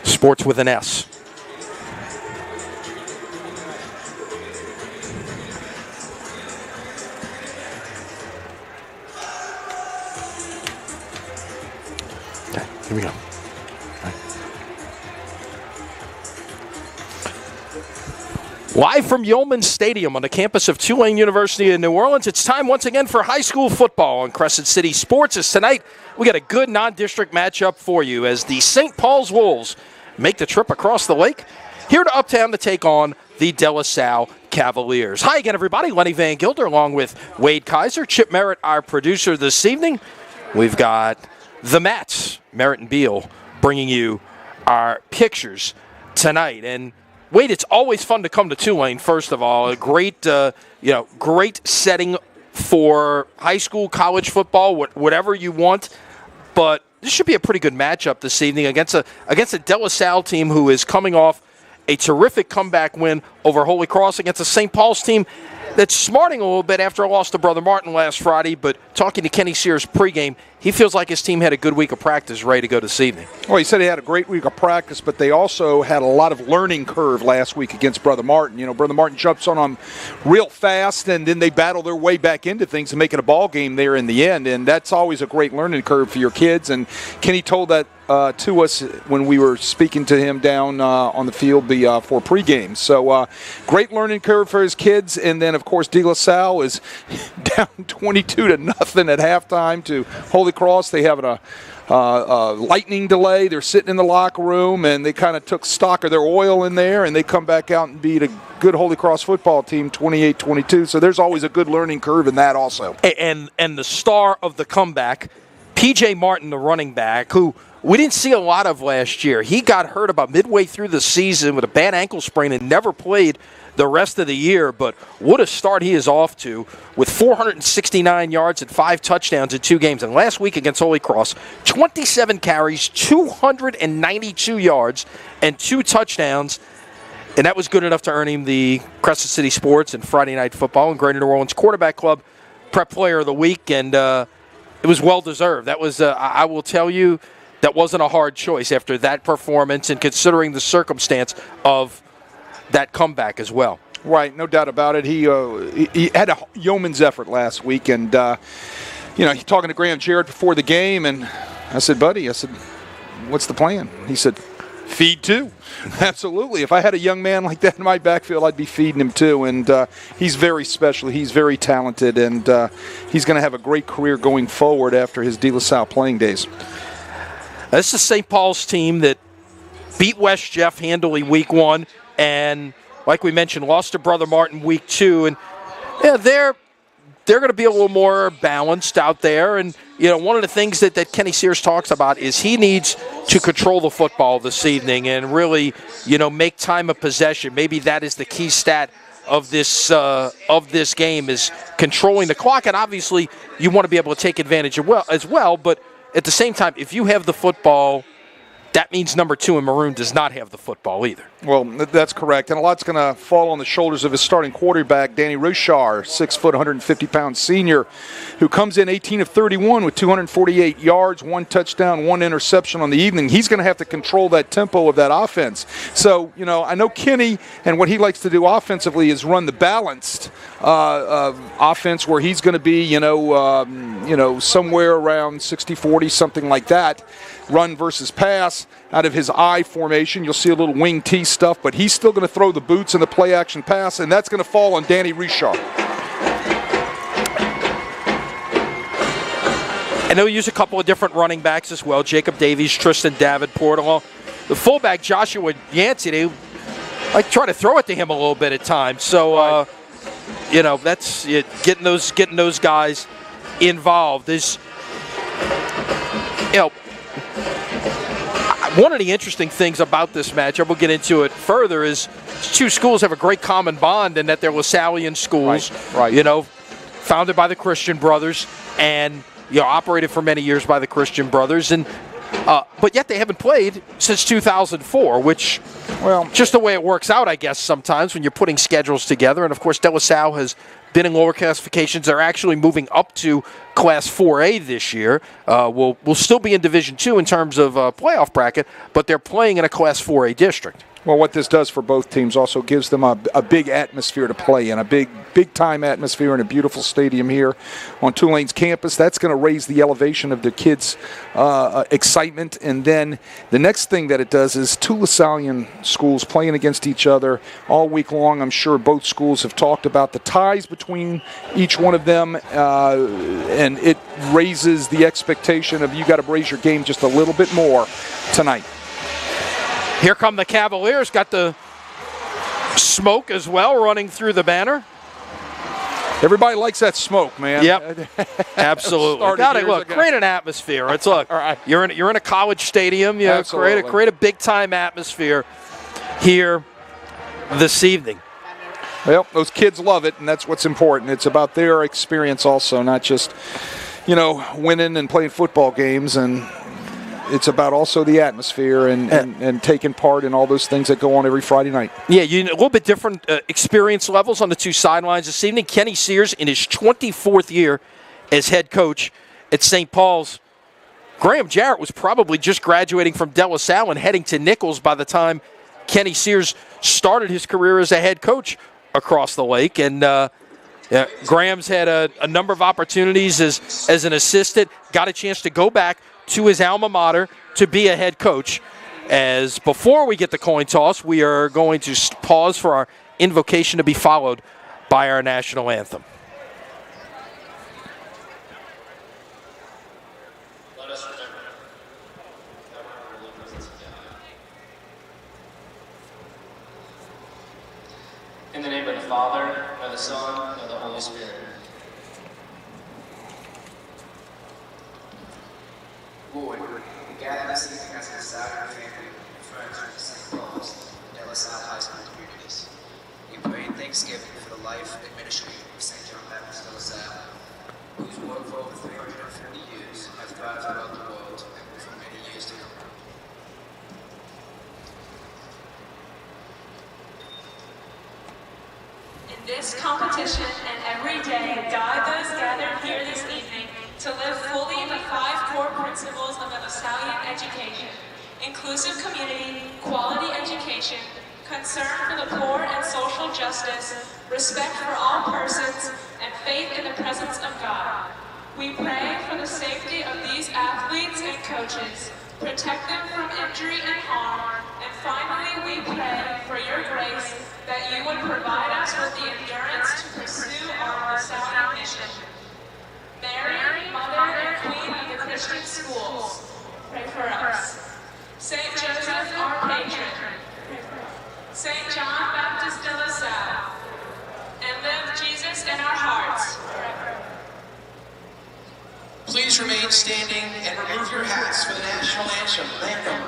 Sports with an S. Okay, here we go. Live from Yeoman Stadium on the campus of Tulane University in New Orleans, it's time once again for high school football on Crescent City Sports. As tonight, we got a good non-district matchup for you as the St. Paul's Wolves make the trip across the lake here to Uptown to take on the De La Salle Cavaliers. Hi again, everybody. Lenny Van Gilder along with Wade Kaiser, Chip Merritt, our producer this evening. We've got the Mats, Merritt and Beal, bringing you our pictures tonight. And Wade, it's always fun to come to Tulane, first of all. A great, great setting for high school, college football, whatever you want. But this should be a pretty good matchup this evening against a De La Salle team who is coming off a terrific comeback win over Holy Cross against a St. Paul's team that's smarting a little bit after a loss to Brother Martin last Friday. But talking to Kenny Sears pregame, he feels like his team had a good week of practice ready to go this evening. Well, he said he had a great week of practice, but they also had a lot of learning curve last week against Brother Martin. You know, Brother Martin jumps on them real fast, and then they battle their way back into things and make it a ball game there in the end. And that's always a great learning curve for your kids. And Kenny told that to us when we were speaking to him down on the field for pregame. So great learning curve for his kids. And then, of course, De La Salle is down 22-0 at halftime to Holy Cross. They have a lightning delay. They're sitting in the locker room, and they kind of took stock of their oil in there, and they come back out and beat a good Holy Cross football team 28-22. So there's always a good learning curve in that also. And the star of the comeback, P.J. Martin, the running back, who we didn't see a lot of last year. He got hurt about midway through the season with a bad ankle sprain and never played the rest of the year, but what a start he is off to with 469 yards and 5 touchdowns in 2 games. And last week against Holy Cross, 27 carries, 292 yards, and 2 touchdowns. And that was good enough to earn him the Crescent City Sports and Friday Night Football and Greater New Orleans Quarterback Club Prep Player of the Week, and it was well-deserved. That was, I will tell you, that wasn't a hard choice after that performance and considering the circumstance of that comeback as well. Right, no doubt about it. He had a yeoman's effort last week, and he's talking to Graham Jarrett before the game, and I said, buddy, what's the plan? He said, feed 2. Absolutely. If I had a young man like that in my backfield, I'd be feeding him too. And he's very special. He's very talented, and he's going to have a great career going forward after his De La Salle playing days. This is St. Paul's team that beat West Jeff handily week 1, and like we mentioned, lost to Brother Martin week 2. And yeah, they're going to be a little more balanced out there. And one of the things that Kenny Sears talks about is he needs to control the football this evening and really, make time of possession. Maybe that is the key stat of this game, is controlling the clock. And obviously, you want to be able to take advantage as well. But at the same time, if you have the football, that means number 2 in maroon does not have the football either. Well, that's correct. And a lot's going to fall on the shoulders of his starting quarterback, Danny Rushar, 6 foot, 150-pound senior, who comes in 18 of 31 with 248 yards, 1 touchdown, 1 interception on the evening. He's going to have to control that tempo of that offense. So, I know Kenny, and what he likes to do offensively is run the balanced offense where he's going to be, somewhere around 60-40, something like that. Run versus pass out of his I formation. You'll see a little wing T stuff, but he's still going to throw the boots and the play action pass, and that's going to fall on Danny Rushar. And they'll use a couple of different running backs as well. Jacob Davies, Tristan Davenport. The fullback, Joshua Yancey, they try to throw it to him a little bit at times. So, that's it, getting those guys involved. One of the interesting things about this matchup, we'll get into it further, is 2 schools have a great common bond in that they're LaSallian schools, right. Founded by the Christian brothers and operated for many years by the Christian brothers. And But yet they haven't played since 2004, which, well, just the way it works out, I guess, sometimes when you're putting schedules together. And, of course, De La Salle has been in lower classifications. They're actually moving up to Class 4A this year. We'll still be in Division II in terms of playoff bracket, but they're playing in a Class 4A district. Well, what this does for both teams also gives them a big atmosphere to play in, a big-time atmosphere in a beautiful stadium here on Tulane's campus. That's going to raise the elevation of the kids' excitement. And then the next thing that it does is two LaSallian schools playing against each other all week long. I'm sure both schools have talked about the ties between each one of them, and it raises the expectation of you got to raise your game just a little bit more tonight. Here come the Cavaliers, got the smoke as well running through the banner. Everybody likes that smoke, man. Yep, absolutely. Got it. Look, create an atmosphere. It's look, all right. You're in a college stadium. You know, create a big time atmosphere here this evening. Well, those kids love it, and that's what's important. It's about their experience also, not just winning and playing football games, and it's about also the atmosphere and taking part in all those things that go on every Friday night. Yeah, a little bit different experience levels on the two sidelines this evening. Kenny Sears in his 24th year as head coach at St. Paul's. Graham Jarrett was probably just graduating from De La Salle and heading to Nichols by the time Kenny Sears started his career as a head coach across the lake. And Graham's had a number of opportunities as an assistant, got a chance to go back to his alma mater to be a head coach. As before we get the coin toss, we are going to pause for our invocation to be followed by our national anthem. Let us remember that we're in the presence of God. In the name of the Father, and the Son, and the Holy Spirit. Lord, we gather this evening as a Saturday family, friends from St. Paul's and De La Salle High School communities. We pray in thanksgiving for the life and ministry of St. John Baptist De La Salle, whose work for over 350 years have thrived throughout the world and for many years to come. In this competition and every day, guide those gathered here this evening to live fully the 5 core principles of a LaSallian education: inclusive community, quality education, concern for the poor and social justice, respect for all persons, and faith in the presence of God. We pray for the safety of these athletes and coaches, protect them from injury and harm, and finally we pray for your grace that you would provide us with the endurance to pursue our LaSallian mission. Mary, Mother and Queen of the Christian schools, pray for us. Saint Joseph, our patron, Saint John Baptist De La Salle, and live Jesus in our hearts forever. Please remain standing and remove your hats for the national anthem,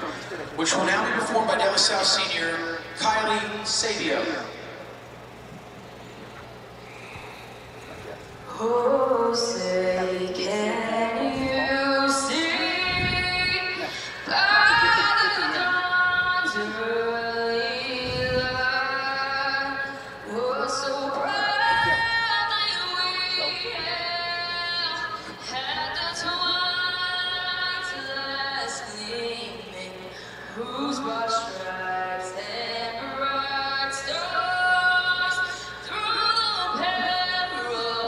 which will now be performed by De La Salle senior Kylie Savio. Oh, say, can you see by the dawn's early light, oh, so proudly we hailed at the twilight's last gleaming, whose broad stripes and bright stars through the perilous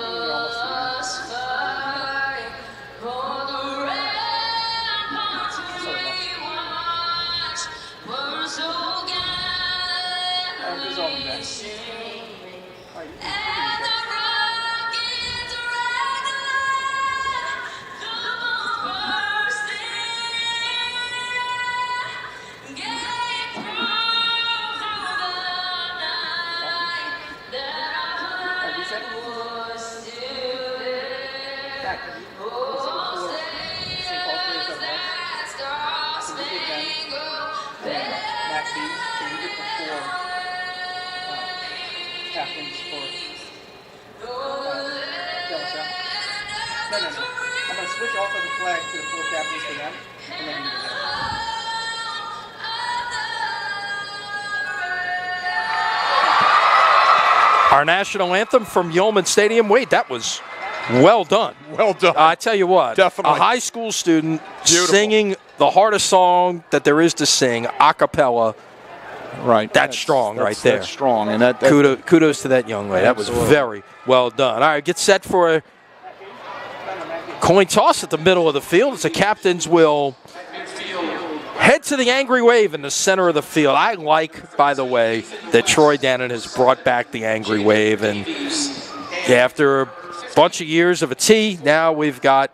fight, o'er the ramparts we watched, were so gallantly streaming, and the rockets rang aloud, the bomb bursting, gave proof through the night that our flag was still there. Oh, sailors that star-spangled banner wave, though the land of freedom switch off of the flag to the four captains for them, and then you can Our national anthem from Yeoman Stadium. Wait, that was well done. Well done. I tell you what, Definitely. a high school student Beautiful. singing the hardest song that there is to sing, a cappella. Right. That's strong right there. That's strong. And that Kudos to that young lady. That was very well done. All right, get set for a coin toss at the middle of the field as the captains will head to the angry wave in the center of the field. I like, by the way, that Troy Dannon has brought back the angry wave. And after a bunch of years of a T, now we've got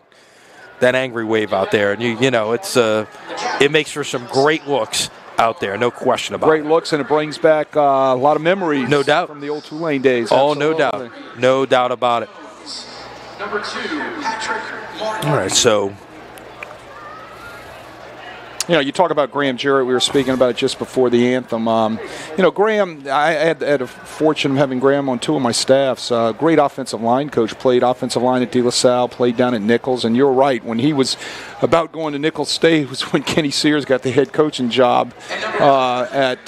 that angry wave out there. And, you know, it makes for some great looks out there, no question about it. Great looks, and it brings back a lot of memories. No doubt. From the old Tulane days. Oh, Absolutely. no doubt. No doubt about it. Number 2, Patrick Martin. All right, so You know, you talk about Graham Jarrett. We were speaking about it just before the anthem. You know, Graham, I had a fortune of having Graham on 2 of my staffs. Great offensive line coach, played offensive line at De La Salle, played down at Nichols. And you're right, when he was about going to Nichols State was when Kenny Sears got the head coaching job at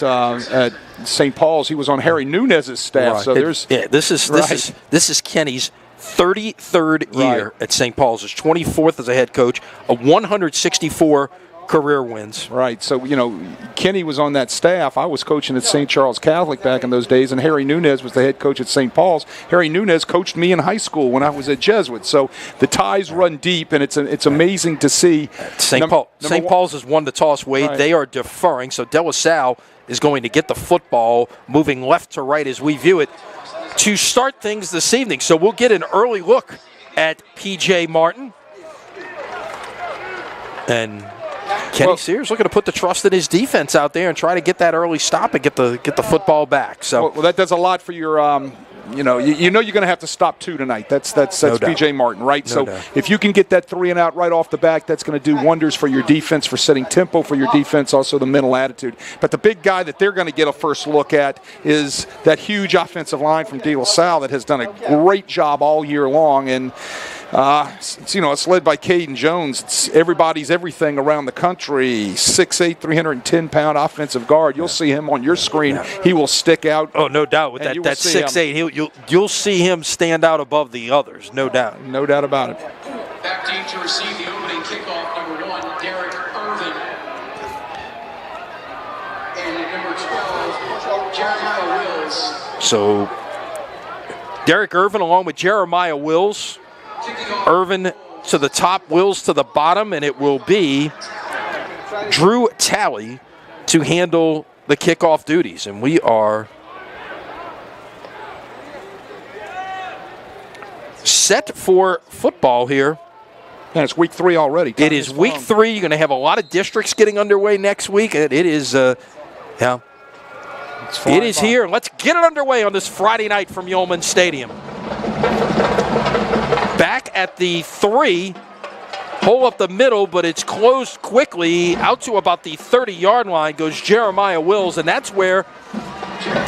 St. Paul's. He was on Harry Nunez's staff. right. So there's this is Kenny's 33rd year at St. Paul's. His 24th as a head coach, a 164 career wins. Right. So, you know, Kenny was on that staff. I was coaching at St. Charles Catholic back in those days, and Harry Nunez was the head coach at St. Paul's. Harry Nunez coached me in high school when I was at Jesuit. So the ties run deep, and it's amazing to see. St. Paul's has won the toss, Wade. Right. They are deferring, so De La Salle is going to get the football moving left to right as we view it to start things this evening. So we'll get an early look at P.J. Martin. And Kenny Sears looking to put the trust in his defense out there and try to get that early stop and get the football back. So well, that does a lot for your you know you're going to have to stop 2 tonight. That's No P.J. Martin, right? No so doubt. if you can get that 3 and out right off the back, that's going to do wonders for your defense, for setting tempo for your defense, also the mental attitude. But the big guy that they're going to get a first look at is that huge offensive line from De La Salle that has done a great job all year long. And it's led by Caden Jones. It's everybody's everything around the country. 6'8", 310-pound offensive guard. You'll see him on your screen. He will stick out. Oh, no doubt. With that 6'8", you'll see him stand out above the others. No doubt. No doubt about it. Back deep to receive the opening kickoff, number 1, Derek Irvin. And number 12, Jeremiah Wills. So Derek Irvin along with Jeremiah Wills. Irvin to the top, Wills to the bottom, and it will be Drew Talley to handle the kickoff duties. And we are set for football here. And it's week 3 already. It is week 3. You're going to have a lot of districts getting underway next week. It is, it is here. Let's get it underway on this Friday night from Yeoman Stadium. Back at the 3, hole up the middle, but it's closed quickly. Out to about the 30-yard line goes Jeremiah Wills, and that's where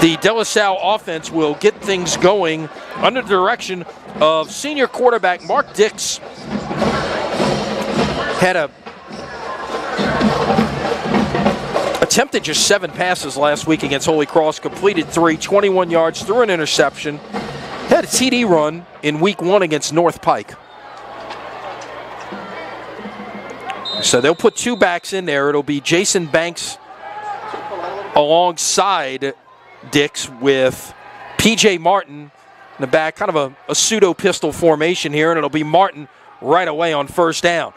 the De La Salle offense will get things going under the direction of senior quarterback Mark Dix. Had attempted just 7 passes last week against Holy Cross, completed 3, 21 yards, threw an interception. Had a TD run in week 1 against North Pike. So they'll put 2 backs in there. It'll be Jason Banks alongside Dix with P.J. Martin in the back, kind of a pseudo-pistol formation here, and it'll be Martin right away on first down.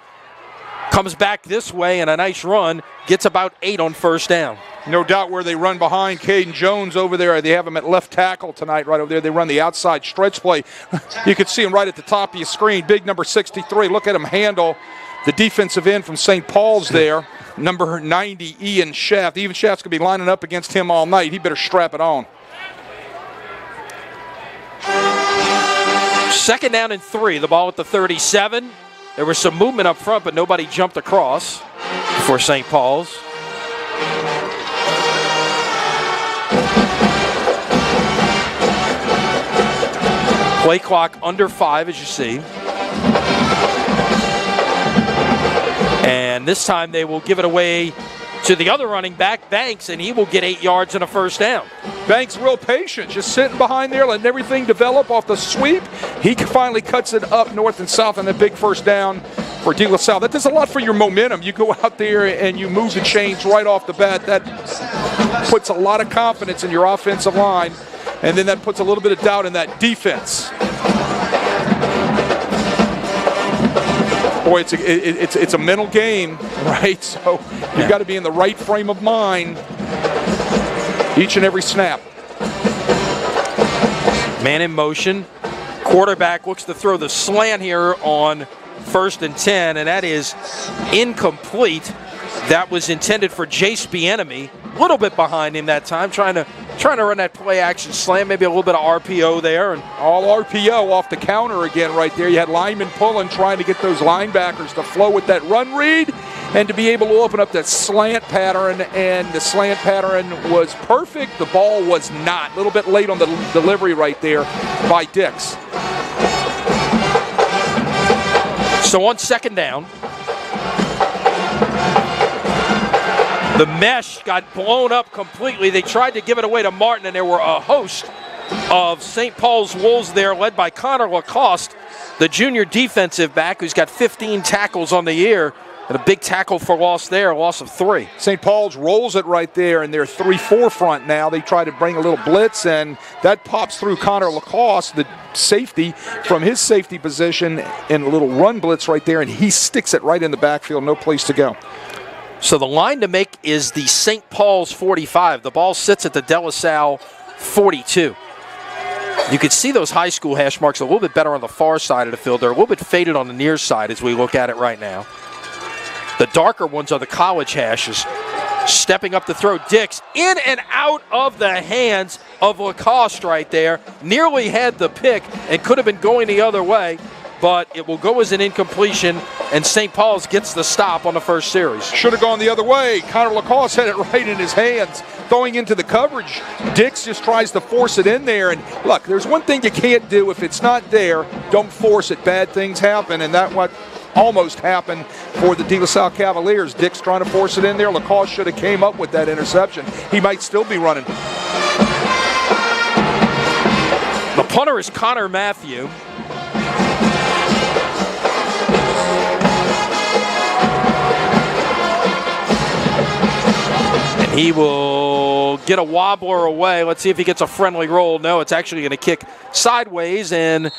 Comes back this way and a nice run, gets about 8 on first down. No doubt where they run behind Caden Jones over there. They have him at left tackle tonight right over there. They run the outside stretch play. You can see him right at the top of your screen. Big number 63. Look at him handle the defensive end from St. Paul's there. Number 90, Ian Shaft. Ian Shaft's going to be lining up against him all night. He better strap it on. 2nd down and 3. The ball at the 37. There was some movement up front, but nobody jumped across for St. Paul's. Play clock under 5, as you see. And this time they will give it away to the other running back, Banks, and he will get 8 yards and a first down. Banks real patient, just sitting behind there, letting everything develop off the sweep. He finally cuts it up north and south on that big first down for De La Salle. That does a lot for your momentum. You go out there and you move the chains right off the bat. That puts a lot of confidence in your offensive line, and then that puts a little bit of doubt in that defense. Boy, it's a mental game, right? So you've got to be in the right frame of mind each and every snap. Man in motion. Quarterback looks to throw the slant here on 1st and 10, and that is incomplete. That was intended for Jace Bienemy. A little bit behind him that time, trying to run that play action slant, maybe a little bit of RPO there. And all RPO off the counter again right there. You had linemen pulling, trying to get those linebackers to flow with that run read and to be able to open up that slant pattern, and the slant pattern was perfect. The ball was not. A little bit late on the delivery right there by Dix. So on 2nd down, the mesh got blown up completely. They tried to give it away to Martin, and there were a host of St. Paul's Wolves there, led by Connor Lacoste, the junior defensive back who's got 15 tackles on the year, and a big tackle for loss there, a loss of 3. St. Paul's rolls it right there, and they're 3-4 front now. They try to bring a little blitz, and that pops through Connor Lacoste, the safety, from his safety position, in a little run blitz right there, and he sticks it right in the backfield, no place to go. So the line to make is the St. Paul's 45. The ball sits at the De La Salle 42. You can see those high school hash marks a little bit better on the far side of the field. They're a little bit faded on the near side as we look at it right now. The darker ones are the college hashes. Stepping up to throw, Dix in and out of the hands of Lacoste right there. Nearly had the pick and could have been going the other way, but it will go as an incompletion, and St. Paul's gets the stop on the first series. Should have gone the other way. Connor Lacoste had it right in his hands, throwing into the coverage. Dix just tries to force it in there, and look, there's one thing you can't do. If it's not there, don't force it. Bad things happen, and that's what almost happened for the De La Salle Cavaliers. Dix trying to force it in there. Lacoste should have came up with that interception. He might still be running. The punter is Connor Matthew. And he will get a wobbler away. Let's see if he gets a friendly roll. No, it's actually going to kick sideways, and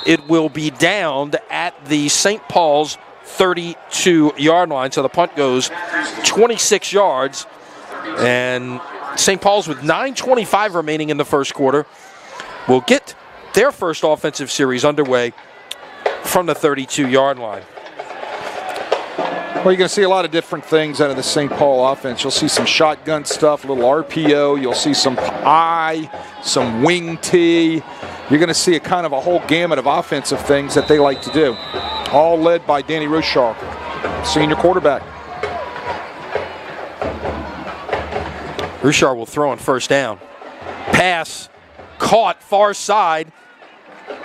it will be downed at the St. Paul's 32-yard line. So the punt goes 26 yards. And St. Paul's, with 9:25 remaining in the first quarter, will get their first offensive series underway from the 32-yard line. Well, you're going to see a lot of different things out of the St. Paul offense. You'll see some shotgun stuff, a little RPO. You'll see some I, some wing T. You're going to see a kind of a whole gamut of offensive things that they like to do, all led by Danny Rushar, senior quarterback. Rushar will throw on 1st down. Pass caught far side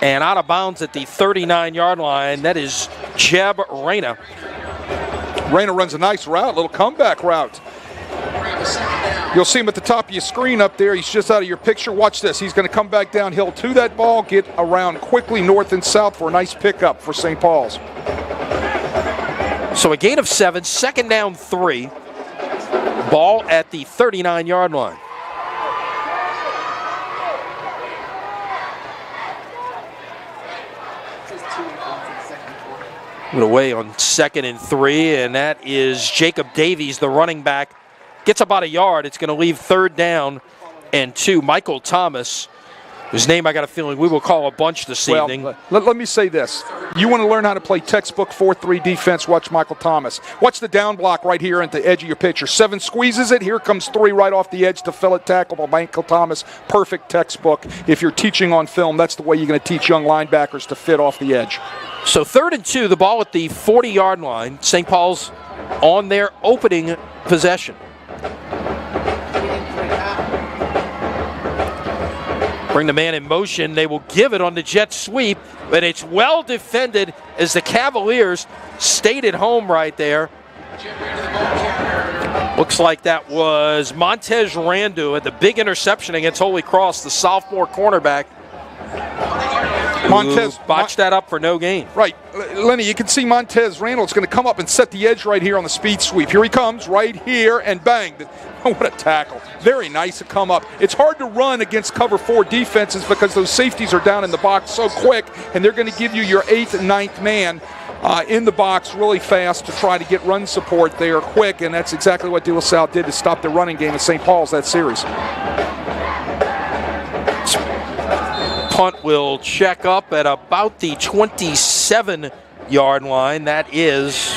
and out of bounds at the 39-yard line. That is Jeb Reyna. Reyna runs a nice route, little comeback route. You'll see him at the top of your screen up there. He's just out of your picture. Watch this. He's going to come back downhill to that ball, get around quickly north and south for a nice pickup for St. Paul's. So a gain of 7, 2nd down 3. Ball at the 39-yard line. Away on 2nd and 3, and that is Jacob Davies, the running back. Gets about a yard. It's going to leave 3rd down and 2. Michael Thomas, whose name I got a feeling we will call a bunch this evening. Let me say this. You want to learn how to play textbook 4-3 defense, watch Michael Thomas. Watch the down block right here at the edge of your picture. 7 squeezes it. Here comes 3 right off the edge to fill it, tackle by Michael Thomas. Perfect textbook. If you're teaching on film, that's the way you're going to teach young linebackers to fit off the edge. So 3rd and 2, the ball at the 40-yard line. St. Paul's on their opening possession. Bring the man in motion. They will give it on the jet sweep, but it's well defended as the Cavaliers stayed at home right there Looks like that was Montez Randu at the big interception against Holy Cross, the sophomore cornerback. Montez botched that up for no gain. Right. Lenny, you can see Montez Randall's going to come up and set the edge right here on the speed sweep. Here he comes, right here, and bang. What a tackle. Very nice to come up. It's hard to run against cover 4 defenses because those safeties are down in the box so quick, and they're going to give you your 8th and 9th man in the box really fast to try to get run support there quick, and that's exactly what De La Salle did to stop the running game at St. Paul's that series. Punt will check up at about the 27-yard line. That is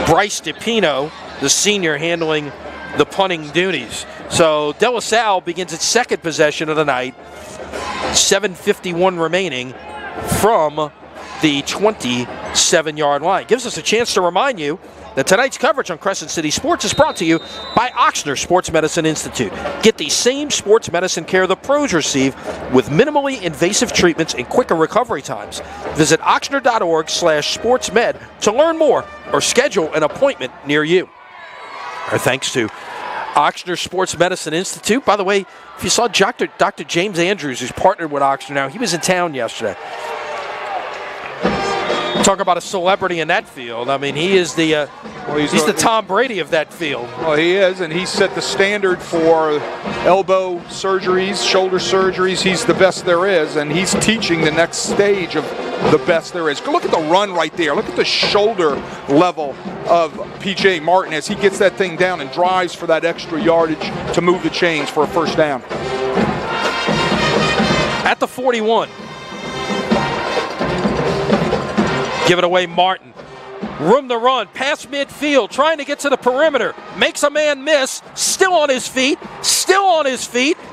Bryce DePino, the senior, handling the punting duties. So De La Salle begins its second possession of the night. 7:51 remaining from the 27-yard line. Gives us a chance to remind you that tonight's coverage on Crescent City Sports is brought to you by Ochsner Sports Medicine Institute. Get the same sports medicine care the pros receive with minimally invasive treatments and quicker recovery times. Visit ochsner.org/sportsmed to learn more or schedule an appointment near you. Our thanks to Ochsner Sports Medicine Institute. By the way, if you saw Dr. James Andrews, who's partnered with Ochsner now, he was in town yesterday. Talk about a celebrity in that field. I mean, he is the he's the Tom Brady of that field. Well, he is, and he set the standard for elbow surgeries, shoulder surgeries. He's the best there is, and he's teaching the next stage of the best there is. Look at the run right there. Look at the shoulder level of P.J. Martin as he gets that thing down and drives for that extra yardage to move the chains for a first down. At the 41. Give it away, Martin. Room to run, past midfield, trying to get to the perimeter. Makes a man miss, still on his feet.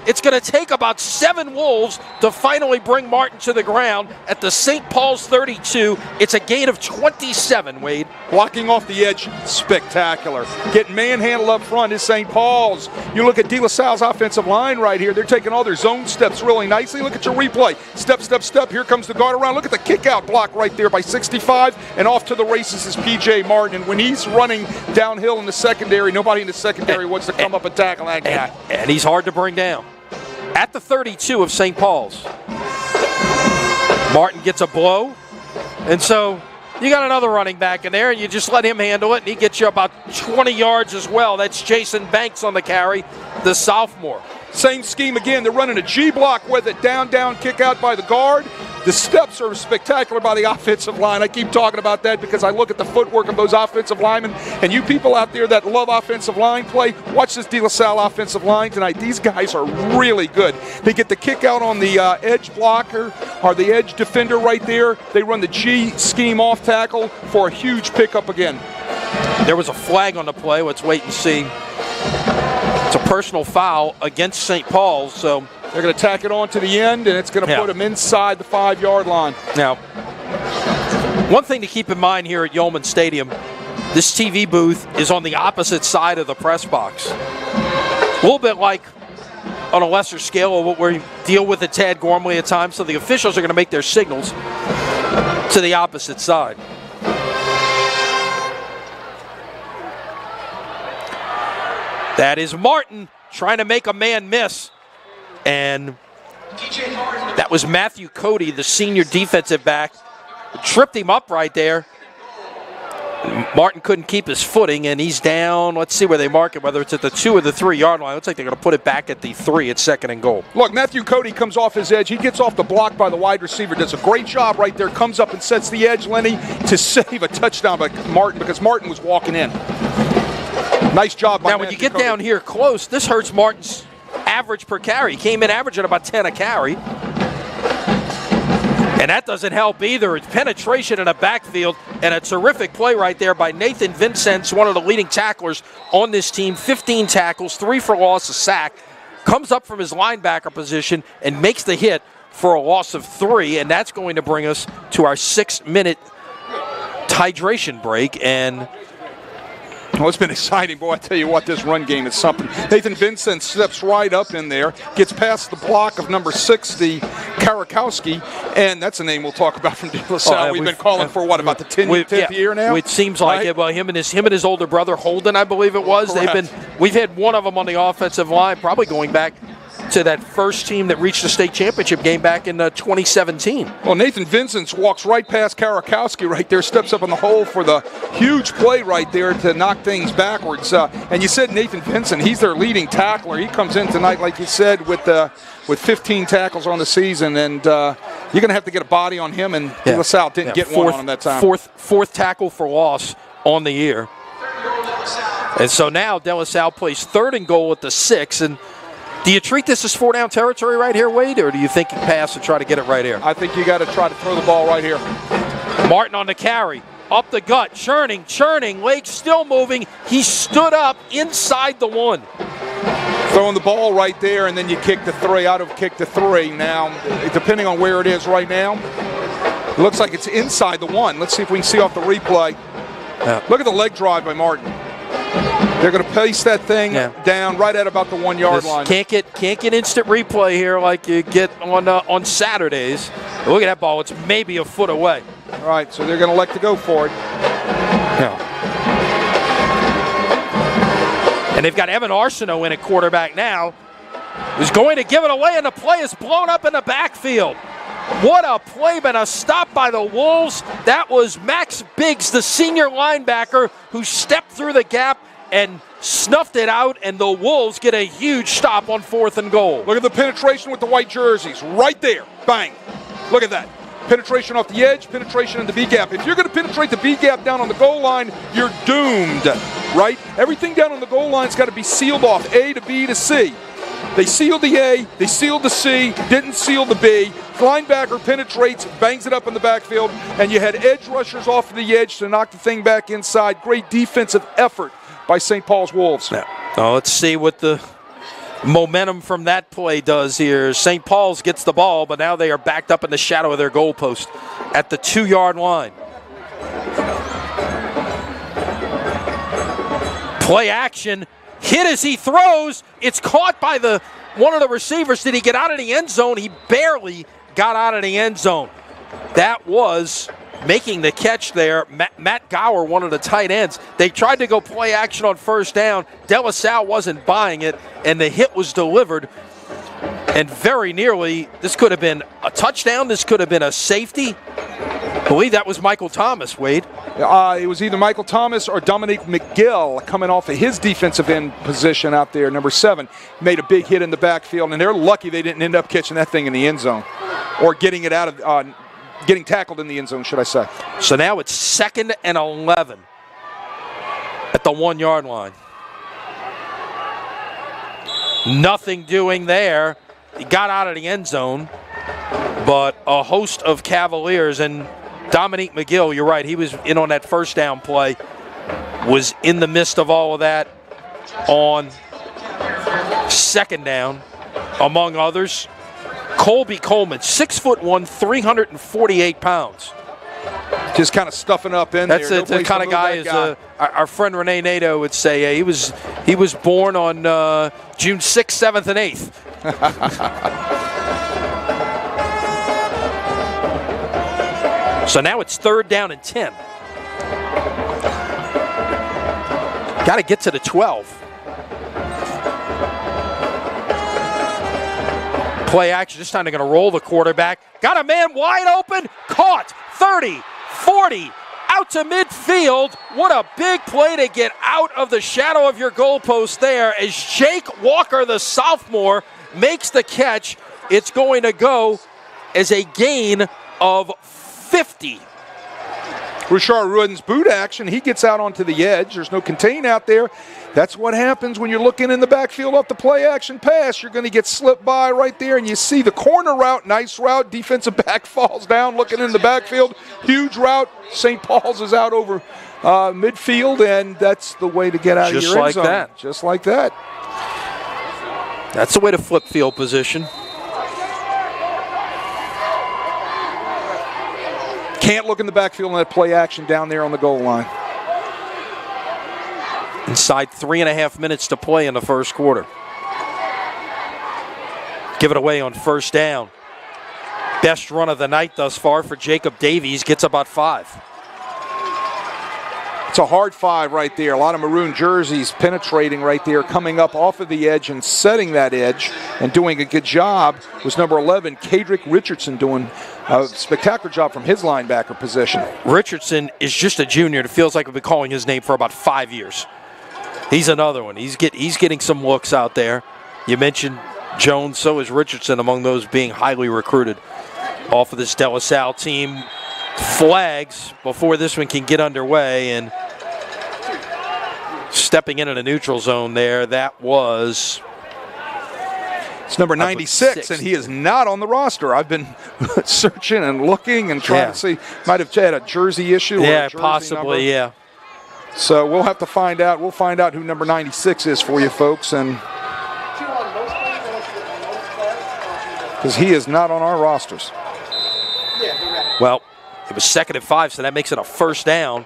It's going to take about 7 Wolves to finally bring Martin to the ground at the St. Paul's 32. It's a gain of 27, Wade. Blocking off the edge, spectacular. Getting manhandled up front is St. Paul's. You look at De La Salle's offensive line right here. They're taking all their zone steps really nicely. Look at your replay. Step, step, step. Here comes the guard around. Look at the kick-out block right there by 65. And off to the races is P.J. Martin. And when he's running downhill in the secondary, nobody in the secondary wants to come up and tackle that guy. And he's hard to bring down. At the 32 of St. Paul's. Martin gets a blow. And so you got another running back in there, and you just let him handle it, and he gets you about 20 yards as well. That's Jason Banks on the carry, the sophomore. Same scheme again. They're running a G block with it. Down, kick out by the guard. The steps are spectacular by the offensive line. I keep talking about that because I look at the footwork of those offensive linemen. And you people out there that love offensive line play, watch this De La Salle offensive line tonight. These guys are really good. They get the kick out on the edge blocker or the edge defender right there. They run the G scheme off tackle for a huge pickup again. There was a flag on the play. Let's wait and see. It's a personal foul against St. Paul's, so they're going to tack it on to the end, and it's going to put them inside the 5-yard line. Now, one thing to keep in mind here at Yeoman Stadium, this TV booth is on the opposite side of the press box. A little bit like on a lesser scale of what we deal with at Tad Gormley at times, so the officials are going to make their signals to the opposite side. That is Martin trying to make a man miss. And that was Matthew Cody, the senior defensive back. Tripped him up right there. Martin couldn't keep his footing, and he's down. Let's see where they mark it, whether it's at the 2 or the 3-yard line. Looks like they're going to put it back at the 3 at 2nd and goal. Look, Matthew Cody comes off his edge. He gets off the block by the wide receiver. Does a great job right there. Comes up and sets the edge, Lenny, to save a touchdown by Martin because Martin was walking in. Nice job by Now, when Matthew you get Cody. down here close, this hurts Martin's average per carry. He came in averaging about 10 a carry. And that doesn't help either. It's penetration in the backfield and a terrific play right there by Nathan Vincents, one of the leading tacklers on this team. 15 tackles, 3 for loss, a sack. Comes up from his linebacker position and makes the hit for a loss of 3. And that's going to bring us to our 6-minute hydration break. And well, it's been exciting, boy. I tell you what, this run game is something. Nathan Vincent steps right up in there, gets past the block of number 6, the Karakowski, and that's a name we'll talk about from De La Salle. We've been calling for what, about the 10th year now? It seems like right? it. Well, him and his older brother Holden, I believe it was. Correct. We've had one of them on the offensive line, probably going back to that first team that reached the state championship game back in 2017. Well, Nathan Vincent walks right past Karakowski right there, steps up in the hole for the huge play right there to knock things backwards. And you said Nathan Vincent, he's their leading tackler. He comes in tonight, like you said, with 15 tackles on the season, and you're going to have to get a body on him, and De La Salle didn't get one on him that time. Fourth tackle for loss on the year. And so now De La Salle plays 3rd and goal at the 6, and do you treat this as 4-down territory right here, Wade, or do you think you pass and try to get it right here? I think you got to try to throw the ball right here. Martin on the carry, up the gut, churning, Lake still moving. He stood up inside the 1. Throwing the ball right there, and then you kick the 3. Out of kick the 3. Now, depending on where it is right now, it looks like it's inside the 1. Let's see if we can see off the replay. Yeah. Look at the leg drive by Martin. They're going to pace that thing down right at about the 1 yard line. Can't get instant replay here like you get on Saturdays. Look at that ball; it's maybe a foot away. All right, so they're going to elect to go for it. Yeah. And they've got Evan Arsenault in at quarterback now, who's going to give it away, and the play is blown up in the backfield. What a play, but a stop by the Wolves. That was Max Biggs, the senior linebacker, who stepped through the gap and snuffed it out, and the Wolves get a huge stop on 4th and goal. Look at the penetration with the white jerseys. Right there. Bang. Look at that. Penetration off the edge, penetration in the B gap. If you're going to penetrate the B gap down on the goal line, you're doomed, right? Everything down on the goal line's got to be sealed off, A to B to C. They sealed the A, they sealed the C, didn't seal the B. Linebacker penetrates, bangs it up in the backfield, and you had edge rushers off the edge to knock the thing back inside. Great defensive effort by St. Paul's Wolves. Now, let's see what the momentum from that play does here. St. Paul's gets the ball, but now they are backed up in the shadow of their goalpost at the 2-yard line. Play action. Hit as he throws. It's caught by one of the receivers. Did he get out of the end zone? He barely got out of the end zone. That was making the catch there. Matt Gower, one of the tight ends. They tried to go play action on 1st down. De La Salle wasn't buying it, and the hit was delivered. And very nearly, this could have been a touchdown. This could have been a safety. I believe that was Michael Thomas, Wade. It was either Michael Thomas or Dominique McGill coming off of his defensive end position out there, number 7. Made a big hit in the backfield, and they're lucky they didn't end up catching that thing in the end zone or getting it out of getting tackled in the end zone, should I say. So now it's 2nd and 11 at the 1-yard line. Nothing doing there. He got out of the end zone, but a host of Cavaliers, and Dominique McGill, you're right, he was in on that 1st down play, was in the midst of all of that on 2nd down, among others. Colby Coleman, 6'1", 348 pounds. Just kind of stuffing up in there. That's the kind of guy as our friend Renee Nato would say. He was born on June 6th, 7th, and 8th. So now it's 3rd down and 10. Got to get to the 12. Play action. This time they're going to roll the quarterback. Got a man wide open. Caught. 30, 40, out to midfield. What a big play to get out of the shadow of your goalpost there as Jake Walker, the sophomore, makes the catch. It's going to go as a gain of 50. Rashard Rudden's boot action. He gets out onto the edge. There's no contain out there. That's what happens when you're looking in the backfield off the play action pass. You're going to get slipped by right there, and you see the corner route. Nice route. Defensive back falls down looking in the backfield. Huge route. St. Paul's is out over midfield, and that's the way to get out of your end zone. Just like that. That's the way to flip field position. Can't look in the backfield on that play action down there on the goal line. Inside 3.5 minutes to play in the first quarter. Give it away on 1st down. Best run of the night thus far for Jacob Davies, gets about 5. It's a hard 5 right there. A lot of maroon jerseys penetrating right there, coming up off of the edge and setting that edge and doing a good job was number 11, Kedrick Richardson, doing a spectacular job from his linebacker position. Richardson is just a junior. It feels like we've been calling his name for about 5 years. He's another one. He's getting some looks out there. You mentioned Jones, so is Richardson, among those being highly recruited off of this De La Salle team. Flags before this one can get underway, and stepping into the neutral zone there, that was... It's number 96, and he is not on the roster. I've been searching and looking and trying to see. Might have had a jersey issue. Yeah, or a jersey possibly, number. So we'll have to find out. We'll find out who number 96 is for you folks, and because he is not on our rosters. Well, it was 2nd and 5, so that makes it a first down.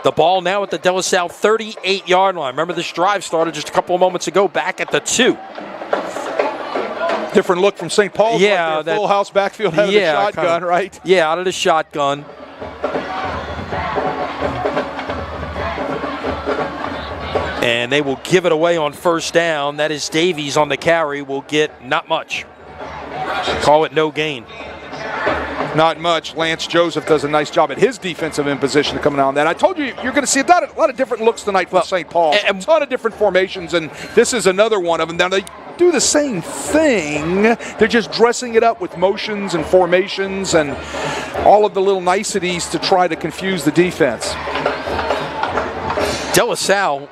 The ball now at the De La Salle 38-yard line. Remember, this drive started just a couple of moments ago back at the 2. Different look from St. Paul's. Yeah, right there. Full house backfield out of the shotgun, right? Yeah, out of the shotgun. And they will give it away on first down. That is Davies on the carry. Will get not much. Call it no gain. Not much. Lance Joseph does a nice job at his defensive end position coming on that. I told you, you're going to see a lot of different looks tonight from St. Paul. A ton of different formations, and this is another one of them. Now, they do the same thing. They're just dressing it up with motions and formations and all of the little niceties to try to confuse the defense. De La Salle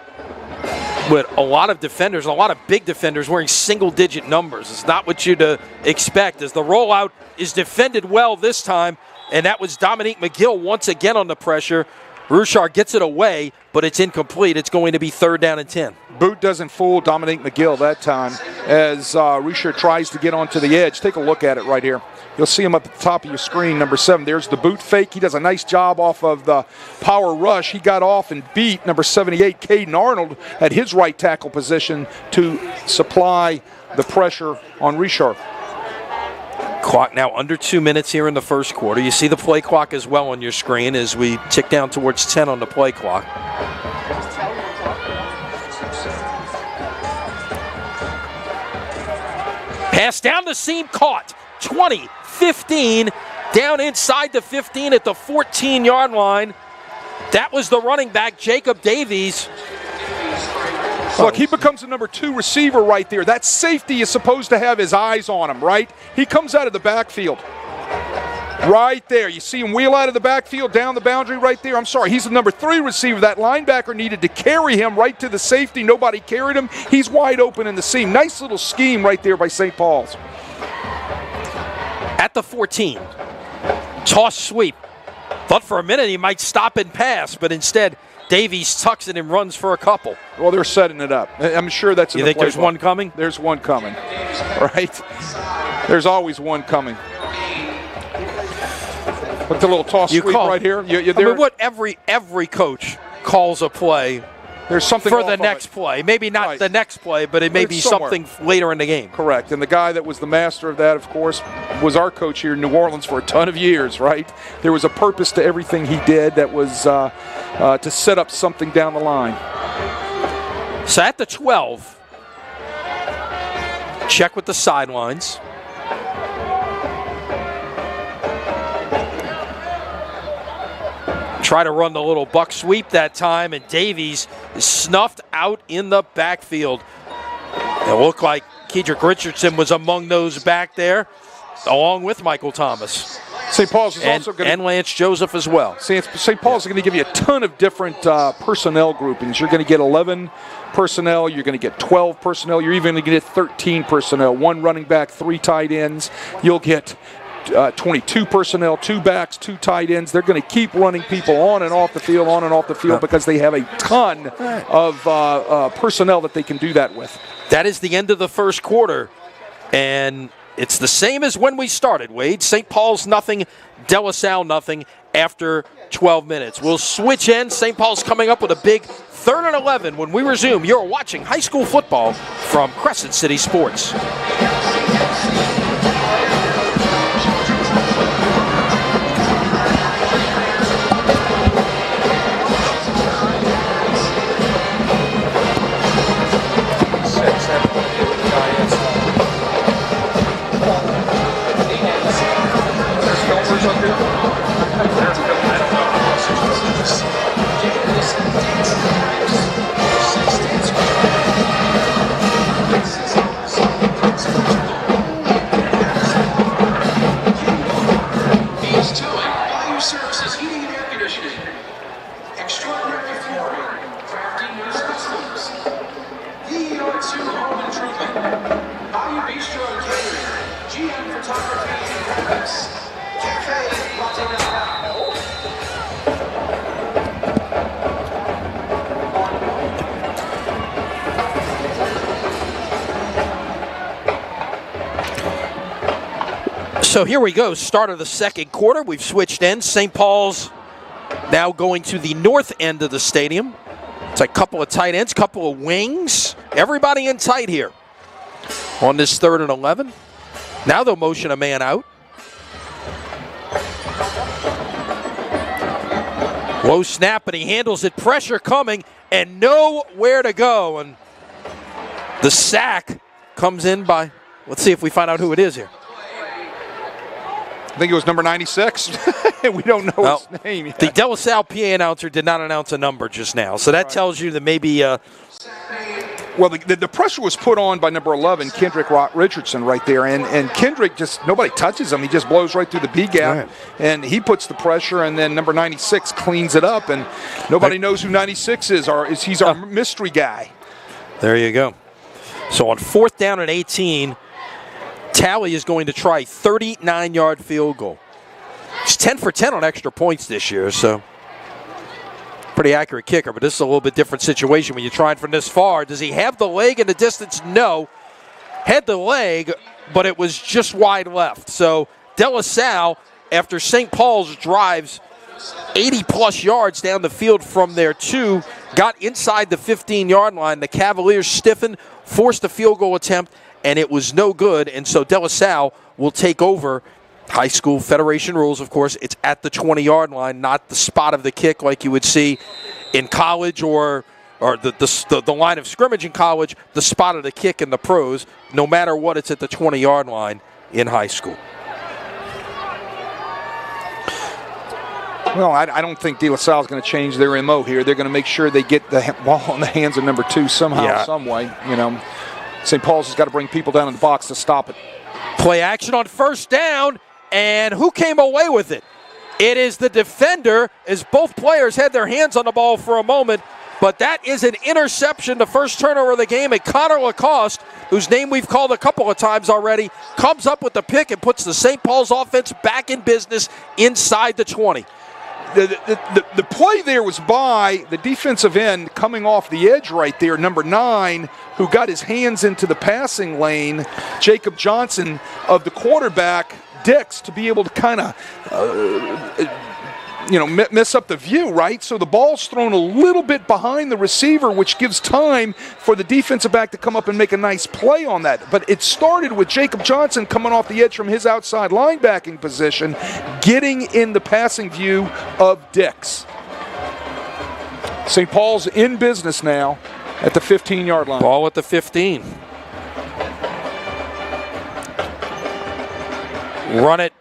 with a lot of defenders, a lot of big defenders wearing single-digit numbers. It's not what you'd expect, as the rollout is defended well this time, and that was Dominique McGill once again on the pressure. Rouchard gets it away, but it's incomplete. It's going to be 3rd down and 10. Boot doesn't fool Dominique McGill that time as Rouchard tries to get onto the edge. Take a look at it right here. You'll see him up at the top of your screen, number 7. There's the boot fake. He does a nice job off of the power rush. He got off and beat number 78, Caden Arnold, at his right tackle position to supply the pressure on Rouchard. Clock now under 2 minutes here in the first quarter. You see the play clock as well on your screen as we tick down towards 10 on the play clock. Pass down the seam, caught. 20, 15, down inside the 15 at the 14-yard line. That was the running back, Jacob Davies. Look, he becomes the number 2 receiver right there. That safety is supposed to have his eyes on him, right? He comes out of the backfield. Right there. You see him wheel out of the backfield, down the boundary right there. I'm sorry, he's the number 3 receiver. That linebacker needed to carry him right to the safety. Nobody carried him. He's wide open in the seam. Nice little scheme right there by St. Paul's. At the 14, toss sweep. Thought for a minute he might stop and pass, but instead Davies tucks it and runs for a couple. Well, they're setting it up. I'm sure that's in You the think there's playbook. one coming? There's one coming, right? There's always one coming. Look at the little toss sweep right here. I mean, what every coach calls a play. There's something for the next play. Maybe not the next play, but it may be something later in the game. Correct. And the guy that was the master of that, of course, was our coach here in New Orleans for a ton of years, right? There was a purpose to everything he did that was to set up something down the line. So at the 12, check with the sidelines. Try to run the little buck sweep that time, and Davies is snuffed out in the backfield. It looked like Kedrick Richardson was among those back there, along with Michael Thomas. St. Paul's is also going to... And Lance Joseph as well. St. Paul's is going to give you a ton of different personnel groupings. You're going to get 11 personnel. You're going to get 12 personnel. You're even going to get 13 personnel. 1 running back, 3 tight ends. You'll get 22 personnel, 2 backs, 2 tight ends. They're going to keep running people on and off the field, because they have a ton of personnel that they can do that with. That is the end of the first quarter, and it's the same as when we started, Wade. St. Paul's nothing, De La Salle nothing after 12 minutes. We'll switch ends. St. Paul's coming up with a big 3rd and 11 when we resume. You're watching high school football from Crescent City Sports. Extraordinary flooring, crafty new systems. The to home improvement. Bayou Bistro and Catering. GM Photography and Graphics. Cafe Latte Now. So here we go, start of the second quarter. We've switched ends. St. Paul's now going to the north end of the stadium. It's a couple of tight ends, couple of wings. Everybody in tight here on this 3rd and 11. Now they'll motion a man out. Low snap, and he handles it. Pressure coming and nowhere to go. And the sack comes in by, let's see if we find out who it is here. I think it was number 96. We don't know his name yet. The De La Salle PA announcer did not announce a number just now, so that tells you that maybe. Well, the pressure was put on by number 11, Kedrick Richardson, right there, and Kendrick just nobody touches him. He just blows right through the B gap, and he puts the pressure, and then number 96 cleans it up, and nobody knows who 96 is. He's our mystery guy. There you go. So on 4th down and 18. Tally is going to try 39-yard field goal. He's 10 for 10 on extra points this year, so pretty accurate kicker, but this is a little bit different situation when you're trying from this far. Does he have the leg in the distance? No. Had the leg, but it was just wide left. So De La Salle, after St. Paul's drives 80-plus yards down the field from there, too, got inside the 15-yard line. The Cavaliers stiffened, forced a field goal attempt, and it was no good, and so De La Salle will take over. High school federation rules, of course, it's at the 20-yard line, not the spot of the kick like you would see in college or the line of scrimmage in college, the spot of the kick in the pros. No matter what, it's at the 20-yard line in high school. Well, I don't think De La Salle is going to change their MO here. They're going to make sure they get the ball in the hands of number 2 somehow, some way, you know. St. Paul's has got to bring people down in the box to stop it. Play action on 1st down, and who came away with it? It is the defender, as both players had their hands on the ball for a moment, but that is an interception, the first turnover of the game, and Connor Lacoste, whose name we've called a couple of times already, comes up with the pick and puts the St. Paul's offense back in business inside the 20. The play there was by the defensive end coming off the edge right there, number 9, who got his hands into the passing lane, Jacob Johnson, of the quarterback, Dix, to be able to kind of, mess up the view, right? So the ball's thrown a little bit behind the receiver, which gives time for the defensive back to come up and make a nice play on that. But it started with Jacob Johnson coming off the edge from his outside linebacking position, getting in the passing view of Dix. St. Paul's in business now at the 15-yard line. Ball at the 15. Run it.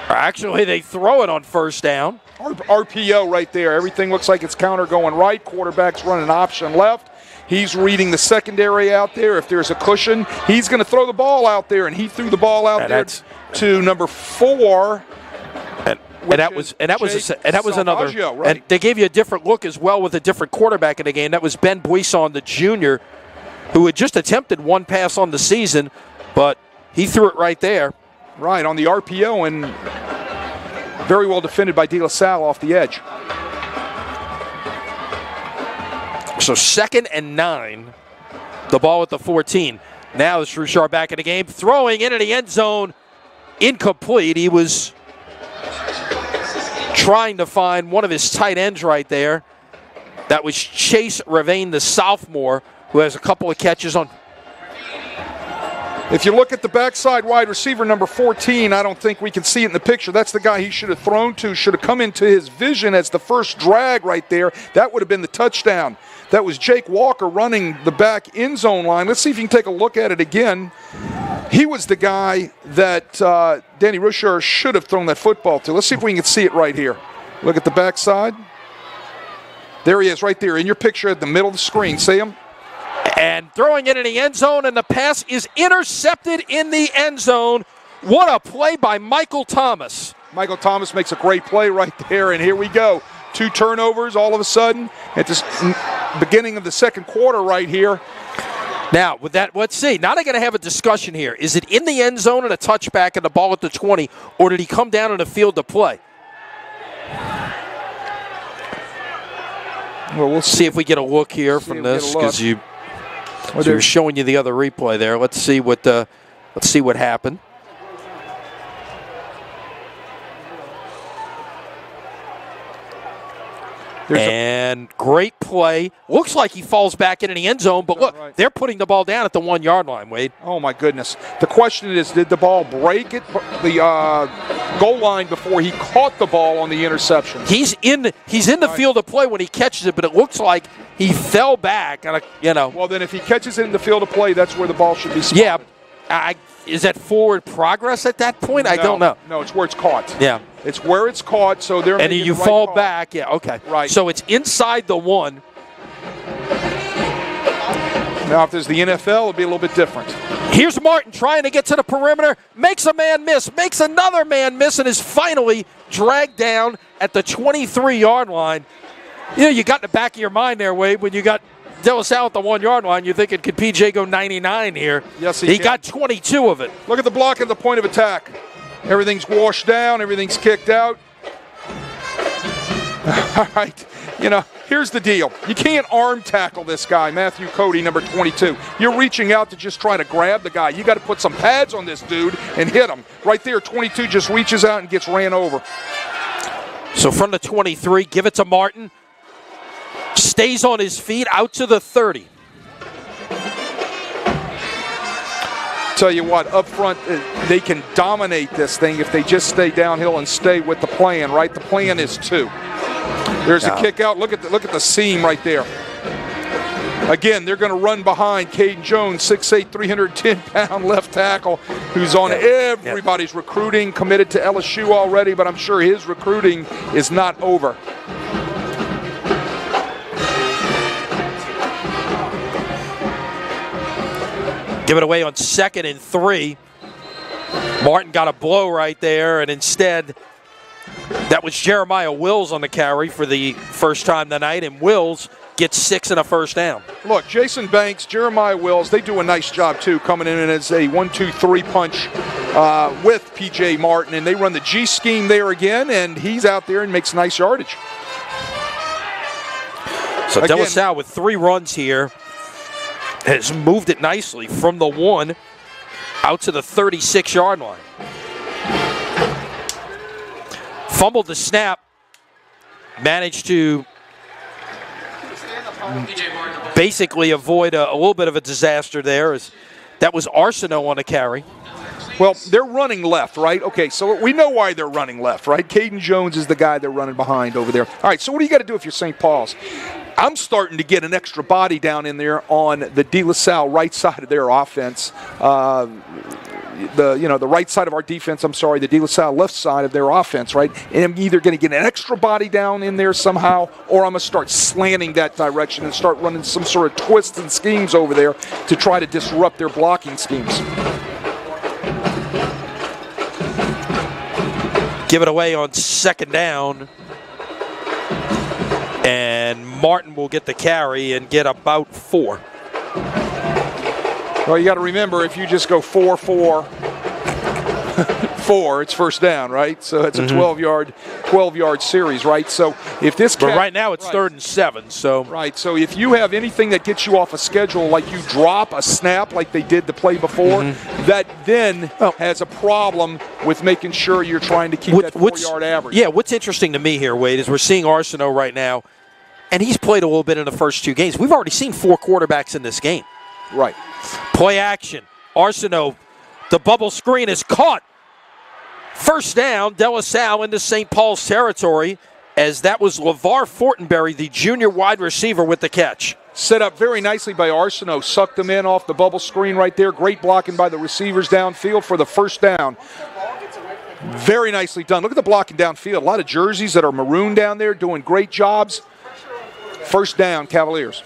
Actually, they throw it on 1st down. RPO right there. Everything looks like it's counter going right. Quarterback's running option left. He's reading the secondary out there. If there's a cushion, he's going to throw the ball out there, and he threw the ball out there to number 4. And that was another. Right. And they gave you a different look as well with a different quarterback in the game. That was Ben Buisson, the junior, who had just attempted one pass on the season, but he threw it right there. Right, on the RPO, and very well defended by De La Salle off the edge. So 2nd and 9, the ball at the 14. Now it's Rushar back in the game, throwing into the end zone, incomplete. He was trying to find one of his tight ends right there. That was Chase Ravane, the sophomore, who has a couple of catches on. If you look at the backside wide receiver, number 14, I don't think we can see it in the picture. That's the guy he should have thrown to, should have come into his vision as the first drag right there. That would have been the touchdown. That was Jake Walker running the back end zone line. Let's see if you can take a look at it again. He was the guy that Danny Rushar should have thrown that football to. Let's see if we can see it right here. Look at the backside. There he is right there in your picture at the middle of the screen. See him? And throwing it in the end zone, and the pass is intercepted in the end zone. What a play by Michael Thomas. Michael Thomas makes a great play right there, and here we go. 2 turnovers all of a sudden at the beginning of the second quarter right here. Now, with that, let's see. Now they're going to have a discussion here. Is it in the end zone and a touchback and the ball at the 20, or did he come down in the field to play? Well, we'll see if we get a look here from this, because they're showing you the other replay there. Let's see what happened. And great play. Looks like he falls back into the end zone, but look, they're putting the ball down at the 1 yard line, Wade. Oh, my goodness. The question is, did the ball break at the goal line before he caught the ball on the interception? He's in the field of play when he catches it, but it looks like he fell back. Well, then if he catches it in the field of play, that's where the ball should be spotted. Yeah. Is that forward progress at that point? I don't know. No, it's where it's caught. Yeah. It's where it's caught, so they're and you fall back. Yeah, okay. Right. So it's inside the 1. Now, if there's the NFL, it'll be a little bit different. Here's Martin trying to get to the perimeter, makes a man miss, makes another man miss, and is finally dragged down at the 23-yard line. You got in the back of your mind there, Wade, when you got De La Salle at the 1 yard line, you're thinking, could PJ go 99 here? Yes, he can. Got 22 of it. Look at the block at the point of attack. Everything's washed down. Everything's kicked out. All right. Here's the deal. You can't arm tackle this guy, Matthew Cody, number 22. You're reaching out to just try to grab the guy. You got to put some pads on this dude and hit him. Right there, 22 just reaches out and gets ran over. So from the 23, give it to Martin. Stays on his feet out to the 30. Tell you what, up front, they can dominate this thing if they just stay downhill and stay with the plan, right? The plan is 2. There's a kick out. Look at the seam right there. Again, they're going to run behind Caden Jones, 6'8", 310-pound left tackle, who's on everybody's recruiting, committed to LSU already, but I'm sure his recruiting is not over. Give it away on 2nd and 3. Martin got a blow right there, and instead, that was Jeremiah Wills on the carry for the first time tonight, and Wills gets 6 and a first down. Look, Jason Banks, Jeremiah Wills, they do a nice job, too, coming in as a 1-2-3 punch with P.J. Martin, and they run the G scheme there again, and he's out there and makes nice yardage. So De La Salle with 3 runs here has moved it nicely from the 1 out to the 36-yard line. Fumbled the snap, managed to basically avoid a little bit of a disaster there. That was Arsenault on a carry. Well, they're running left, right? Okay, so we know why they're running left, right? Caden Jones is the guy they're running behind over there. All right, so what do you got to do if you're St. Paul's? I'm starting to get an extra body down in there on the De La Salle right side of their offense. The right side of our defense, the De La Salle left side of their offense, right? And I'm either going to get an extra body down in there somehow, or I'm going to start slanting that direction and start running some sort of twists and schemes over there to try to disrupt their blocking schemes. Give it away on 2nd down. And Martin will get the carry and get about 4. Well, you got to remember, if you just go 4-4, 4, it's first down, right? So it's a 12-yard series, right? So if this but right now it's 3rd and 7, so right. So if you have anything that gets you off a schedule, like you drop a snap like they did the play before, that then has a problem with making sure you're trying to keep that 4-yard average. Yeah, what's interesting to me here, Wade, is we're seeing Arsenault right now, and he's played a little bit in the first 2 games. We've already seen 4 quarterbacks in this game. Right. Play action. Arsenault, the bubble screen is caught. First down, De La Salle into St. Paul's territory, as that was LeVar Fortenberry, the junior wide receiver, with the catch. Set up very nicely by Arsenault. Sucked them in off the bubble screen right there. Great blocking by the receivers downfield for the first down. Very nicely done. Look at the blocking downfield. A lot of jerseys that are maroon down there doing great jobs. First down, Cavaliers.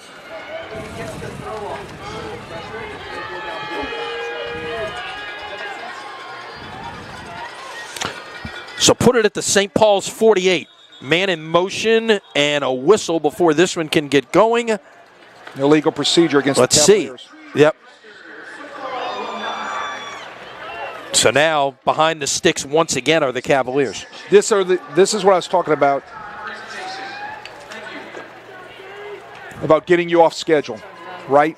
So put it at the St. Paul's 48. man in motion and a whistle before this one can get going. Illegal procedure against Let's the see. Cavaliers. Yep. So now behind the sticks once again are the Cavaliers. This is what I was talking about getting you off schedule, right?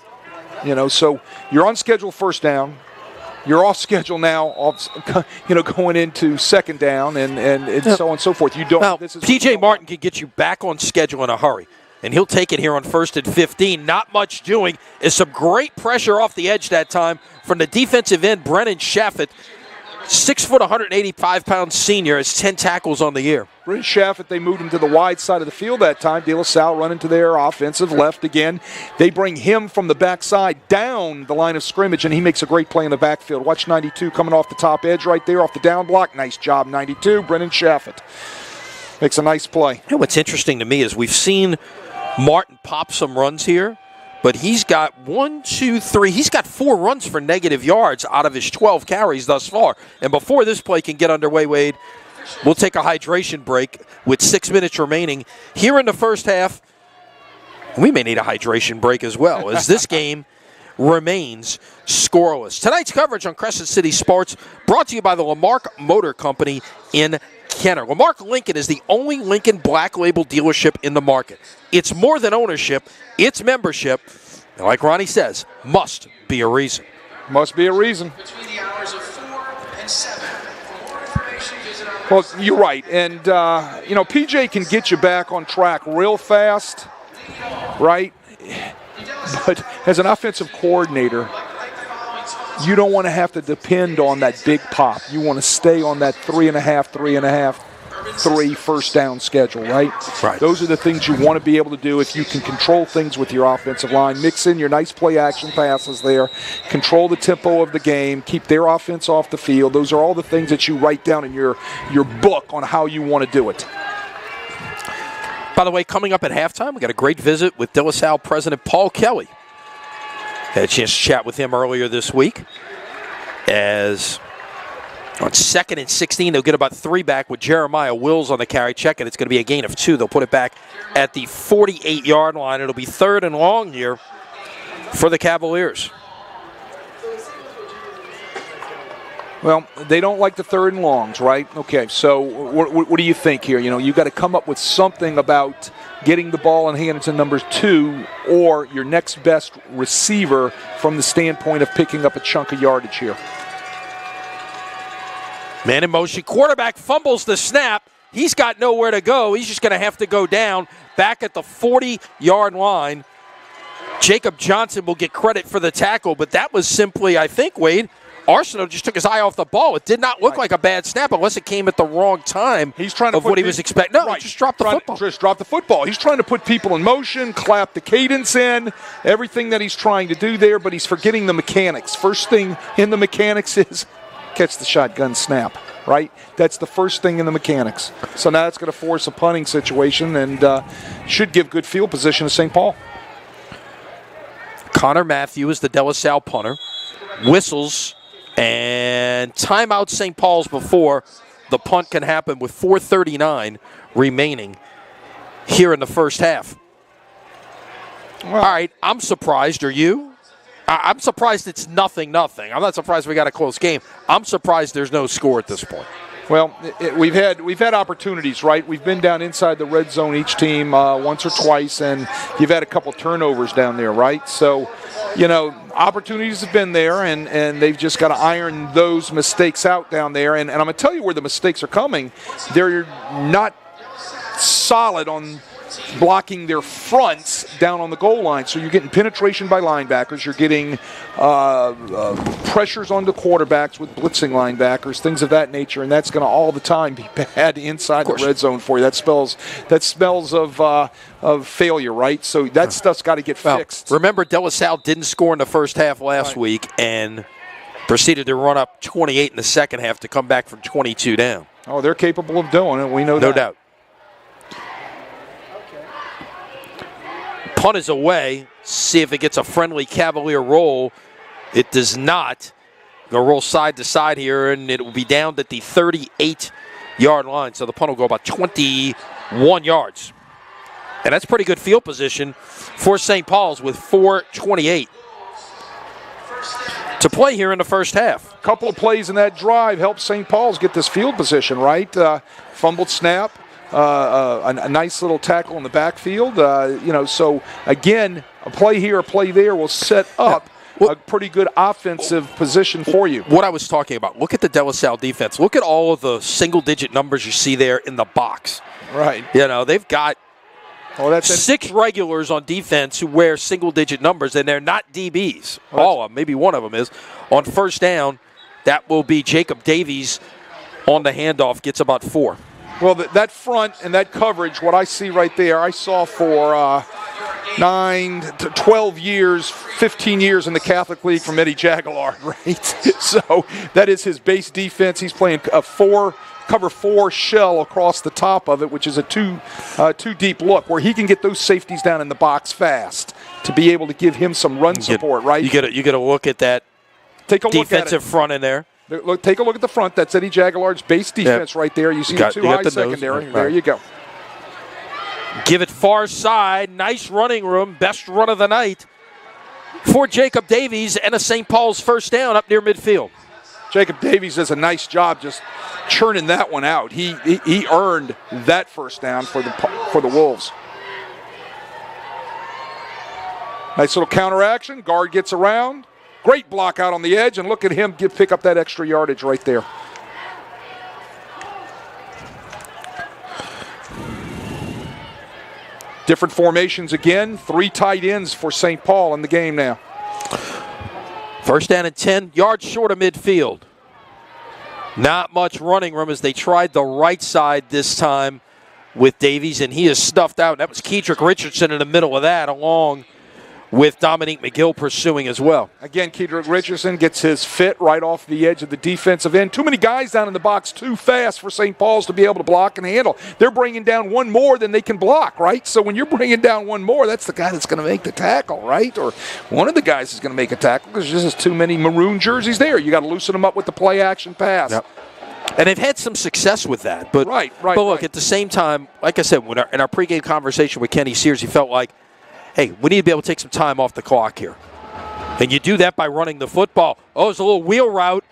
You know, so you're on schedule first down. You're off schedule now, going into second down and so on and so forth. You don't. Well, this is P.J. Martin can get you back on schedule in a hurry, and he'll take it here on 1st and 15. Not much doing. Is some great pressure off the edge that time from the defensive end, Brennan Shaffett. 6 foot, 185-pound senior has 10 tackles on the year. Brennan Shaffett, they moved him to the wide side of the field that time. De La Salle running to their offensive left again. They bring him from the backside down the line of scrimmage, and he makes a great play in the backfield. Watch 92 coming off the top edge right there off the down block. Nice job, 92. Brennan Shaffett makes a nice play. You know, what's interesting to me is we've seen Martin pop some runs here, but he's got he's got 4 runs for negative yards out of his 12 carries thus far. And before this play can get underway, Wade, we'll take a hydration break with 6 minutes remaining. Here in the first half, we may need a hydration break as well, as this game remains scoreless. Tonight's coverage on Crescent City Sports brought to you by the Lamarck Motor Company in Kenner. Lamarck Lincoln is the only Lincoln Black Label dealership in the market. It's more than ownership, it's membership. And like Ronnie says, must be a reason. Must be a reason. Between the hours of 4 and 7. For more information, visit our Well, you're right. And, PJ can get you back on track real fast, right? But as an offensive coordinator, you don't want to have to depend on that big pop. You want to stay on that 3 first down schedule, right? Right. Those are the things you want to be able to do if you can control things with your offensive line. Mix in your nice play action passes there. Control the tempo of the game. Keep their offense off the field. Those are all the things that you write down in your book on how you want to do it. By the way, coming up at halftime, we got a great visit with De La Salle President Paul Kelly. Had a chance to chat with him earlier this week. As on 2nd and 16, they'll get about 3 back with Jeremiah Wills on the carry check, and it's going to be a gain of 2. They'll put it back at the 48-yard line. It'll be 3rd and long here for the Cavaliers. Well, they don't like the 3rd and longs, right? Okay, so what do you think here? You know, you got to come up with something about getting the ball in hand to number 2 or your next best receiver from the standpoint of picking up a chunk of yardage here. Man in motion. Quarterback fumbles the snap. He's got nowhere to go. He's just going to have to go down back at the 40-yard line. Jacob Johnson will get credit for the tackle, but that was simply, I think, Wade, Arsenault just took his eye off the ball. It did not look like a bad snap unless it came at the wrong time. He's trying to of what he was expecting. No, he just dropped the football. Just dropped the football. He's trying to put people in motion, clap the cadence in, everything that he's trying to do there, but he's forgetting the mechanics. First thing in the mechanics is catch the shotgun snap, right? That's the first thing in the mechanics. So now it's going to force a punting situation and should give good field position to St. Paul. Connor Matthew is the De La Salle punter. Whistles and timeout St. Paul's before the punt can happen with 4:39 remaining here in the first half. Well, all right, I'm surprised. Are you? I'm surprised it's 0-0. I'm not surprised we got a close game. I'm surprised there's no score at this point. Well, we've had opportunities, right? We've been down inside the red zone each team once or twice, and you've had a couple turnovers down there, right? So, opportunities have been there, and they've just got to iron those mistakes out down there. And I'm going to tell you where the mistakes are coming. They're not solid on blocking their fronts down on the goal line. So you're getting penetration by linebackers. You're getting pressures on the quarterbacks with blitzing linebackers, things of that nature, and that's going to all the time be bad inside the red zone for you. That smells of failure, right? So that stuff's got to get fixed. Remember, De La Salle didn't score in the first half last week and proceeded to run up 28 in the second half to come back from 22 down. Oh, they're capable of doing it. We know that. No doubt. Punt is away. See if it gets a friendly Cavalier roll. It does not. Going to roll side to side here, and it will be down at the 38-yard line. So the punt will go about 20 1 yards. And that's pretty good field position for St. Paul's with 4:28 to play here in the first half. A couple of plays in that drive helped St. Paul's get this field position, right? Fumbled snap, a nice little tackle in the backfield. So again, a play here, a play there will set up a pretty good offensive position for you. What I was talking about, look at the De La Salle defense. Look at all of the single-digit numbers you see there in the box. Right. They've got 6 regulars on defense who wear single-digit numbers, and they're not DBs. All of them, maybe one of them is. On first down, that will be Jacob Davies on the handoff, gets about 4. Well, that front and that coverage, what I see right there, I saw for 9 to 12 years, 15 years in the Catholic League from Eddie Jaguar, right? So that is his base defense. He's playing a cover 4 shell across the top of it, which is a too deep look, where he can get those safeties down in the box fast to be able to give him some run support, right? You get a look at that defensive front in there. Look, take a look at the front. That's Eddie Jaguar's base defense right there. You see the 2 high secondary. Right. There you go. Give it far side. Nice running room. Best run of the night for Jacob Davies, and a St. Paul's first down up near midfield. Jacob Davies does a nice job just churning that one out. He earned that first down for the Wolves. Nice little counter action. Guard gets around. Great block out on the edge, and look at him pick up that extra yardage right there. Different formations again. 3 tight ends for St. Paul in the game now. First down and 10, yards short of midfield. Not much running room as they tried the right side this time with Davies, and he is stuffed out. That was Kedrick Richardson in the middle of that, along with Dominique McGill pursuing as well. Again, Kedrick Richardson gets his fit right off the edge of the defensive end. Too many guys down in the box, too fast for St. Paul's to be able to block and handle. They're bringing down one more than they can block, right? So when you're bringing down one more, that's the guy that's going to make the tackle, right? Or one of the guys is going to make a tackle because there's just too many maroon jerseys there. You got to loosen them up with the play-action pass. Yep. And they've had some success with that. But, but look, at the same time, like I said, in our pregame conversation with Kenny Sears, he felt like, hey, we need to be able to take some time off the clock here. And you do that by running the football. Oh, it's a little wheel route.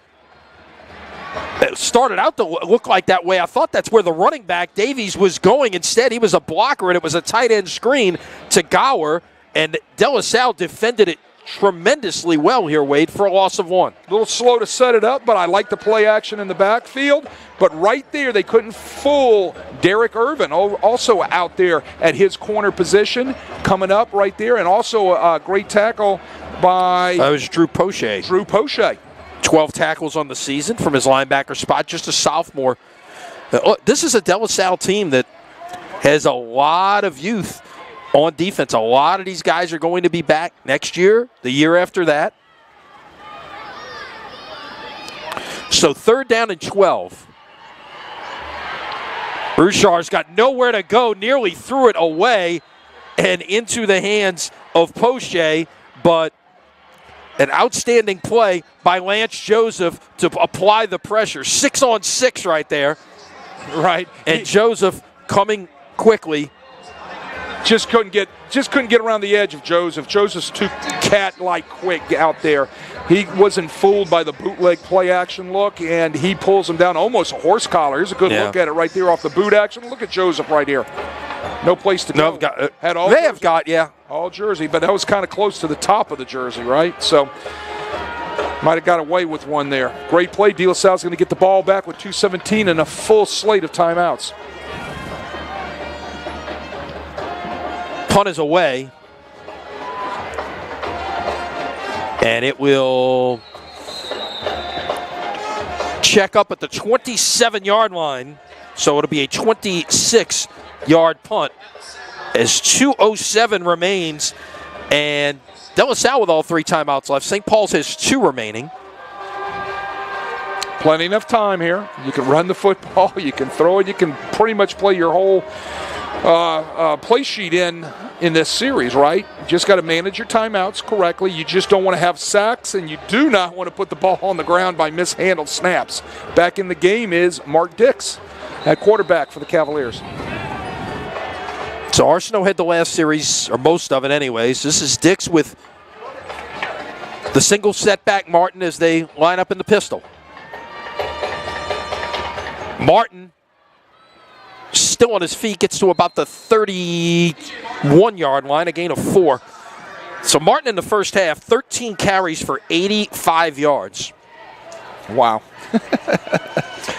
It started out to look like that way. I thought that's where the running back, Davies, was going. Instead, he was a blocker, and it was a tight end screen to Gower. And De La Salle defended it tremendously well here, Wade, for a loss of 1. A little slow to set it up, but I like the play action in the backfield. But right there, they couldn't fool Derek Irvin, also out there at his corner position, coming up right there. And also a great tackle by... That was Drew Poche. 12 tackles on the season from his linebacker spot, just a sophomore. This is a De La Salle team that has a lot of youth on defense. A lot of these guys are going to be back next year, the year after that. So 3rd down and 12. Bouchard's got nowhere to go, nearly threw it away and into the hands of Poche, but an outstanding play by Lance Joseph to apply the pressure. 6-on-6 right there. Right. And Joseph coming quickly. Just couldn't get around the edge of Joseph. Joseph's too cat-like quick out there. He wasn't fooled by the bootleg play-action look, and he pulls him down almost a horse collar. Here's a good look at it right there off the boot action. Look at Joseph right here. No place to go. All jersey, but that was kind of close to the top of the jersey, right? So might have got away with one there. Great play. De La Salle's going to get the ball back with 2:17 and a full slate of timeouts. Punt is away, and it will check up at the 27-yard line, so it'll be a 26-yard punt as 2:07 remains, and De La Salle with all 3 timeouts left. St. Paul's has 2 remaining. Plenty enough time here. You can run the football, you can throw it, you can pretty much play your whole play sheet in this series, right? You just got to manage your timeouts correctly. You just don't want to have sacks, and you do not want to put the ball on the ground by mishandled snaps. Back in the game is Mark Dix at quarterback for the Cavaliers. So Arsenault had the last series, or most of it anyways. This is Dix with the single setback Martin as they line up in the pistol. Martin, still on his feet, gets to about the 31-yard line, a gain of 4. So Martin in the first half, 13 carries for 85 yards. Wow.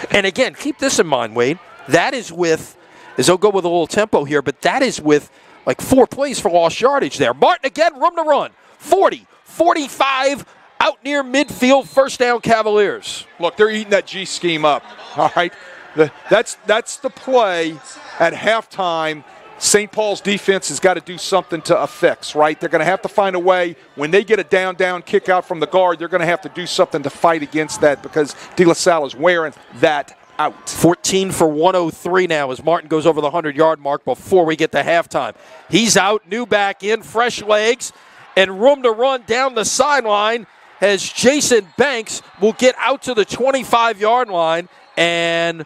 And again, keep this in mind, Wade. That is with, as they'll go with a little tempo here, but that is with like 4 plays for lost yardage there. Martin again, room to run. 40, 45, out near midfield, first down Cavaliers. Look, they're eating that G scheme up, all right? That's the play at halftime. St. Paul's defense has got to do something to affix, right? They're going to have to find a way. When they get a down kick out from the guard, they're going to have to do something to fight against that because De La Salle is wearing that out. 14 for 103 now as Martin goes over the 100-yard mark before we get to halftime. He's out, new back in, fresh legs, and room to run down the sideline as Jason Banks will get out to the 25-yard line, and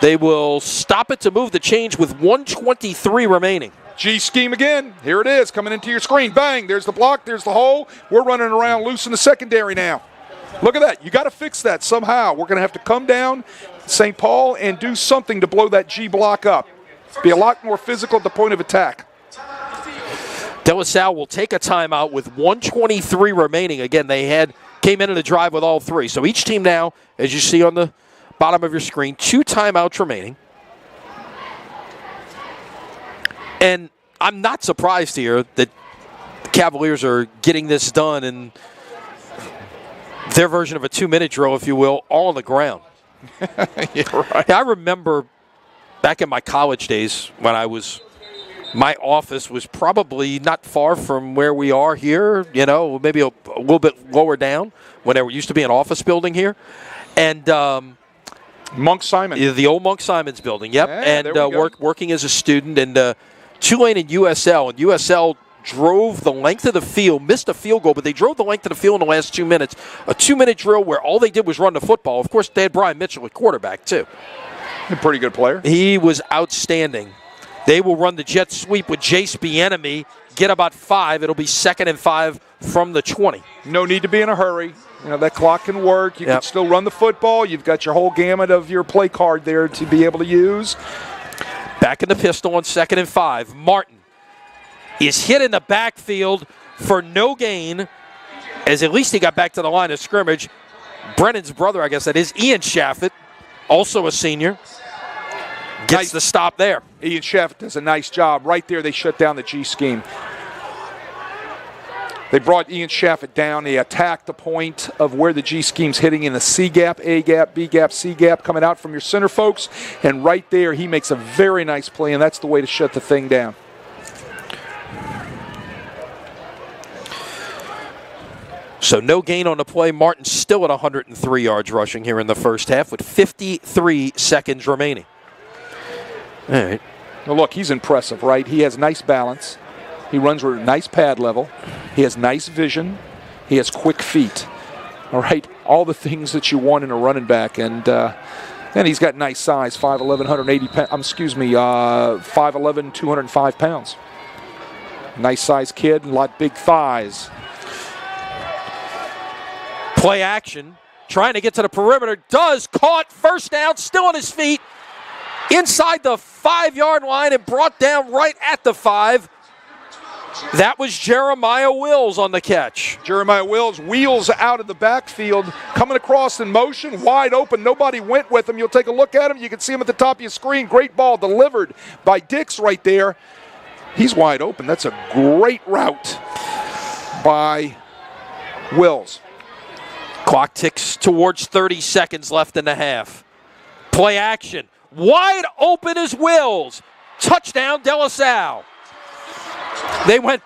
they will stop it to move the change with 1:23 remaining. G scheme again. Here it is, coming into your screen. Bang, there's the block, there's the hole. We're running around loose in the secondary now. Look at that. You got to fix that somehow. We're going to have to come down St. Paul and do something to blow that G block up. Be a lot more physical at the point of attack. De La Salle will take a timeout with 1:23 remaining. Again, they came into the drive with all 3. So each team now, as you see on the bottom of your screen, 2 timeouts remaining. And I'm not surprised here that the Cavaliers are getting this done in their version of a 2-minute drill, if you will, all on the ground. Yeah, right. I remember back in my college days when my office was probably not far from where we are here, maybe a little bit lower down when there used to be an office building here. And Monk Simon. The old Monk Simons building, yep. Yeah, and working as a student. And Tulane and USL. And USL drove the length of the field, missed a field goal, but they drove the length of the field in the last 2 minutes. A 2-minute drill where all they did was run the football. Of course, they had Brian Mitchell at quarterback, too. A pretty good player. He was outstanding. They will run the jet sweep with Jace Bieniemy, get about 5. It'll be 2nd and 5 from the 20. No need to be in a hurry. That clock can work. You can still run the football. You've got your whole gamut of your play card there to be able to use. Back in the pistol on 2nd and 5. Martin is hit in the backfield for no gain, as at least he got back to the line of scrimmage. Brennan's brother, I guess that is, Ian Shaffett, also a senior, gets the stop there. Ian Shaffett does a nice job. Right there, they shut down the G scheme. They brought Ian Shaffett down. They attacked the point of where the G scheme's hitting in the C gap, A gap, B gap, C gap, coming out from your center folks. And right there, he makes a very nice play, and that's the way to shut the thing down. So no gain on the play. Martin still at 103 yards rushing here in the first half with 53 seconds remaining. All right. Well, look, he's impressive, right? He has nice balance. He runs with a nice pad level. He has nice vision. He has quick feet. All right, all the things that you want in a running back. And he's got nice size, 5'11", 5'11", 205 pounds. Nice size kid, a lot big thighs. Play action, trying to get to the perimeter, caught, first down, still on his feet, inside the 5-yard line and brought down right at the 5. That was Jeremiah Wills on the catch. Jeremiah Wills wheels out of the backfield, coming across in motion, wide open. Nobody went with him. You'll take a look at him. You can see him at the top of your screen. Great ball delivered by Dix right there. He's wide open. That's a great route by Wills. Clock ticks towards 30 seconds left in the half. Play action. Wide open is Wills. Touchdown, De La Salle. They went,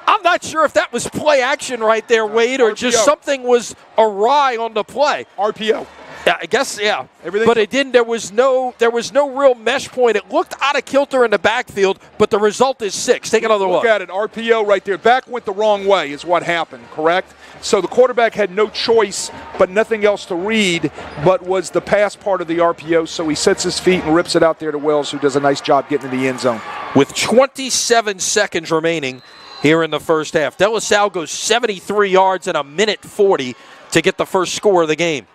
I'm not sure if that was play action right there, Wade, or RPO. just something was awry on the play. RPO. Yeah, I guess, yeah. Everything. But it didn't, there was no real mesh point. It looked out of kilter in the backfield, but the result is 6. Take another look. Look at it, RPO right there. Back went the wrong way is what happened, correct? So the quarterback had no choice but nothing else to read but was the pass part of the RPO, so he sets his feet and rips it out there to Wells, who does a nice job getting in the end zone. with 27 seconds remaining here in the first half. De La Salle goes 73 yards in a minute 40 to get the first score of the game.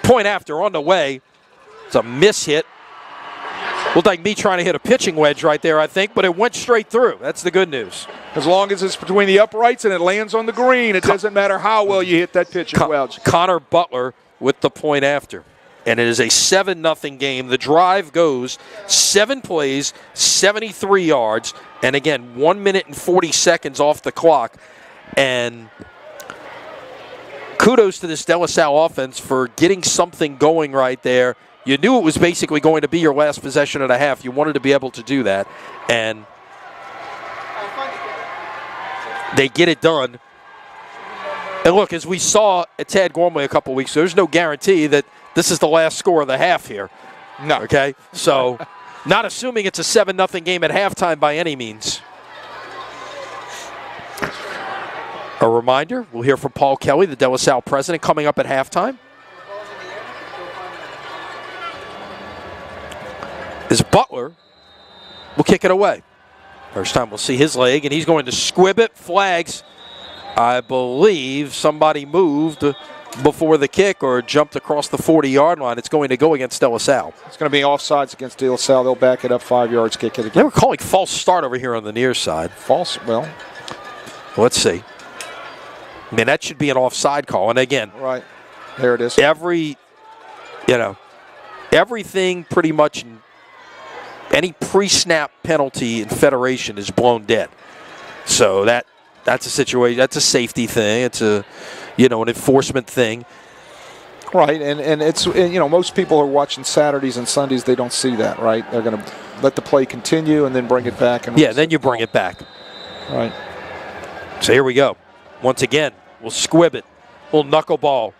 Point after on the way. It's a miss hit. Looked like me trying to hit a pitching wedge right there, I think, but it went straight through. That's the good news. As long as it's between the uprights and it lands on the green, it doesn't matter how well you hit that pitching wedge. Connor Butler with the point after. And it is a 7-0 game. The drive goes 7 plays, 73 yards, and again, 1 minute and 40 seconds off the clock. And kudos to this De La Salle offense for getting something going right there. You knew it was basically going to be your last possession of the half. You wanted to be able to do that. And they get it done. And look, as we saw at Tad Gormley a couple weeks ago, there's no guarantee that this is the last score of the half here. No. Okay? So, not assuming it's a 7-0 game at halftime by any means. A reminder, we'll hear from Paul Kelly, the De La Salle president, coming up at halftime. As Butler will kick it away. First time we'll see his leg, and he's going to squib it. Flags. I believe somebody moved before the kick or jumped across the 40-yard line. It's going to go against De La Salle. It's going to be offsides against De La Salle. They'll back it up 5 yards, kick it again. They were calling false start over here on the near side. False? Well, let's see. I mean, that should be an offside call. And again, right there it is. Everything pretty much, any pre-snap penalty in Federation is blown dead. So that's a situation. That's a safety thing. It's an enforcement thing. Right, and it's most people are watching Saturdays and Sundays. They don't see that, right? They're going to let the play continue and then bring it back. And then you bring it back. Right. So here we go. Once again, we'll squib it. Little knuckleball.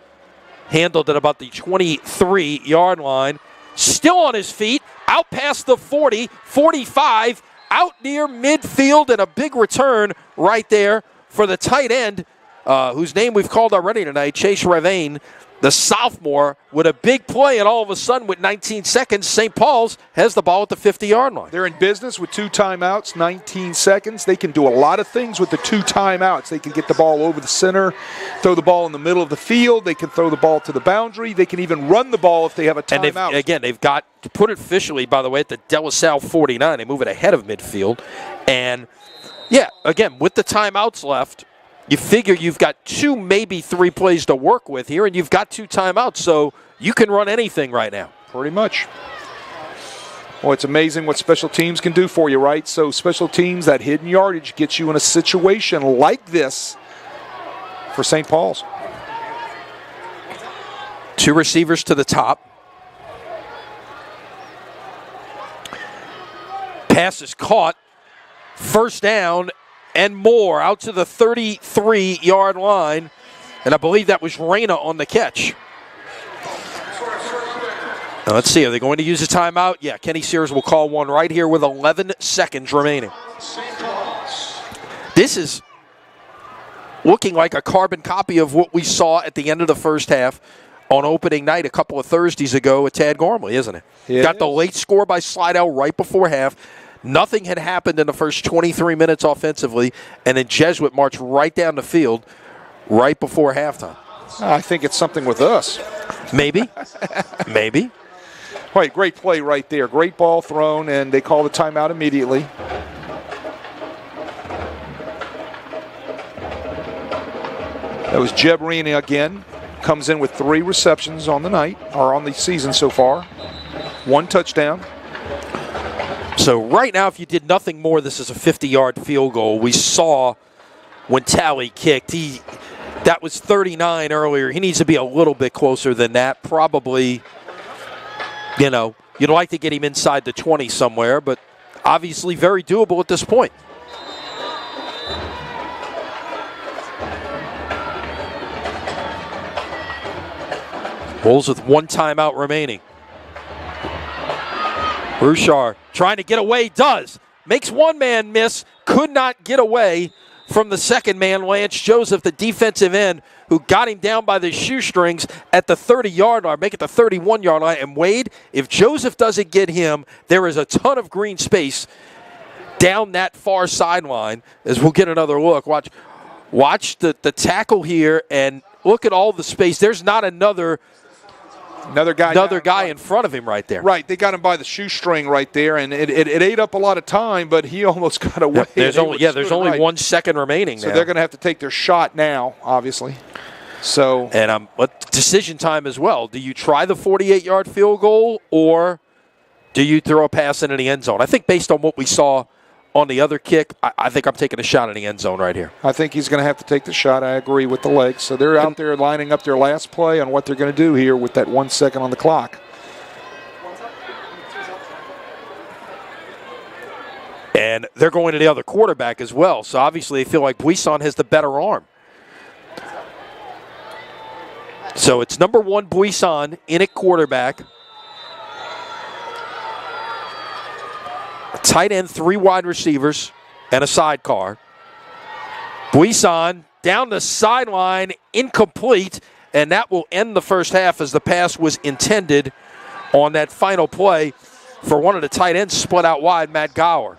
Handled at about the 23-yard line. Still on his feet. Out past the 40, 45. Out near midfield, and a big return right there for the tight end, whose name we've called already tonight, Chase Ravane, the sophomore, with a big play, and all of a sudden with 19 seconds, St. Paul's has the ball at the 50-yard line. They're in business with 2 timeouts, 19 seconds. They can do a lot of things with the 2 timeouts. They can get the ball over the center, throw the ball in the middle of the field. They can throw the ball to the boundary. They can even run the ball if they have a timeout. And they've got, to put it officially, by the way, at the De La Salle 49. They move it ahead of midfield. And, again, with the timeouts left, you figure you've got 2, maybe 3 plays to work with here, and you've got 2 timeouts, so you can run anything right now. Pretty much. Well, it's amazing what special teams can do for you, right? So special teams, that hidden yardage gets you in a situation like this for St. Paul's. 2 receivers to the top. Pass is caught. First down and more, out to the 33-yard line. And I believe that was Reyna on the catch. Now let's see, are they going to use a timeout? Yeah, Kenny Sears will call one right here with 11 seconds remaining. This is looking like a carbon copy of what we saw at the end of the first half on opening night a couple of Thursdays ago at Tad Gormley, isn't it? Got the late score by Slidell right before half. Nothing had happened in the first 23 minutes offensively, and then Jesuit marched right down the field right before halftime. I think it's something with us. Maybe. Maybe. Right, great play right there. Great ball thrown, and they call the timeout immediately. That was Jeb Reyna again. Comes in with 3 receptions on the night, or on the season so far. 1 touchdown. So right now, if you did nothing more, this is a 50-yard field goal. We saw when Talley kicked. That was 39 earlier. He needs to be a little bit closer than that. Probably, you'd like to get him inside the 20 somewhere, but obviously very doable at this point. Bulls with 1 timeout remaining. Bouchard trying to get away, does. Makes one man miss, could not get away from the second man, Lance Joseph, the defensive end, who got him down by the shoestrings at the 30-yard line, make it the 31-yard line. And Wade, if Joseph doesn't get him, there is a ton of green space down that far sideline, as we'll get another look. Watch the tackle here, and look at all the space. There's not another guy in front of him right there. Right, they got him by the shoestring right there, and it ate up a lot of time, but he almost got away. There's only 1 second remaining. So they're going to have to take their shot now, obviously. So but decision time as well. Do you try the 48-yard field goal, or do you throw a pass into the end zone? I think based on what we saw on the other kick, I think I'm taking a shot in the end zone right here. I think he's going to have to take the shot. I agree with the legs. So they're out there lining up their last play on what they're going to do here with that 1 second on the clock. And they're going to the other quarterback as well. So obviously they feel like Buisson has the better arm. So it's number 1 Buisson in at quarterback. A tight end, 3 wide receivers, and a sidecar. Buisson down the sideline, incomplete, and that will end the first half as the pass was intended on that final play for one of the tight ends split out wide, Matt Gower.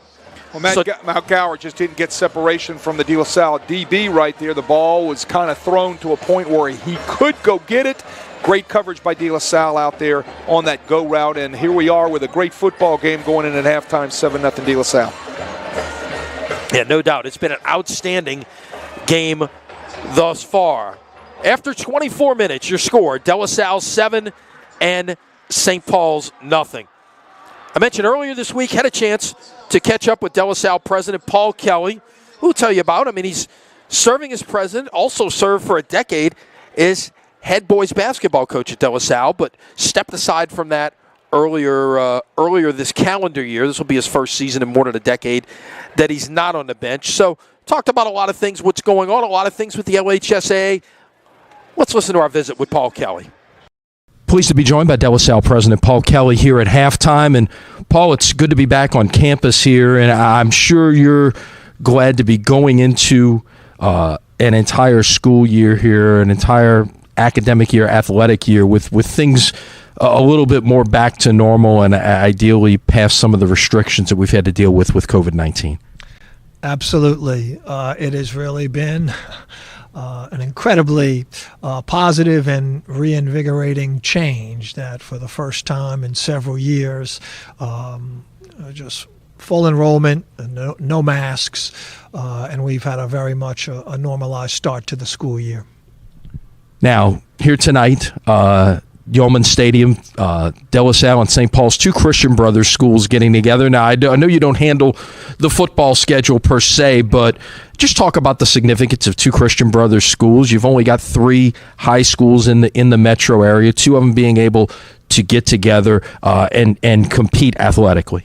Well, Matt Gower just didn't get separation from the De La Salle DB right there. The ball was kind of thrown to a point where he could go get it. Great coverage by De La Salle out there on that go route. And here we are with a great football game going in at halftime, 7-0 De La Salle. Yeah, no doubt. It's been an outstanding game thus far. After 24 minutes, your score, De La Salle 7 and St. Paul's nothing. I mentioned earlier this week, had a chance to catch up with De La Salle President Paul Kelly, who will tell you about him. I mean, he's serving as president, also served for a decade as head boys basketball coach at De La Salle, but stepped aside from that earlier this calendar year. This will be his first season in more than a decade that he's not on the bench. So talked about a lot of things, what's going on, a lot of things with the LHSA. Let's listen to our visit with Paul Kelly. Pleased to be joined by De La Salle President Paul Kelly here at halftime. And, Paul, it's good to be back on campus here, and I'm sure you're glad to be going into an entire school year here, an entire academic year, athletic year, with things a little bit more back to normal and ideally past some of the restrictions that we've had to deal with COVID-19. Absolutely. It has really been an incredibly positive and reinvigorating change that for the first time in several years, just full enrollment, no masks, and we've had a very much a normalized start to the school year. Now, here tonight, Yeoman Stadium, De La Salle and St. Paul's, 2 Christian Brothers schools getting together. Now, I know you don't handle the football schedule per se, but just talk about the significance of 2 Christian Brothers schools. You've only got 3 high schools in the metro area, 2 of them being able to get together and compete athletically.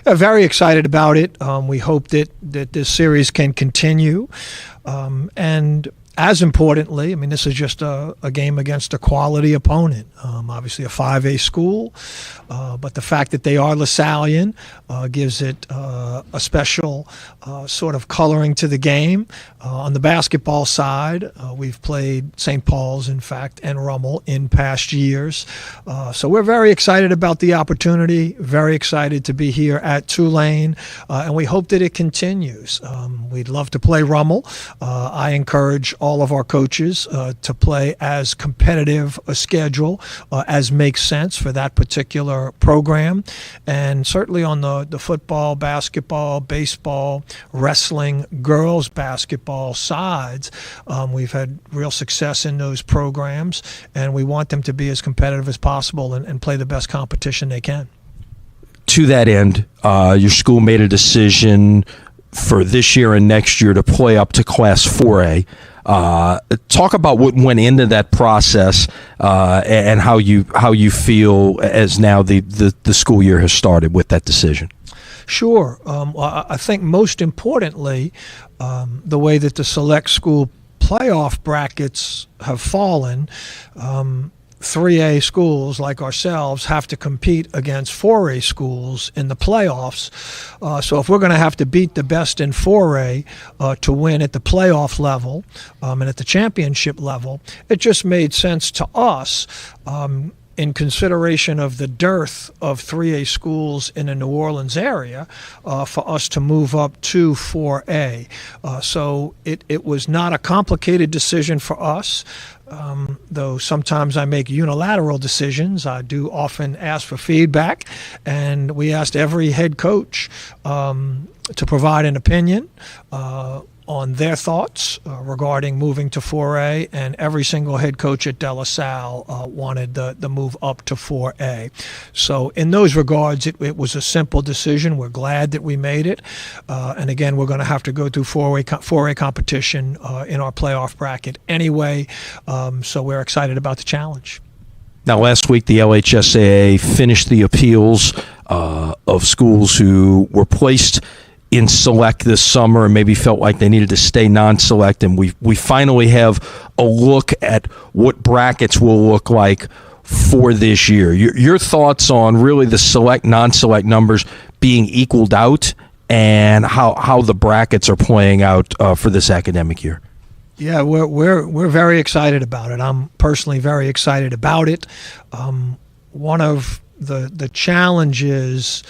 Very excited about it. We hope that this series can continue. And as importantly, I mean, this is just a game against a quality opponent. Obviously a 5A school, but the fact that they are LaSallian gives it a special sort of coloring to the game. On the basketball side, we've played St. Paul's, in fact, and Rummel in past years. So we're very excited about the opportunity, very excited to be here at Tulane, and we hope that it continues. We'd love to play Rummel. I encourage all of our coaches to play as competitive a schedule as makes sense for that particular program. And certainly on the football, basketball, baseball, wrestling, girls basketball sides, we've had real success in those programs, and we want them to be as competitive as possible and play the best competition they can. To that end, your school made a decision for this year and next year to play up to Class 4A. Talk about what went into that process and how you feel as now the school year has started with that decision. Sure. I think most importantly, the way that the select school playoff brackets have fallen, 3A schools like ourselves have to compete against 4A schools in the playoffs. So if we're going to have to beat the best in 4A to win at the playoff level and at the championship level, it just made sense to us in consideration of the dearth of 3A schools in the New Orleans area, for us to move up to 4A. So it was not a complicated decision for us. Though sometimes I make unilateral decisions, I do often ask for feedback, and we asked every head coach to provide an opinion on their thoughts regarding moving to 4A, and every single head coach at De La Salle wanted the move up to 4A. So in those regards, it was a simple decision. We're glad that we made it. And again, we're going to have to go through 4A competition in our playoff bracket anyway. So we're excited about the challenge. Now, last week, the LHSAA finished the appeals of schools who were placed in select this summer and maybe felt like they needed to stay non-select, and we finally have a look at what brackets will look like for this year. Your thoughts on really the select, non-select numbers being equaled out and how the brackets are playing out for this academic year? Yeah, we're very excited about it. I'm personally very excited about it. One of the challenges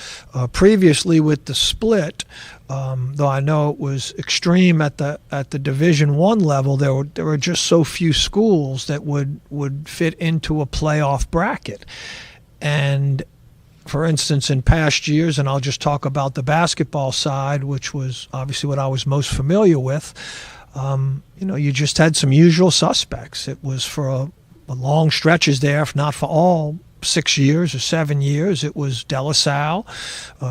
previously with the split, though I know it was extreme at the Division I level, there were just so few schools that would fit into a playoff bracket. And for instance, in past years, and I'll just talk about the basketball side, which was obviously what I was most familiar with, you just had some usual suspects. It was for a long stretches there, if not for all 6 years or 7 years, it was De La Salle,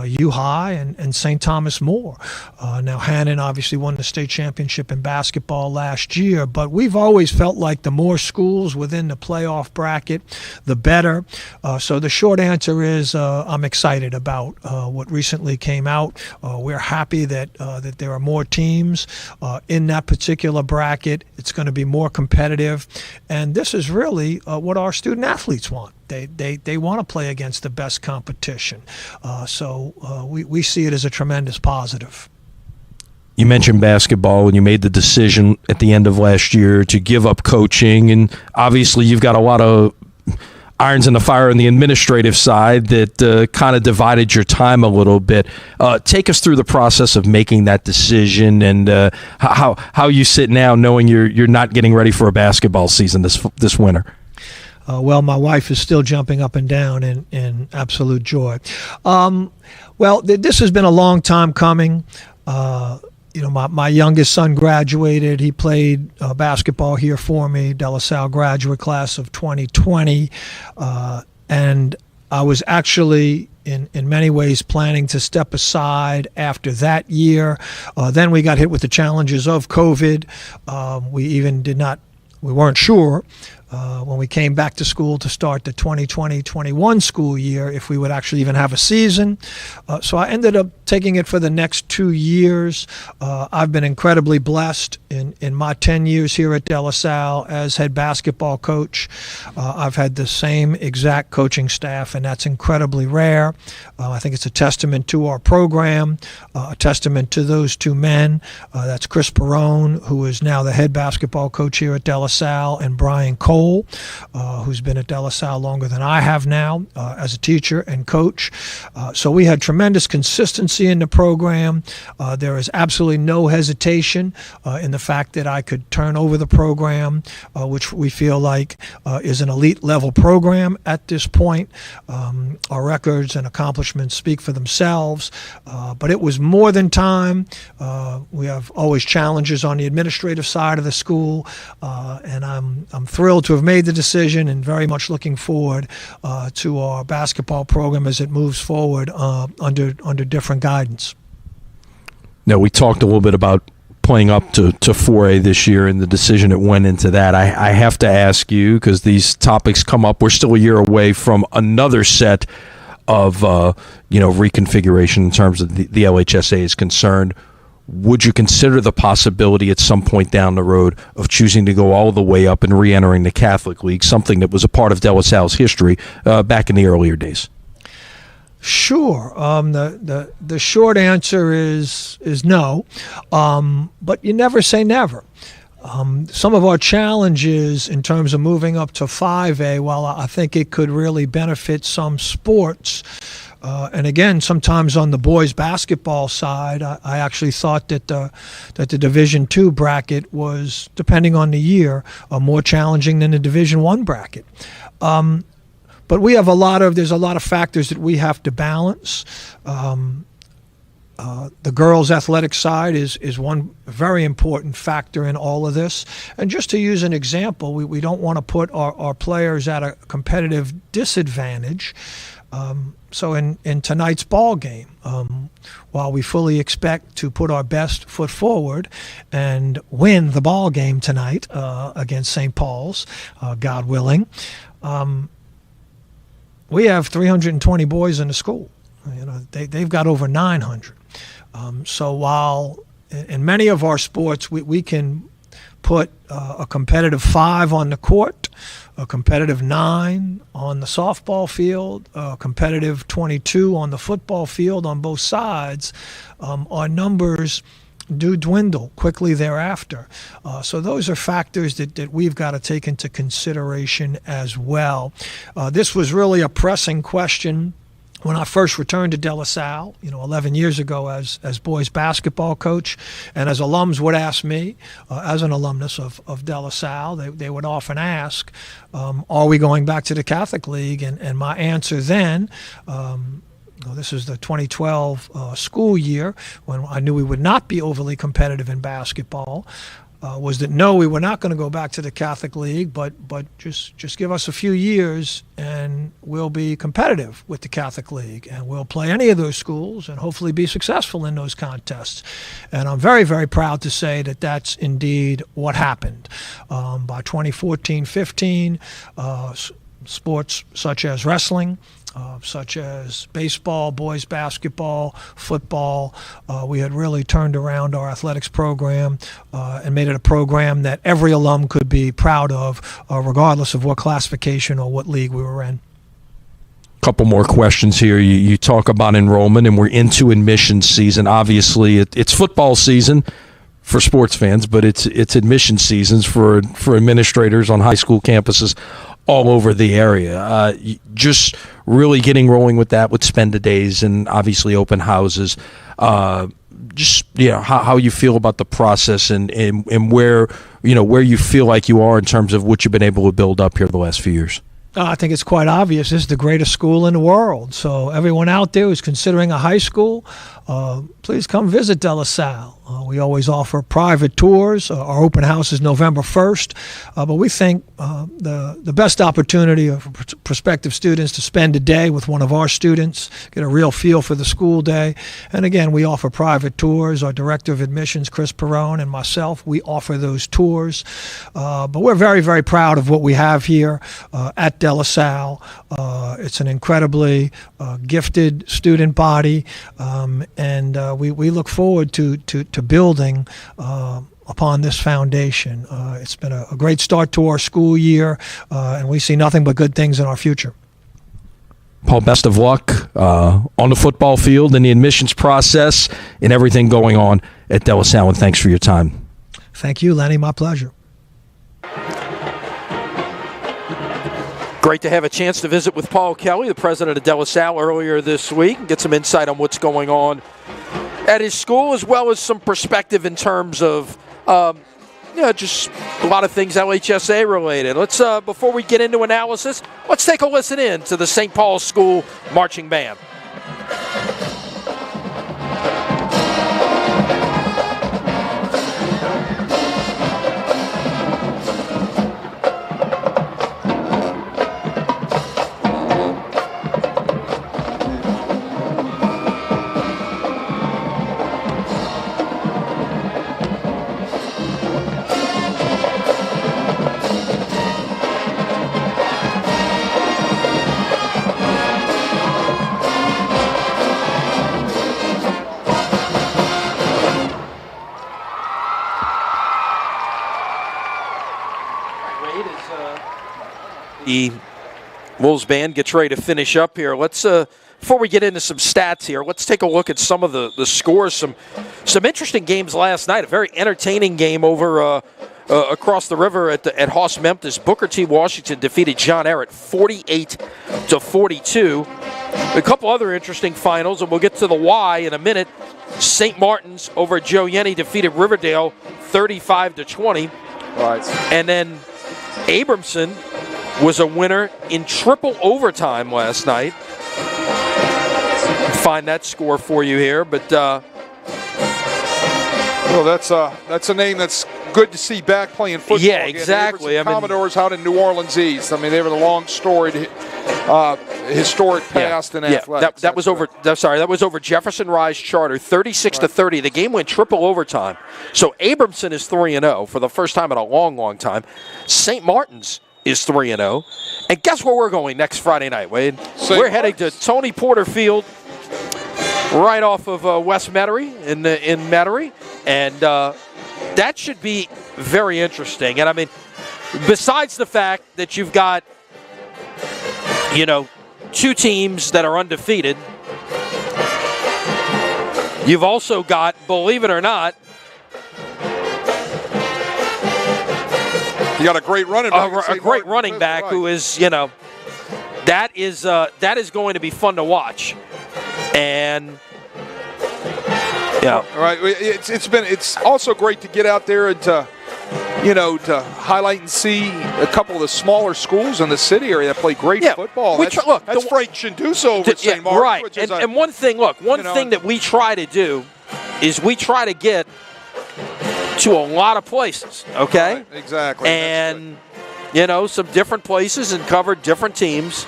U High, and St. Thomas More. Now, Hannon obviously won the state championship in basketball last year, but we've always felt like the more schools within the playoff bracket, the better. So the short answer is I'm excited about what recently came out. We're happy that there are more teams in that particular bracket. It's going to be more competitive, and this is really what our student athletes want. They want to play against the best competition. So we see it as a tremendous positive. You mentioned basketball when you made the decision at the end of last year to give up coaching, and obviously you've got a lot of irons in the fire on the administrative side that kind of divided your time a little bit. Take us through the process of making that decision and how you sit now knowing you're not getting ready for a basketball season this winter. Well, my wife is still jumping up and down in absolute joy. This has been a long time coming. My youngest son graduated. He played basketball here for me, De La Salle graduate class of 2020. And I was actually in many ways planning to step aside after that year. Then we got hit with the challenges of COVID. We weren't sure when we came back to school to start the 2020-21 school year if we would actually even have a season. So I ended up taking it for the next 2 years. I've been incredibly blessed in my 10 years here at De La Salle as head basketball coach. I've had the same exact coaching staff, and that's incredibly rare. I think it's a testament to our program, a testament to those two men. That's Chris Perrone, who is now the head basketball coach here at De La Salle, and Brian Cole, who's been at De La Salle longer than I have now as a teacher and coach. So we had tremendous consistency in the program. There is absolutely no hesitation in the fact that I could turn over the program, which we feel like is an elite level program at this point. Our records and accomplishments speak for themselves, but it was more than time. We have always challenges on the administrative side of the school, and I'm thrilled to have made the decision and very much looking forward to our basketball program as it moves forward under different guidance. Now, we talked a little bit about playing up to 4A this year and the decision that went into that. I have to ask you, because these topics come up, we're still a year away from another set of reconfiguration in terms of the LHSA is concerned. Would you consider the possibility at some point down the road of choosing to go all the way up and re-entering the Catholic League, something that was a part of De La Salle's history back in the earlier days? Sure. The short answer is no, but you never say never. Some of our challenges in terms of moving up to 5A, while I think it could really benefit some sports, and again, sometimes on the boys basketball side, I actually thought that the Division II bracket was, depending on the year, more challenging than the Division I bracket. But we have there's a lot of factors that we have to balance. The girls' athletic side is one very important factor in all of this. And just to use an example, we don't want to put our players at a competitive disadvantage. So in tonight's ball game, while we fully expect to put our best foot forward and win the ball game tonight against St. Paul's, God willing, we have 320 boys in the school. They've got over 900. So while in many of our sports we can put a competitive 5 on the court, a competitive 9 on the softball field, a competitive 22 on the football field on both sides, our numbers do dwindle quickly thereafter. So those are factors that we've got to take into consideration as well. This was really a pressing question when I first returned to De La Salle, 11 years ago as boys basketball coach, and as alums would ask me, as an alumnus of De La Salle, they would often ask, are we going back to the Catholic League? And my answer then, this is the 2012 school year when I knew we would not be overly competitive in basketball, was that no, we were not going to go back to the Catholic League, but just give us a few years and we'll be competitive with the Catholic League and we'll play any of those schools and hopefully be successful in those contests. And I'm very, very proud to say that that's indeed what happened. By 2014-15, sports such as wrestling, such as baseball, boys basketball, football. We had really turned around our athletics program and made it a program that every alum could be proud of, regardless of what classification or what league we were in. Couple more questions here. You talk about enrollment, and we're into admission season. Obviously, it's football season for sports fans, but it's admission seasons for administrators on high school campuses all over the area. Just really getting rolling with that with spend-a-days and obviously open houses. How you feel about the process and where you feel like you are in terms of what you've been able to build up here the last few years. I think it's quite obvious. This is the greatest school in the world. So everyone out there who's considering a high school, please come visit De La Salle. We always offer private tours. Our open house is November 1st. But we think the best opportunity for prospective students to spend a day with one of our students, get a real feel for the school day. And again, we offer private tours. Our director of admissions, Chris Perrone, and myself, we offer those tours. But we're very, very proud of what we have here at De La Salle. It's an incredibly gifted student body, and we look forward to building upon this foundation. It's been a great start to our school year, and we see nothing but good things in our future. Paul, best of luck on the football field and the admissions process and everything going on at De La Salle, and thanks for your time. Thank you, Lenny. My pleasure. Great to have a chance to visit with Paul Kelly, the president of De La Salle, earlier this week, and get some insight on what's going on at his school, as well as some perspective in terms of, just a lot of things LHSA related. Let's, before we get into analysis, let's take a listen in to the St. Paul School Marching Band. The Wolves band gets ready to finish up here. Let's before we get into some stats here, let's take a look at some of the scores. Some interesting games last night. A very entertaining game over across the river at Hoss Memphis, Booker T. Washington defeated John Ehret 48-42. A couple other interesting finals, and we'll get to the Y in a minute. St. Martin's over Joe Yenny defeated Riverdale 35-20. Right. And then Abramson was a winner in triple overtime last night. Find that score for you here, but well, that's a name that's good to see back playing football. Yeah, again. exactly. Commodores out in New Orleans East. I mean, they were the long storied, historic past in athletics. That was over. That was over Jefferson Rise Charter, 36-30. The game went triple overtime. So Abramson is 3-0 for the first time in a long, long time. St. Martin's is 3-0. And guess where we're going next Friday night, Wade? We're heading to Tony Porter Field, right off of West Metairie in Metairie, and that should be very interesting. And I mean, besides the fact that you've got, two teams that are undefeated, you've also got, believe it or not, you got a great running back. A great running back who is, that is going to be fun to watch. And all right, it's also great to get out there and to highlight and see a couple of the smaller schools in the city area that play great football. That's Frank Shinduso over at St. Martin. Right. And one thing that we try to do is we try to get to a lot of places, okay? Right, exactly. And, some different places and cover different teams.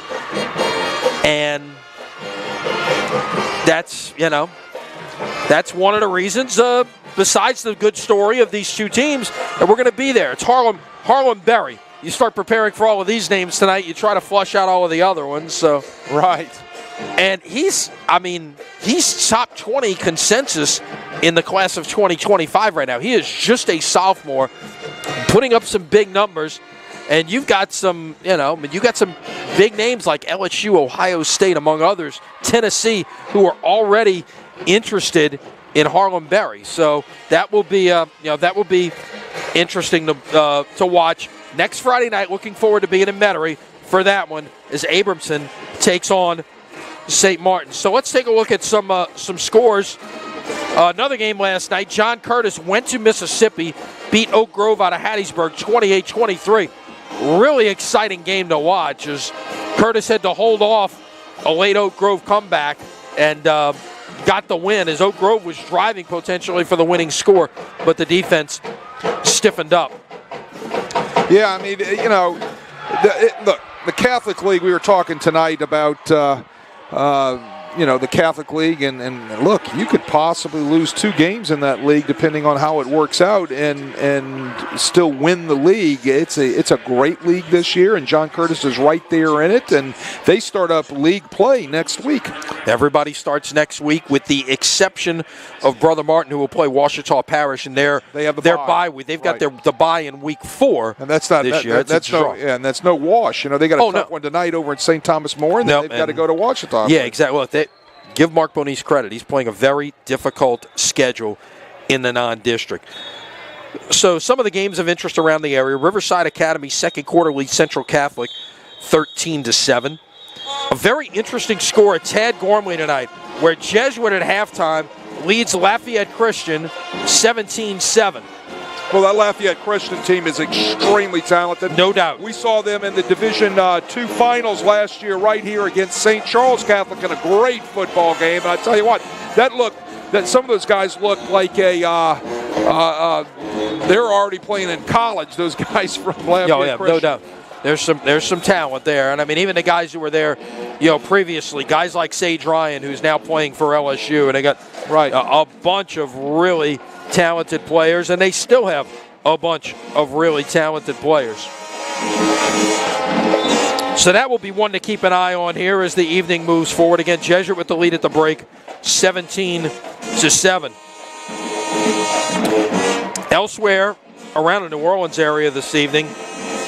And that's one of the reasons, besides the good story of these two teams, that we're going to be there. It's Harlem Berry. You start preparing for all of these names tonight, you try to flush out all of the other ones. So right. And he's top 20 consensus in the class of 2025 right now. He is just a sophomore, putting up some big numbers. And you've got some, big names like LSU, Ohio State, among others, Tennessee, who are already interested in Harlem Berry. So that will be, interesting to watch next Friday night. Looking forward to being in Metairie for that one as Abramson takes on St. Martin. So let's take a look at some scores. Another game last night. John Curtis went to Mississippi, beat Oak Grove out of Hattiesburg 28-23. Really exciting game to watch as Curtis had to hold off a late Oak Grove comeback and got the win as Oak Grove was driving potentially for the winning score, but the defense stiffened up. Yeah, I mean, look, the Catholic League, we were talking tonight about, the Catholic League, and look, you could possibly lose 2 games in that league depending on how it works out and still win the league. It's a great league this year, and John Curtis is right there in it, and they start up league play next week. Everybody starts next week with the exception of Brother Martin, who will play Ouachita Parish, and they have their bye week. They've got the bye in week 4, and that's not this year. That's no wash. They got a tough one tonight over at St. Thomas More, and then they've got to go to Ouachita. Yeah, exactly. Well, give Mark Bonise credit. He's playing a very difficult schedule in the non-district. So some of the games of interest around the area. Riverside Academy second quarter leads Central Catholic 13-7. A very interesting score at Tad Gormley tonight, where Jesuit at halftime leads Lafayette Christian 17-7. Well, that Lafayette Crescent team is extremely talented. No doubt. We saw them in the Division II finals last year right here against St. Charles Catholic in a great football game. And I tell you what, that some of those guys look like they're already playing in college, those guys from Lafayette Crescent. No doubt. There's some talent there. And, I mean, even the guys who were there, previously, guys like Sage Ryan, who's now playing for LSU, and they got a bunch of really talented players, and they still have a bunch of really talented players. So that will be one to keep an eye on here as the evening moves forward. Again, Jesuit with the lead at the break, 17-7. Elsewhere around the New Orleans area this evening,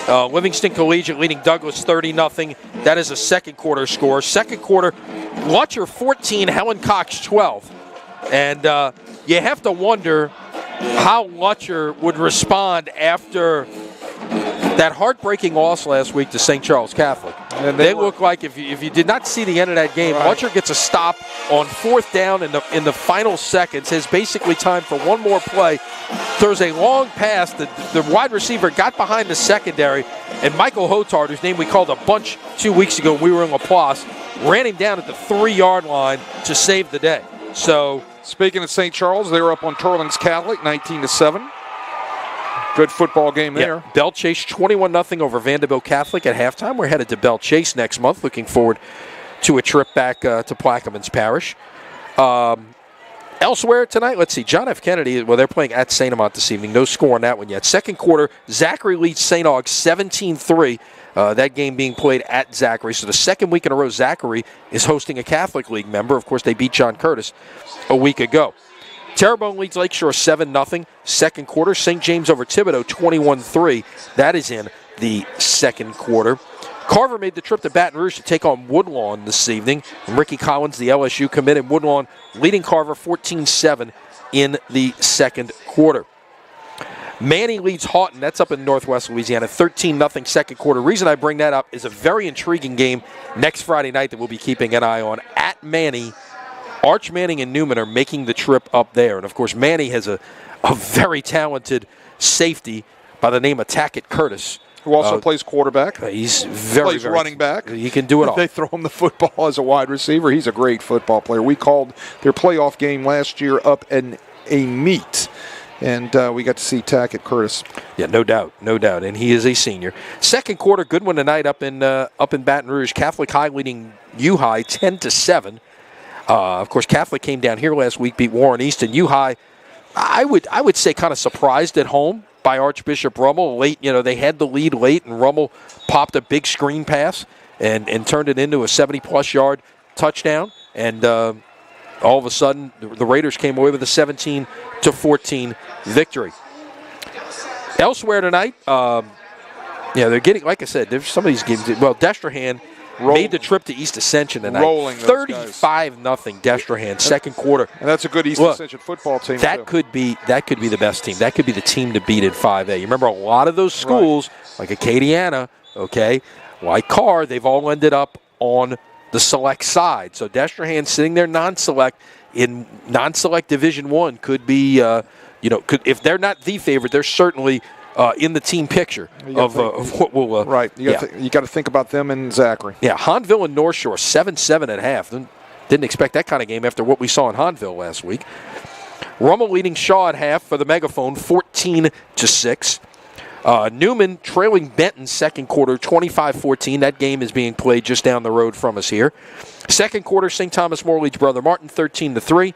Livingston Collegiate leading Douglas 30-0. That is a second quarter score. Second quarter, Lutcher 14, Helen Cox 12. And you have to wonder how Lutcher would respond after that heartbreaking loss last week to St. Charles Catholic. And they look like, if you did not see the end of that game, Right. Lutcher gets a stop on 4th down in the final seconds, has basically time for one more play, throws a long pass. The wide receiver got behind the secondary, and Michael Hotard, whose name we called a bunch 2 weeks ago when we were in Laplace, ran him down at the 3-yard line to save the day. So, speaking of St. Charles, they were up on Turlings Catholic, 19-7. Good football game there. yeah, Bell Chase 21-0 over Vanderbilt Catholic at halftime. We're headed to Bell Chase next month. Looking forward to a trip back to Plaquemines Parish. Elsewhere tonight, let's see. John F. Kennedy, well, they're playing at St. Amant this evening. No score on that one yet. Second quarter, Zachary leads St. Aug 17-3. That game being played at Zachary. So the second week in a row, Zachary is hosting a Catholic League member. Of course, they beat John Curtis a week ago. Terrebonne leads Lakeshore 7-0. Second quarter, St. James over Thibodaux 21-3. That is in the second quarter. Carver made the trip to Baton Rouge to take on Woodlawn this evening. And Ricky Collins, the LSU commit, and Woodlawn leading Carver 14-7 in the second quarter. Manny leads Houghton. That's up in northwest Louisiana. 13-0 second quarter. Reason I bring that up is a very intriguing game next Friday night that we'll be keeping an eye on. At Manny, Arch Manning and Newman are making the trip up there. And, of course, Manny has a very talented safety by the name of Tackett Curtis. Who also plays quarterback. He's very running back. He can do it all. They throw him the football as a wide receiver. He's a great football player. We called their playoff game last year up in a meet. And we got to see Tackett Curtis. Yeah, no doubt. And he is a senior. Second quarter, good one tonight up in Baton Rouge. Catholic High leading U High 10-7. Of course, Catholic came down here last week, beat Warren Easton. U High, I would say, kind of surprised at home by Archbishop Rummel. Late, they had the lead late, and Rummel popped a big screen pass and turned it into a 70-plus yard touchdown. And all of a sudden, the Raiders came away with a 17-14 victory. Elsewhere tonight, they're getting, like I said, there's some of these games. Well, Destrehan made the trip to East Ascension tonight. 35-0 Destrehan, second quarter. And that's a good East Ascension football team. That could be the best team. That could be the team to beat in 5A. You remember a lot of those schools, like Acadiana, like Carr, they've all ended up on the select side. So Destrehan sitting there non-select in non-select Division I could be, if they're not the favorite, they're certainly in the team picture of what will. Right. You got to think about them and Zachary. Yeah, Hahnville and North Shore 7-7 at half. Didn't expect that kind of game after what we saw in Hahnville last week. Rummel leading Shaw at half for the Megaphone 14-6. Newman trailing Benton second quarter 25-14. That game is being played just down the road from us here. Second quarter, St. Thomas More leads Brother Martin 13-3.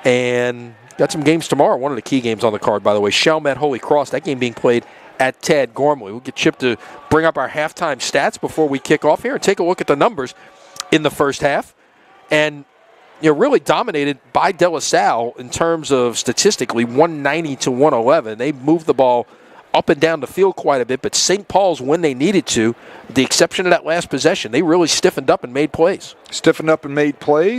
And got some games tomorrow. One of the key games on the card, by the way. Chalmette Holy Cross. That game being played at Tad Gormley. We'll get Chip to bring up our halftime stats before we kick off here and take a look at the numbers in the first half. And really dominated by De La Salle in terms of statistically 190-111. They moved the ball up and down the field quite a bit, but St. Paul's, when they needed to, with the exception of that last possession, they really stiffened up and made plays. The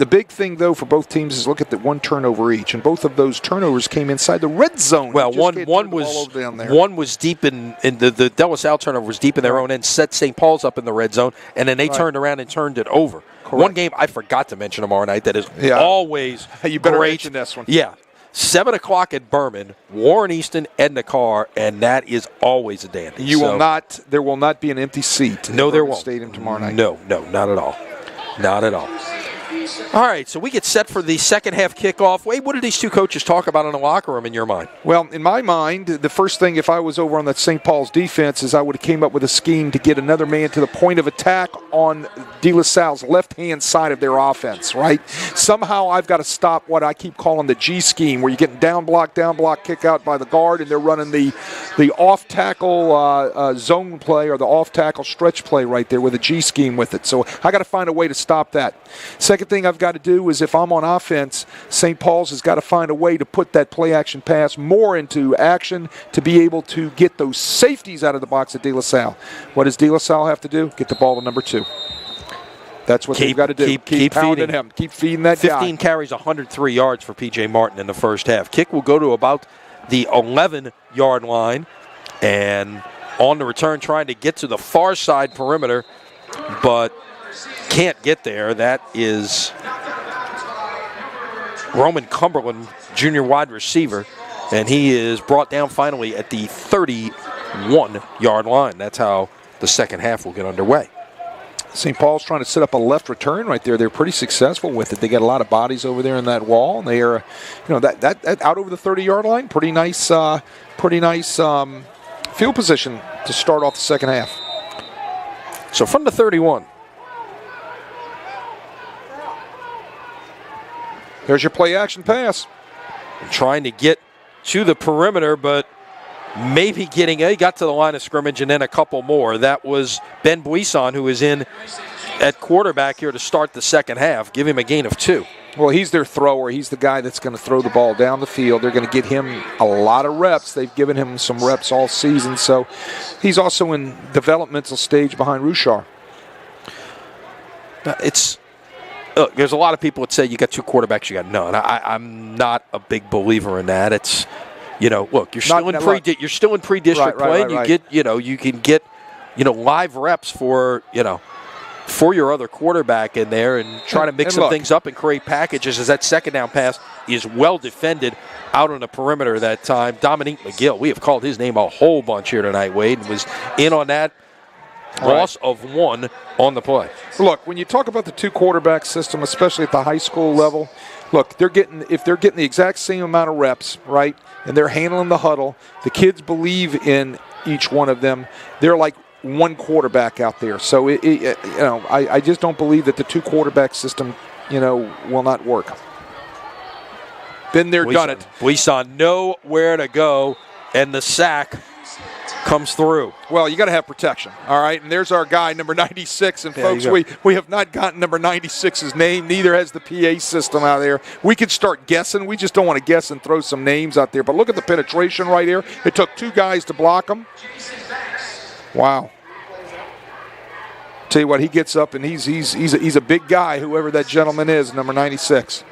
big thing, though, for both teams is look at the one turnover each, and both of those turnovers came inside the red zone. Well, one was deep in the De La Salle turnover was deep in their own end, set St. Paul's up in the red zone, and then they turned around and turned it over. Correct. One game I forgot to mention tomorrow night that is always you better great. mention this one. Yeah. 7 o'clock at Berman, Warren Easton, Edna Carr, and that is always a dandy. There will not be an empty seat no, at there Berman won't. Stadium tomorrow night. No, not at all. Not at all. All right, so we get set for the second half kickoff. Wade, what did these two coaches talk about in the locker room in your mind? Well, in my mind, the first thing, if I was over on that St. Paul's defense, is I would have came up with a scheme to get another man to the point of attack on De La Salle's left-hand side of their offense, right? Somehow I've got to stop what I keep calling the G scheme, where you're getting down block, kick out by the guard, and they're running the off-tackle zone play or the off-tackle stretch play right there with a G scheme with it. So I got to find a way to stop that. Second thing I've got to do is if I'm on offense, St. Paul's has got to find a way to put that play-action pass more into action to be able to get those safeties out of the box at De La Salle. What does De La Salle have to do? Get the ball to number 2. That's what they've got to do. Keep pounding feeding him. Keep feeding that 15 guy. carries, 103 yards for P.J. Martin in the first half. Kick will go to about the 11-yard line. And on the return, trying to get to the far side perimeter, but can't get there. That is Roman Cumberland, junior wide receiver. And he is brought down finally at the 31-yard line. That's how the second half will get underway. St. Paul's trying to set up a left return right there. They're pretty successful with it. They got a lot of bodies over there in that wall, and they are, that out over the 30-yard line. Pretty nice field position to start off the second half. So from the 31. There's your play action pass. Trying to get to the perimeter, but maybe he got to the line of scrimmage and then a couple more. That was Ben Buisson, who is in at quarterback here to start the second half. Give him a gain of 2. Well, he's their thrower. He's the guy that's going to throw the ball down the field. They're going to get him a lot of reps. They've given him some reps all season, so he's also in developmental stage behind Rushar. There's a lot of people that say you got 2 quarterbacks, you got none. I'm not a big believer in that. It's, look, you're still in pre-district play, and you can get live reps for your other quarterback in there and try to mix some things up and create packages as that second down pass is well defended out on the perimeter that time. Dominique McGill, we have called his name a whole bunch here tonight, Wade, and was in on that loss of 1 on the play. Look, when you talk about the 2 quarterback system, especially at the high school level, look, if they're getting the exact same amount of reps, right, and they're handling the huddle, the kids believe in each one of them. They're like one quarterback out there. So I just don't believe that the 2 quarterback system, will not work. Been there, done it. Buisson nowhere to go, and the sack comes through. Well, you got to have protection, all right? And there's our guy, number 96. And, folks, we have not gotten number 96's name. Neither has the PA system out there. We could start guessing. We just don't want to guess and throw some names out there. But look at the penetration right here. It took 2 guys to block him. Wow. Tell you what, he gets up, and he's a big guy, whoever that gentleman is, number 96.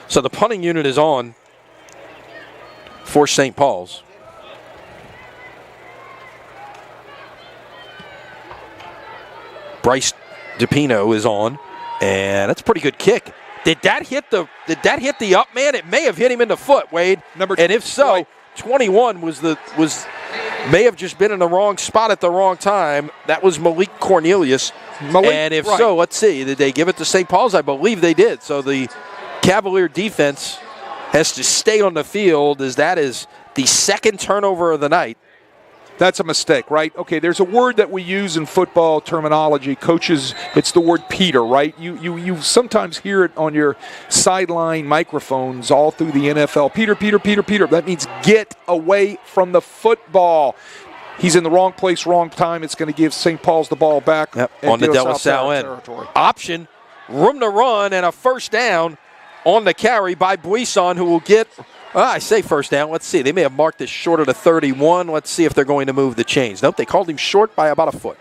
So the punting unit is on for St. Paul's. Bryce DePino is on, and that's a pretty good kick. Did that hit the up man? It may have hit him in the foot, Wade. And if so, 21 may have just been in the wrong spot at the wrong time. That was Malik Cornelius. And if so, let's see. Did they give it to St. Paul's? I believe they did. So the Cavalier defense has to stay on the field, as that is the second turnover of the night. That's a mistake, right? Okay, there's a word that we use in football terminology. Coaches, it's the word Peter, right? You sometimes hear it on your sideline microphones all through the NFL. Peter. That means get away from the football. He's in the wrong place, wrong time. It's going to give St. Paul's the ball back. On the De La Salle end. Option, room to run, and a first down on the carry by Buisson, who will get... I say first down. Let's see. They may have marked this short of the 31. Let's see if they're going to move the chains. Nope, they called him short by about a foot.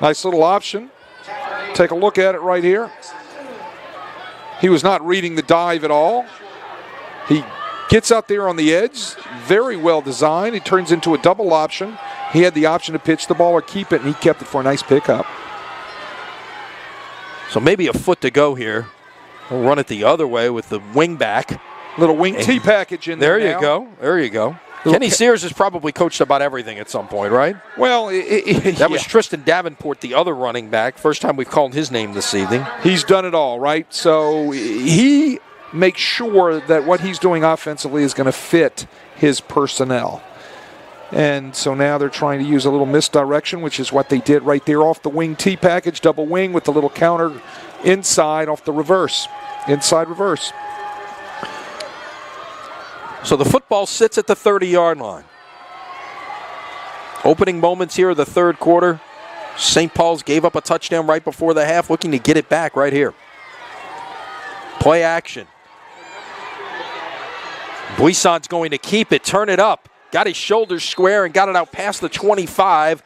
Nice little option. Take a look at it right here. He was not reading the dive at all. He gets out there on the edge. Very well designed. He turns into a double option. He had the option to pitch the ball or keep it, and he kept it for a nice pickup. So maybe a foot to go here. We'll run it the other way with the wing back. Little wing T package in there. There you go. Kenny Sears has probably coached about everything at some point, right? Well, that was Tristan Davenport, the other running back. First time we've called his name this evening. He's done it all, right? So he makes sure that what he's doing offensively is going to fit his personnel. And so now they're trying to use a little misdirection, which is what they did right there off the wing T package, double wing with the little counter inside off the reverse. Inside reverse. So the football sits at the 30-yard line. Opening moments here of the third quarter. St. Paul's gave up a touchdown right before the half, looking to get it back right here. Play action. Buisson's going to keep it, turn it up. Got his shoulders square and got it out past the 25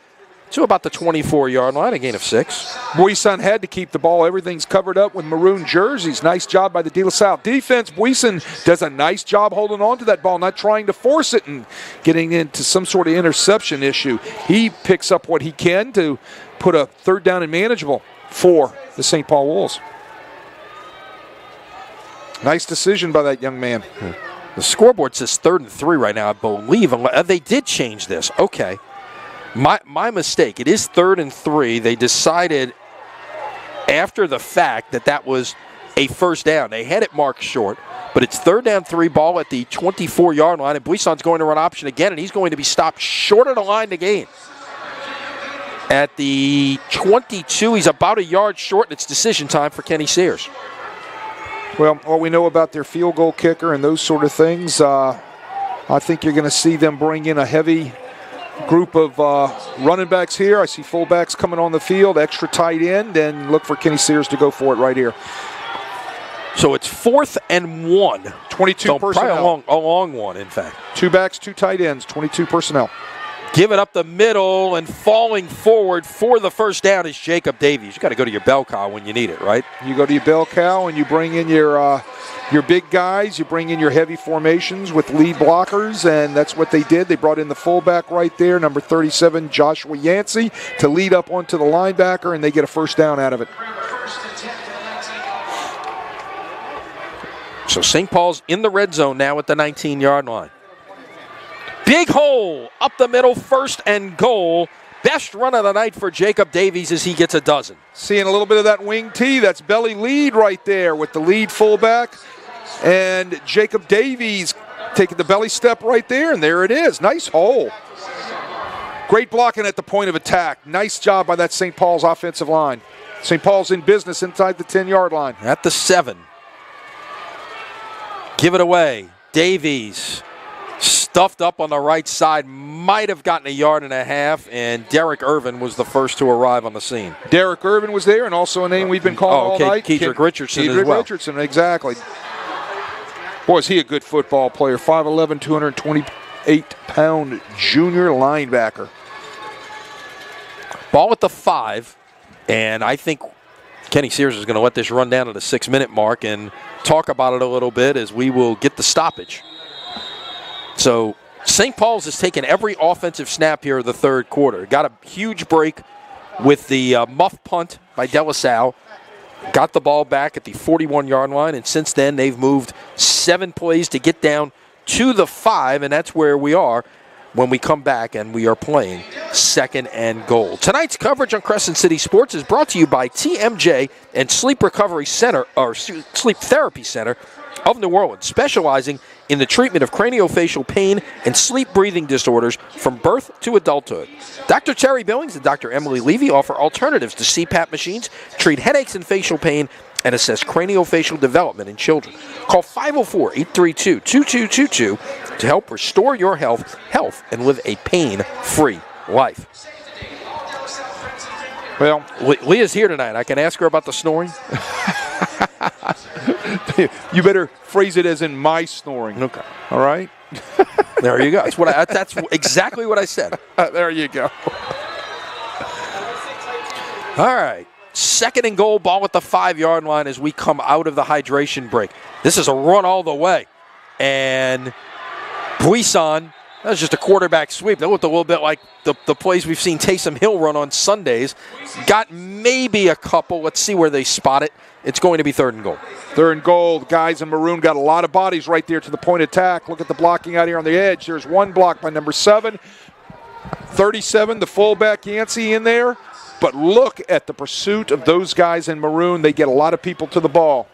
to about the 24-yard line, a gain of 6. Buisson had to keep the ball. Everything's covered up with maroon jerseys. Nice job by the De La Salle defense. Buisson does a nice job holding on to that ball, not trying to force it and getting into some sort of interception issue. He picks up what he can to put a third down and manageable for the St. Paul Wolves. Nice decision by that young man. The scoreboard says 3rd and 3 right now, I believe. They did change this. Okay. My mistake. It is 3rd and 3. They decided after the fact that was a first down. They had it marked short, but it's 3rd down 3, ball at the 24-yard line, and Buisson's going to run option again, and he's going to be stopped short of the line to gain. At the 22, he's about a yard short, and it's decision time for Kenny Sears. Well, what we know about their field goal kicker and those sort of things, I think you're going to see them bring in a heavy group of running backs here. I see fullbacks coming on the field, extra tight end, and look for Kenny Sears to go for it right here. So it's 4th and 1. 22 so personnel. Probably a long one, in fact. 2 backs, 2 tight ends, 22 personnel. Give it up the middle, and falling forward for the first down is Jacob Davies. You got to go to your bell cow when you need it, right? You go to your bell cow and you bring in your big guys. You bring in your heavy formations with lead blockers, and that's what they did. They brought in the fullback right there, number 37, Joshua Yancey, to lead up onto the linebacker, and they get a first down out of it. So St. Paul's in the red zone now at the 19-yard line. Big hole up the middle, 1st and goal. Best run of the night for Jacob Davies as he gets a dozen. Seeing a little bit of that wing tee. That's belly lead right there with the lead fullback. And Jacob Davies taking the belly step right there, and there it is. Nice hole. Great blocking at the point of attack. Nice job by that St. Paul's offensive line. St. Paul's in business inside the 10-yard line. At the 7. Give it away. Davies stuffed up on the right side, might have gotten a yard and a half, and Derek Irvin was the first to arrive on the scene. Derek Irvin was there, and also a name we've been calling all night. Kedrick Richardson as well. Kedrick Richardson, exactly. Boy, is he a good football player. 5'11", 228-pound junior linebacker. Ball at the 5, and I think Kenny Sears is going to let this run down to the 6-minute mark and talk about it a little bit as we will get the stoppage. So St. Paul's has taken every offensive snap here of the third quarter. Got a huge break with the muff punt by De La Salle. Got the ball back at the 41-yard line, and since then they've moved 7 plays to get down to the 5, and that's where we are when we come back and we are playing 2nd and goal. Tonight's coverage on Crescent City Sports is brought to you by TMJ and Sleep Recovery Center, or Sleep Therapy Center of New Orleans, specializing in the treatment of craniofacial pain and sleep breathing disorders from birth to adulthood. Dr. Terry Billings and Dr. Emily Levy offer alternatives to CPAP machines, treat headaches and facial pain, and assess craniofacial development in children. Call 504-832-2222 to help restore your health, and live a pain-free life. Well, Leah's here tonight. I can ask her about the snoring. You better phrase it as in my snoring. Okay. All right? There you go. That's exactly what I said. There you go. All right. 2nd and goal, ball at the 5-yard line as we come out of the hydration break. This is a run all the way. And Buisson, that was just a quarterback sweep. That looked a little bit like the plays we've seen Taysom Hill run on Sundays. Got maybe a couple. Let's see where they spot it. It's going to be 3rd and goal. 3rd and goal. The guys in maroon got a lot of bodies right there to the point of attack. Look at the blocking out here on the edge. There's one block by number 7. 37, the fullback Yancey in there. But look at the pursuit of those guys in maroon. They get a lot of people to the ball.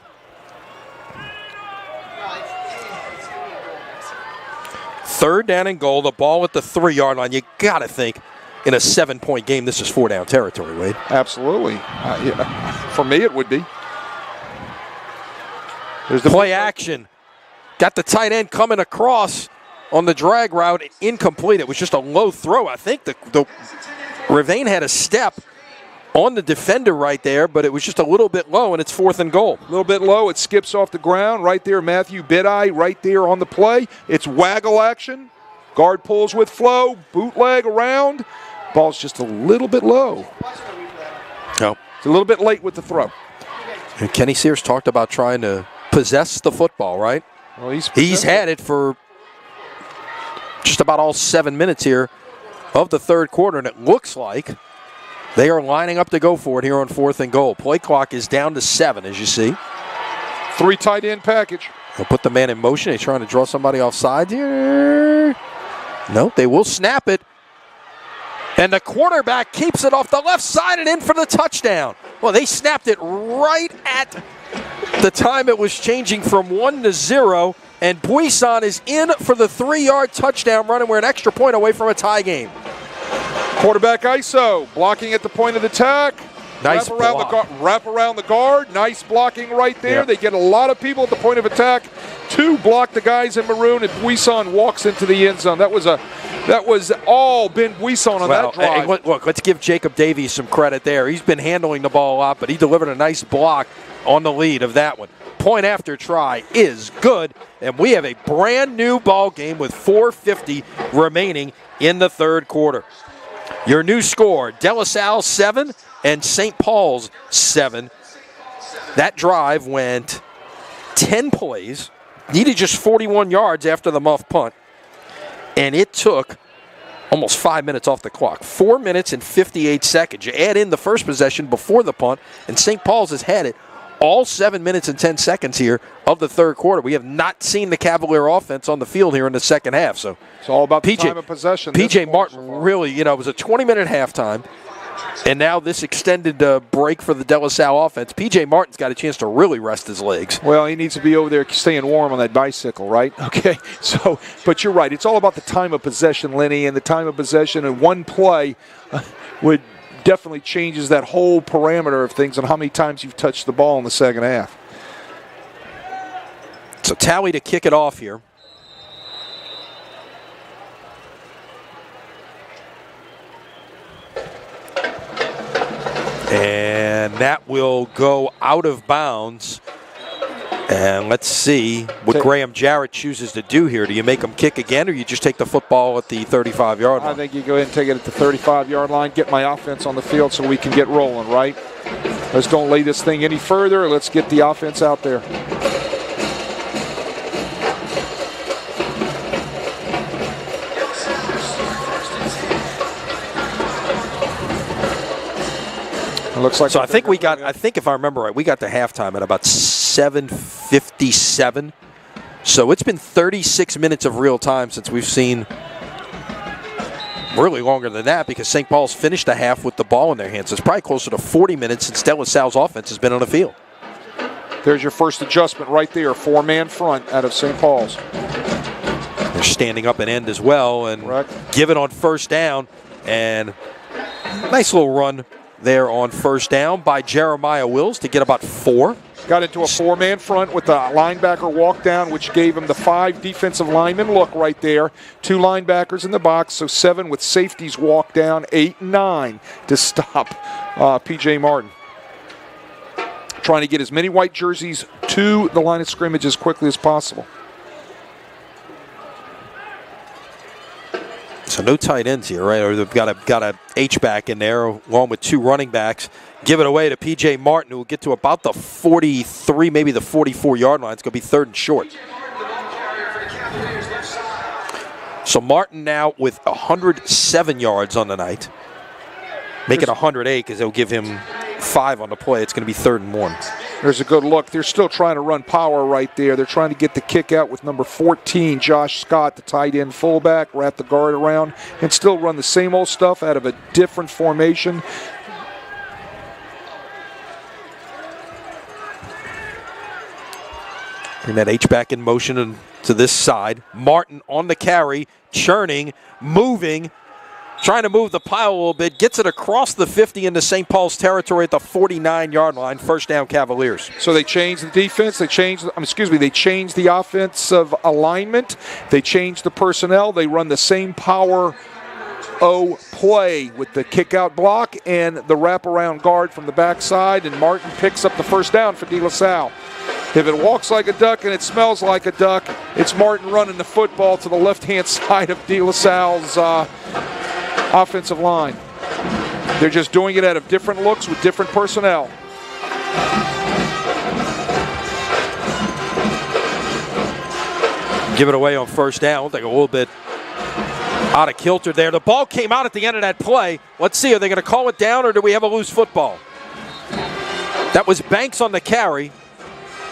Third down and goal. The ball at the 3-yard line. You got to think in a 7-point game, this is 4-down territory, Wade. Absolutely. Yeah. For me, it would be. There's the play action. Got the tight end coming across on the drag route. Incomplete. It was just a low throw. I think the Ravane had a step on the defender right there, but it was just a little bit low, and it's 4th and goal. A little bit low. It skips off the ground. Right there, Matthew Bideye right there on the play. It's waggle action. Guard pulls with flow. Bootleg around. Ball's just a little bit low. No. It's a little bit late with the throw. And Kenny Sears talked about trying to possess the football, right? Well, he's had it for just about all 7 minutes here of the third quarter, and it looks like they are lining up to go for it here on 4th and goal. Play clock is down to 7, as you see. 3 tight end package. They'll put the man in motion. They're trying to draw somebody off sides here. No, they will snap it. And the quarterback keeps it off the left side and in for the touchdown. Well, they snapped it right at the time it was changing from 1 to 0. And Buisson is in for the 3-yard touchdown run, and we're an extra point away from a tie game. Quarterback ISO, blocking at the point of attack. Nice wrap around the guard. Nice blocking right there. Yep. They get a lot of people at the point of attack to block the guys in maroon, and Buisson walks into the end zone. That was all Ben Buisson on that drive. Look, let's give Jacob Davies some credit there. He's been handling the ball a lot, but he delivered a nice block on the lead of that one. Point after try is good, and we have a brand new ball game with 4:50 remaining in the third quarter. Your new score, De La Salle 7 and St. Paul's 7. That drive went 10 plays, needed just 41 yards after the muff punt, and it took almost 5 minutes off the clock. 4 minutes and 58 seconds. You add in the first possession before the punt, and St. Paul's has had it all 7 minutes and 10 seconds here of the third quarter. We have not seen the Cavalier offense on the field here in the second half. So it's all about the time of possession. P.J. Martin really, it was a 20-minute halftime, and now this extended break for the De La Salle offense. P.J. Martin's got a chance to really rest his legs. Well, he needs to be over there staying warm on that bicycle, right? Okay, so, but you're right. It's all about the time of possession, Lenny, and the time of possession, and one play would definitely changes that whole parameter of things on how many times you've touched the ball in the second half. So Tally to kick it off here. And that will go out of bounds. And let's see what Graham Jarrett chooses to do here. Do you make him kick again, or you just take the football at the 35-yard line? I think you go ahead and take it at the 35-yard line, get my offense on the field so we can get rolling, right? Let's don't lay this thing any further. Let's get the offense out there. It looks like so I think if I remember right, we got to halftime at about 7:57. So it's been 36 minutes of real time since we've seen, really longer than that, because St. Paul's finished a half with the ball in their hands. So it's probably closer to 40 minutes since De La Salle's offense has been on the field. There's your first adjustment right there, 4-man front out of St. Paul's. They're standing up and end as well, and give it on first down, and nice little run there on first down by Jeremiah Wills to get about 4. Got into a 4-man front with the linebacker walk down, which gave him the 5 defensive linemen look right there. 2 linebackers in the box, so 7 with safeties walk down, 8 and 9 to stop P.J. Martin. Trying to get as many white jerseys to the line of scrimmage as quickly as possible. So no tight ends here, right? Or they've got a H-back in there along with 2 running backs. Give it away to P.J. Martin, who will get to about the 43, maybe the 44-yard line. It's going to be 3rd and short. So Martin now with 107 yards on the night. Make it 108 because they'll give him 5 on the play. It's going to be 3rd and 1. There's a good look. They're still trying to run power right there. They're trying to get the kick out with number 14, Josh Scott, the tight end fullback, wrap the guard around, and still run the same old stuff out of a different formation. Bring that H-back in motion to this side. Martin on the carry, churning, moving, trying to move the pile a little bit, gets it across the 50 into St. Paul's territory at the 49-yard line. First down, Cavaliers. So they changed the defense. They changed the offensive alignment. They changed the personnel. They run the same power play with the kick-out block and the wraparound guard from the backside, and Martin picks up the first down for De La Salle. If it walks like a duck and it smells like a duck, it's Martin running the football to the left-hand side of De La Salle's offensive line. They're just doing it out of different looks with different personnel. Give it away on first down. Looked like a little bit out of kilter there. The ball came out at the end of that play. Let's see, are they going to call it down or do we have a loose football? That was Banks on the carry.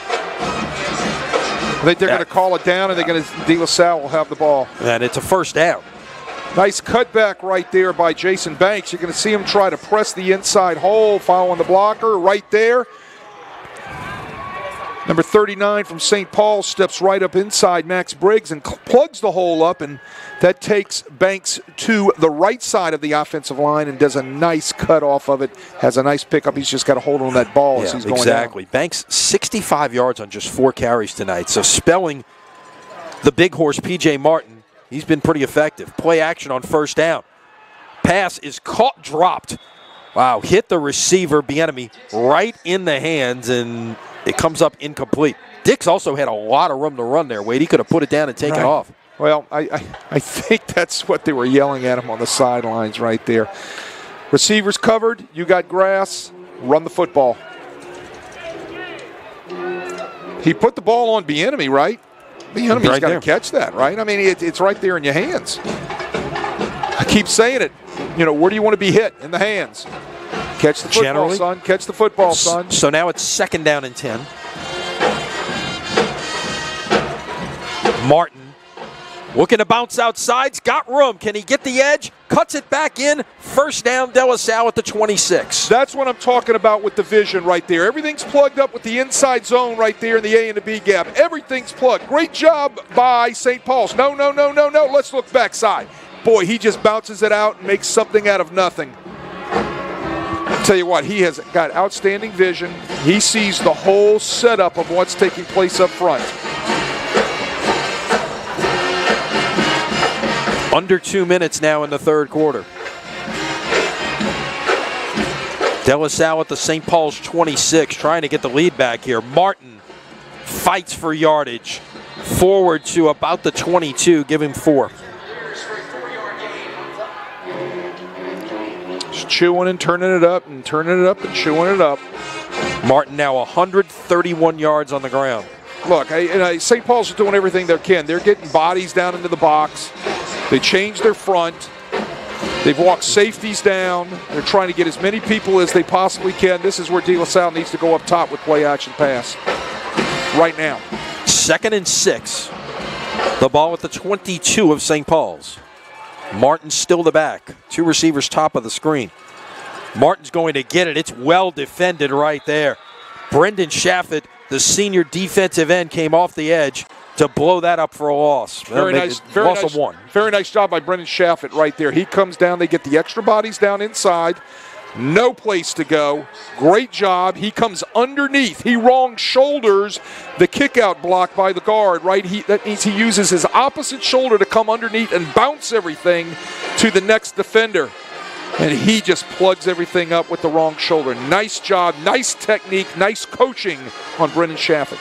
I think they're going to call it down, and they're going to. De La Salle will have the ball. And it's a first down. Nice cutback right there by Jason Banks. You're going to see him try to press the inside hole, following the blocker right there. Number 39 from St. Paul steps right up inside Max Briggs and plugs the hole up, and that takes Banks to the right side of the offensive line and does a nice cut off of it. Has a nice pickup. He's just got to hold on that ball as he's going exactly. down. Banks, 65 yards on just 4 carries tonight. So spelling the big horse, P.J. Martin, he's been pretty effective. Play action on first down. Pass is caught, dropped. Wow, hit the receiver, Bieniemy, right in the hands, and it comes up incomplete. Dix also had a lot of room to run there, Wade. He could have put it down and taken off. Well, I think that's what they were yelling at him on the sidelines right there. Receivers covered, you got grass, run the football. He put the ball on Bieniemy, right? Bieniemy's right got there. to catch that, right? I mean, it's right there in your hands. I keep saying it. Where do you want to be hit? In the hands. Catch the football, Generally. son. Catch the football, son. So now it's second down and 10. Martin looking to bounce outside. Got room. Can he get the edge? Cuts it back in. First down, De La Salle at the 26. That's what I'm talking about with the vision right there. Everything's plugged up with the inside zone right there in the A and the B gap. Everything's plugged. Great job by St. Paul's. No. Let's look backside. Boy, he just bounces it out and makes something out of nothing. Tell you what, he has got outstanding vision. He sees the whole setup of what's taking place up front. Under 2 minutes now in the third quarter. De La Salle at the St. Paul's 26, trying to get the lead back here. Martin fights for yardage. Forward to about the 22, give him 4. Just chewing and turning it up and turning it up and chewing it up. Martin now 131 yards on the ground. Look, St. Paul's is doing everything they can. They're getting bodies down into the box. They changed their front. They've walked safeties down. They're trying to get as many people as they possibly can. This is where De La Salle needs to go up top with play action pass right now. 2nd and 6. The ball at the 22 of St. Paul's. Martin's still the back. 2 receivers top of the screen. Martin's going to get it. It's well defended right there. Brendan Shaffett, the senior defensive end, came off the edge to blow that up for a loss. Very nice job by Brendan Shaffett right there. He comes down. They get the extra bodies down inside. No place to go. Great job. He comes underneath. He wrong shoulders the kick-out block by the guard, right? That means he uses his opposite shoulder to come underneath and bounce everything to the next defender. And he just plugs everything up with the wrong shoulder. Nice job, nice technique, nice coaching on Brendan Shaffett.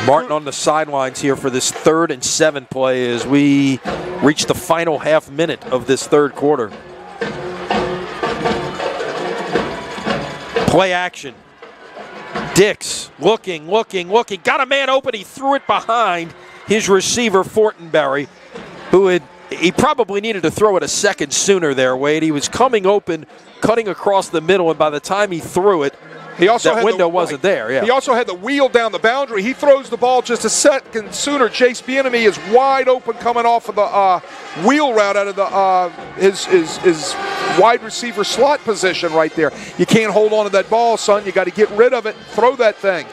Martin on the sidelines here for this 3rd and 7 play as we reach the final half minute of this third quarter. Play action. Dix looking. Got a man open. He threw it behind his receiver, Fortenberry, he probably needed to throw it a second sooner there, Wade. He was coming open, cutting across the middle, and by the time he threw it, that window wasn't there. Yeah. He also had the wheel down the boundary. He throws the ball just a second sooner. Chase Bieniemy is wide open coming off of the wheel route out of the his wide receiver slot position right there. You can't hold on to that ball, son. You got to get rid of it. Throw that thing.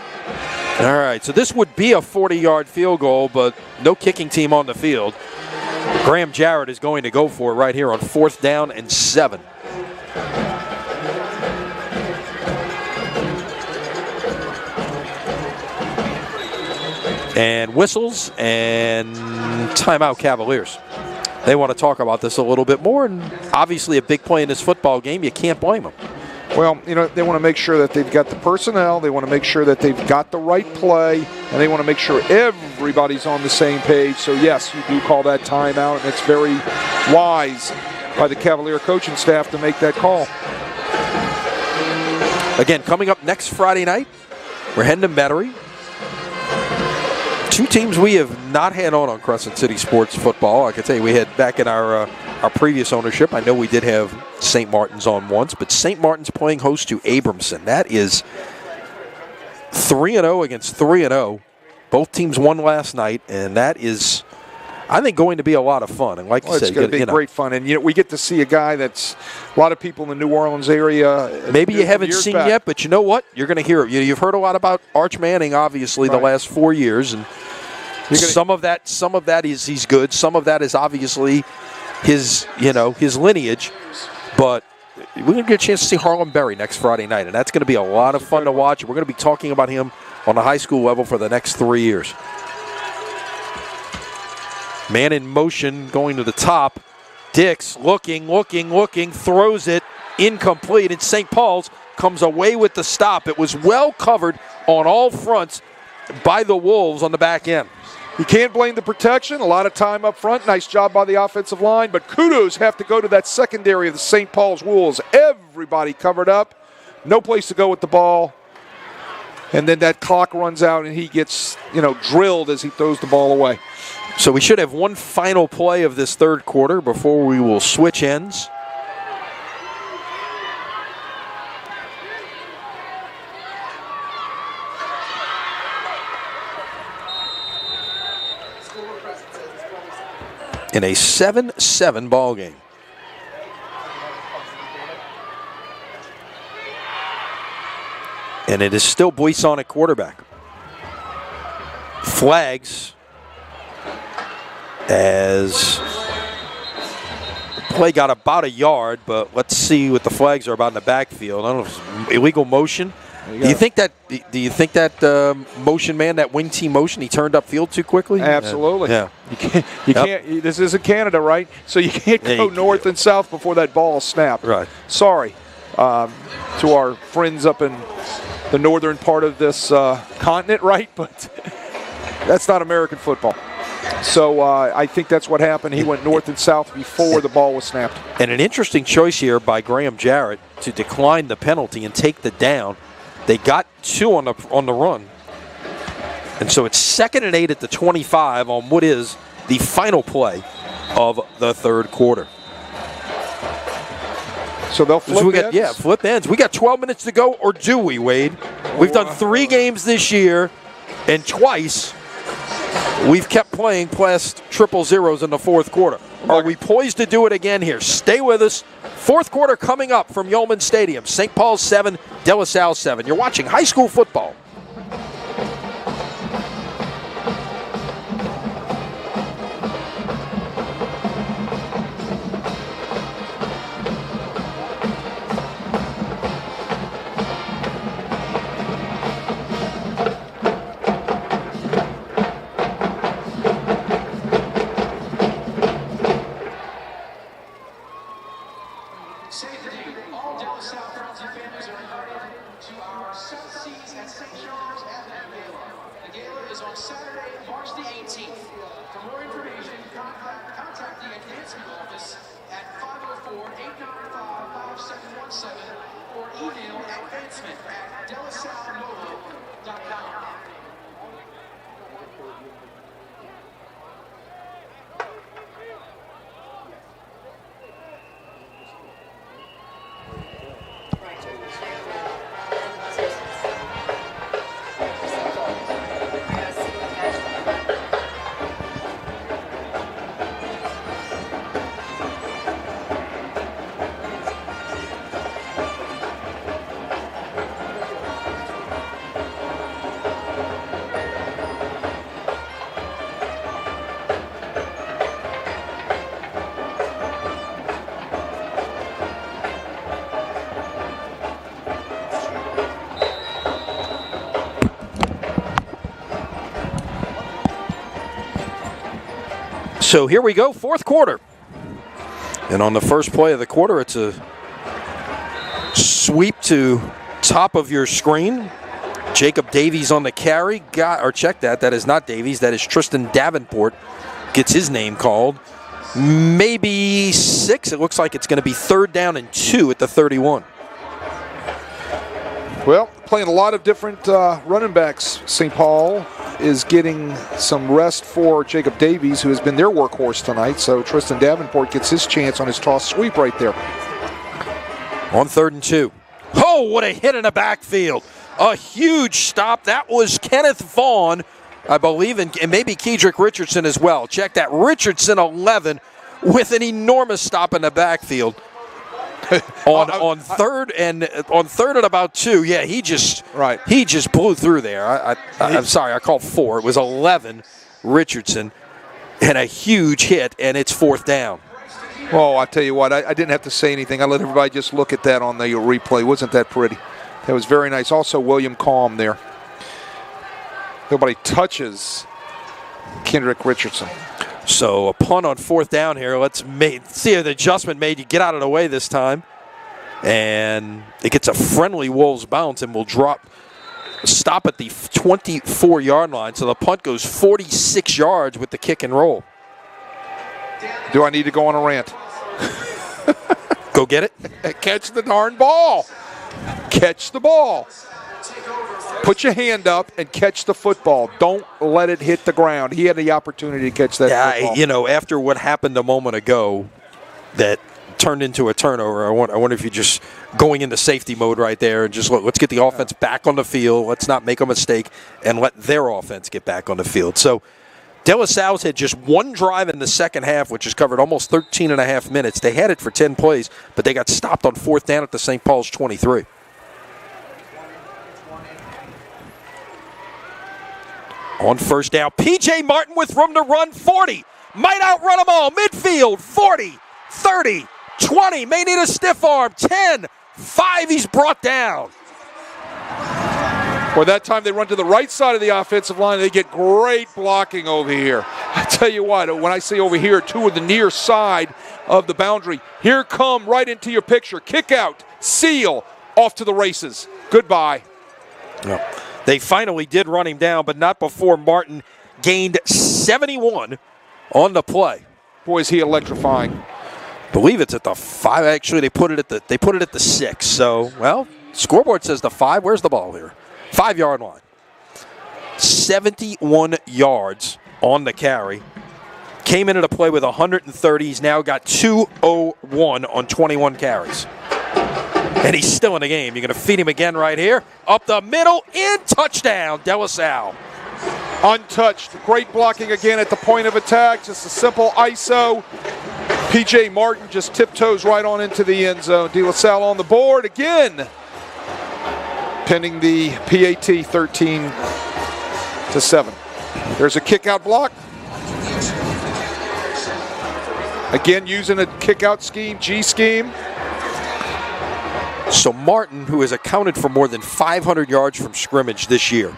All right, so this would be a 40-yard field goal, but no kicking team on the field. Graham Jarrett is going to go for it right here on 4th down and 7. And whistles and timeout Cavaliers. They want to talk about this a little bit more, and obviously a big play in this football game. You can't blame them. Well, they want to make sure that they've got the personnel, they want to make sure that they've got the right play, and they want to make sure everybody's on the same page. So, yes, you do call that timeout, and it's very wise by the Cavalier coaching staff to make that call. Again, coming up next Friday night, we're heading to Metairie. Two teams we have not had on Crescent City Sports Football. I can tell you we had back in our previous ownership. I know we did have St. Martin's on once, but St. Martin's playing host to Abramson. That is 3-0 against 3-0. Both teams won last night, and that is, I think, going to be a lot of fun. And like you said, it's going to be great fun. And we get to see a guy that's a lot of people in the New Orleans area. Maybe you haven't seen yet, but you know what? You're going to hear it. You've heard a lot about Arch Manning, obviously, the last 4 years, and some of that is he's good. Some of that is obviously his lineage. But we're going to get a chance to see Harlem Berry next Friday night, and that's going to be a lot of fun to watch. We're going to be talking about him on the high school level for the next 3 years. Man in motion going to the top. Dix looking, throws it, incomplete, and St. Paul's comes away with the stop. It was well covered on all fronts by the Wolves on the back end. You can't blame the protection. A lot of time up front. Nice job by the offensive line. But kudos have to go to that secondary of the St. Paul's Wolves. Everybody covered up. No place to go with the ball. And then that clock runs out and he gets, drilled as he throws the ball away. So we should have one final play of this third quarter before we will switch ends. In a 7-7 ball game. And it is still Buisson at quarterback. Flags as play got about a yard, but let's see what the flags are about in the backfield. I don't know if it's illegal motion. Do you think that motion man, that wing team motion, he turned upfield too quickly? Absolutely. Yeah. You can't. This isn't Canada, right? So you can't go north and south before that ball is snapped. Right. Sorry to our friends up in the northern part of this continent, right? But that's not American football. So I think that's what happened. He went north and south before the ball was snapped. And an interesting choice here by Graham Jarrett to decline the penalty and take the down. They got 2 on the run. And so it's 2nd and 8 at the 25 on what is the final play of the third quarter. So they'll flip ends? Yeah, flip ends. We got 12 minutes to go, or do we, Wade? We've done 3 games this year, and twice we've kept playing past 0-0s in the fourth quarter. Are we poised to do it again here? Stay with us. Fourth quarter coming up from Yeoman Stadium. St. Paul's 7, De La Salle 7. You're watching high school football. So here we go, fourth quarter. And on the first play of the quarter, it's a Sweep to top of your screen. Jacob Davies on the carry. Check that. That is not Davies. That is Tristan Davenport. Gets his name called. Maybe 6. It looks like it's going to be 3rd down and 2 at the 31. Well, playing a lot of different running backs. St. Paul is getting some rest for Jacob Davies, who has been their workhorse tonight. So Tristan Davenport gets his chance on his toss sweep right there. On 3rd and 2. Oh, what a hit in the backfield. A huge stop. That was Kenneth Vaughn, I believe, and maybe Kedrick Richardson as well. Check that. Richardson 11 with an enormous stop in the backfield. on third and about 2, yeah, he just blew through there. I'm sorry, I called 4. It was 11, Richardson, and a huge hit, and it's 4th down. Oh, I tell you what, I didn't have to say anything. I let everybody just look at that on the replay. Wasn't that pretty? That was very nice. Also, William Calm there. Nobody touches Kedrick Richardson. So a punt on 4th down here. Let's see if the adjustment made. You get out of the way this time. And it gets a friendly Wolves bounce and will stop at the 24-yard line. So the punt goes 46 yards with the kick and roll. Do I need to go on a rant? Go get it. Catch the darn ball. Catch the ball. Put your hand up and catch the football. Don't let it hit the ground. He had the opportunity to catch that football. You know, after what happened a moment ago that turned into a turnover, I wonder if you're just going into safety mode right there and just let's get the offense back on the field. Let's not make a mistake and let their offense get back on the field. So De La Salle's had just one drive in the second half, which has covered almost 13 and a half minutes. They had it for 10 plays, but they got stopped on 4th down at the St. Paul's 23. On 1st down, P.J. Martin with room to run, 40. Might outrun them all. Midfield, 40, 30, 20. May need a stiff arm, 10, 5. He's brought down. Well, that time they run to the right side of the offensive line. They get great blocking over here. I tell you what, when I say over here, 2 of the near side of the boundary, here come right into your picture. Kick out, seal, off to the races. Goodbye. Yep. They finally did run him down, but not before Martin gained 71 on the play. Boy, is he electrifying. I believe it's at the 5. Actually, they put it at the 6. So, well, scoreboard says the 5. Where's the ball here? 5-yard line. 71 yards on the carry. Came into the play with 130. He's now got 201 on 21 carries. And he's still in the game. You're going to feed him again right here. Up the middle, in, touchdown, De La Salle. Untouched. Great blocking again at the point of attack. Just a simple ISO. P.J. Martin just tiptoes right on into the end zone. De La Salle on the board again. Pending the PAT 13-7. There's a kick-out block. Again, using a kick-out scheme, G scheme. So Martin, who has accounted for more than 500 yards from scrimmage this year,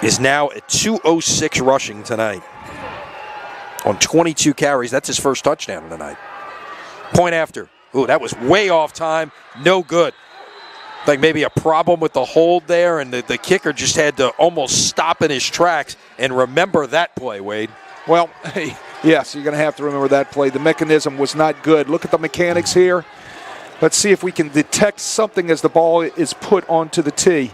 is now at 206 rushing tonight on 22 carries. That's his first touchdown tonight. Point after. Ooh, that was way off time. No good. Like maybe a problem with the hold there, and the kicker just had to almost stop in his tracks and remember that play, Wade. Well, yes, you're going to have to remember that play. The mechanism was not good. Look at the mechanics here. Let's see if we can detect something as the ball is put onto the tee.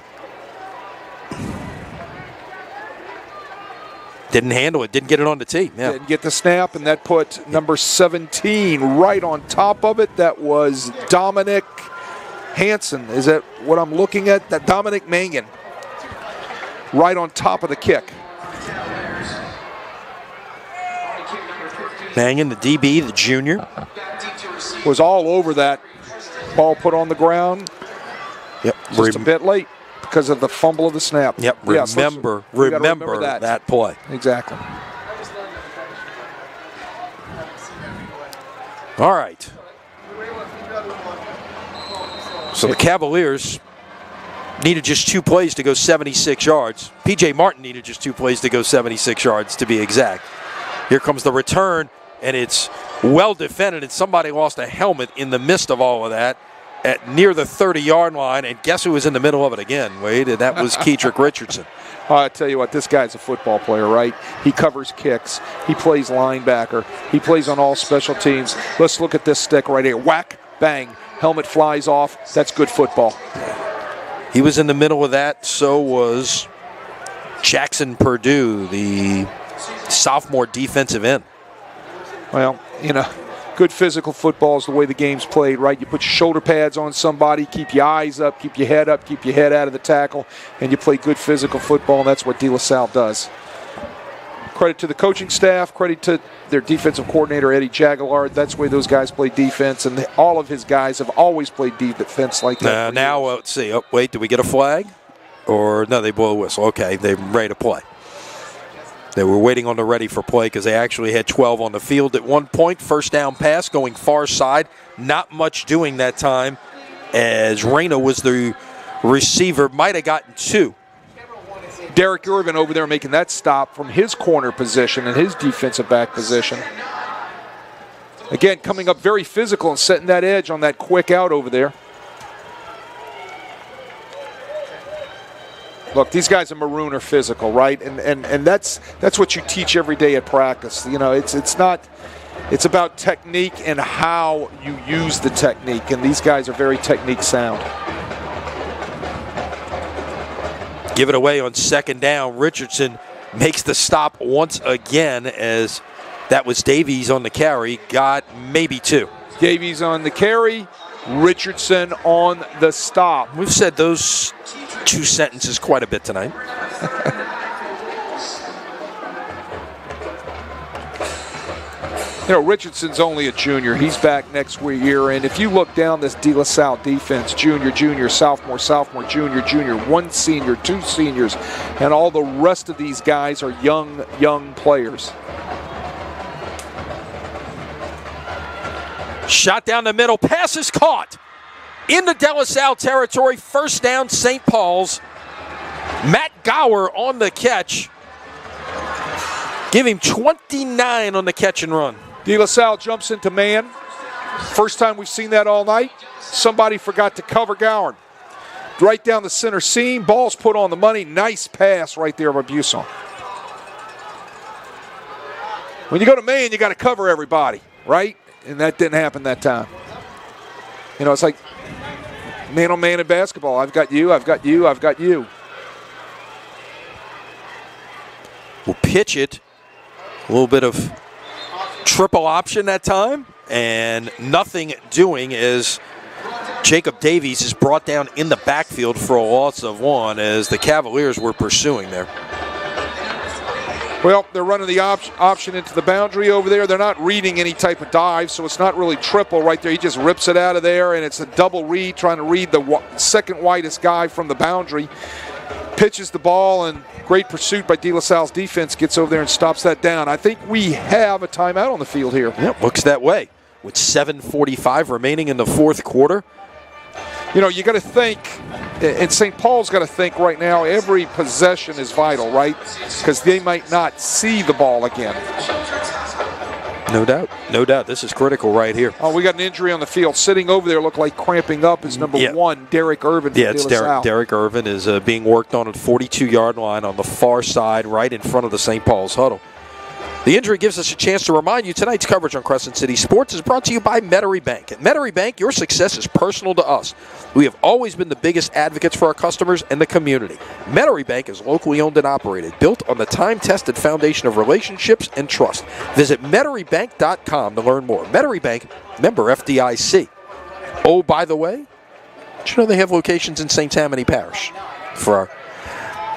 Didn't handle it. Didn't get it on the tee. Yeah. Didn't get the snap, and that put number 17 right on top of it. That was Dominic Hansen. Is that what I'm looking at? That Dominic Mangan. Right on top of the kick. Mangan, the DB, the junior. Was all over that. Ball put on the ground. Yep. Just a bit late because of the fumble of the snap. Yep. Yes, remember that play. Exactly. All right. So the Cavaliers needed just 2 plays to go 76 yards. P.J. Martin needed just 2 plays to go 76 yards, to be exact. Here comes the return, and it's well defended, and somebody lost a helmet in the midst of all of that. at near the 30-yard line, and guess who was in the middle of it again, Wade? And that was Kedrick Richardson. I tell you what, this guy's a football player, right? He covers kicks. He plays linebacker. He plays on all special teams. Let's look at this stick right here. Whack, bang, helmet flies off. That's good football. He was in the middle of that. So was Jackson Purdue, the sophomore defensive end. Well, good physical football is the way the game's played, right? You put your shoulder pads on somebody, keep your eyes up, keep your head out of the tackle, and you play good physical football, and that's what De La Salle does. Credit to the coaching staff, credit to their defensive coordinator, Eddie Jagalard. That's the way those guys play defense, and all of his guys have always played defense like that. Now, let's see. Oh, wait, did we get a flag? Or, no, they blow a whistle. Okay, they're ready to play. They were waiting on the ready for play because they actually had 12 on the field at one point. First down pass going far side. Not much doing that time as Reyna was the receiver. Might have gotten 2. Derek Irvin over there making that stop from his corner position and his defensive back position. Again, coming up very physical and setting that edge on that quick out over there. Look, these guys in maroon are physical, right? And that's what you teach every day at practice. It's about technique and how you use the technique, and these guys are very technique sound. Give it away on second down. Richardson makes the stop once again as that was Davies on the carry. Got maybe 2. Davies on the carry, Richardson on the stop. We've said those 2 sentences quite a bit tonight. Richardson's only a junior. He's back next year. And if you look down this De La Salle defense, junior, sophomore, junior, 1 senior, 2 seniors, and all the rest of these guys are young players. Shot down the middle. Pass is caught. In the De La Salle territory. First down, St. Paul's. Matt Gower on the catch. Give him 29 on the catch and run. De La Salle jumps into man. First time we've seen that all night. Somebody forgot to cover Gower. Right down the center seam. Ball's put on the money. Nice pass right there by Buisson. When you go to man, you got to cover everybody, right? And that didn't happen that time. It's like man on man in basketball. I've got you, I've got you, I've got you. We'll pitch it. A little bit of triple option that time. And nothing doing as Jacob Davies is brought down in the backfield for a loss of 1 as the Cavaliers were pursuing there. Well, they're running the option into the boundary over there. They're not reading any type of dive, so it's not really triple right there. He just rips it out of there, and it's a double read, trying to read the second widest guy from the boundary. Pitches the ball, and great pursuit by De La Salle's defense gets over there and stops that down. I think we have a timeout on the field here. Yep, looks that way. With 7:45 remaining in the fourth quarter. You got to think, and St. Paul's got to think right now, every possession is vital, right? Because they might not see the ball again. No doubt. This is critical right here. Oh, we got an injury on the field. Sitting over there, looked like cramping up is number 1, Derek Irvin. Yeah, it's Derek Irvin is being worked on at 42-yard line on the far side, right in front of the St. Paul's huddle. The injury gives us a chance to remind you tonight's coverage on Crescent City Sports is brought to you by Metairie Bank. At Metairie Bank, your success is personal to us. We have always been the biggest advocates for our customers and the community. Metairie Bank is locally owned and operated, built on the time-tested foundation of relationships and trust. Visit MetairieBank.com to learn more. Metairie Bank, member FDIC. Oh, by the way, did you know they have locations in St. Tammany Parish for our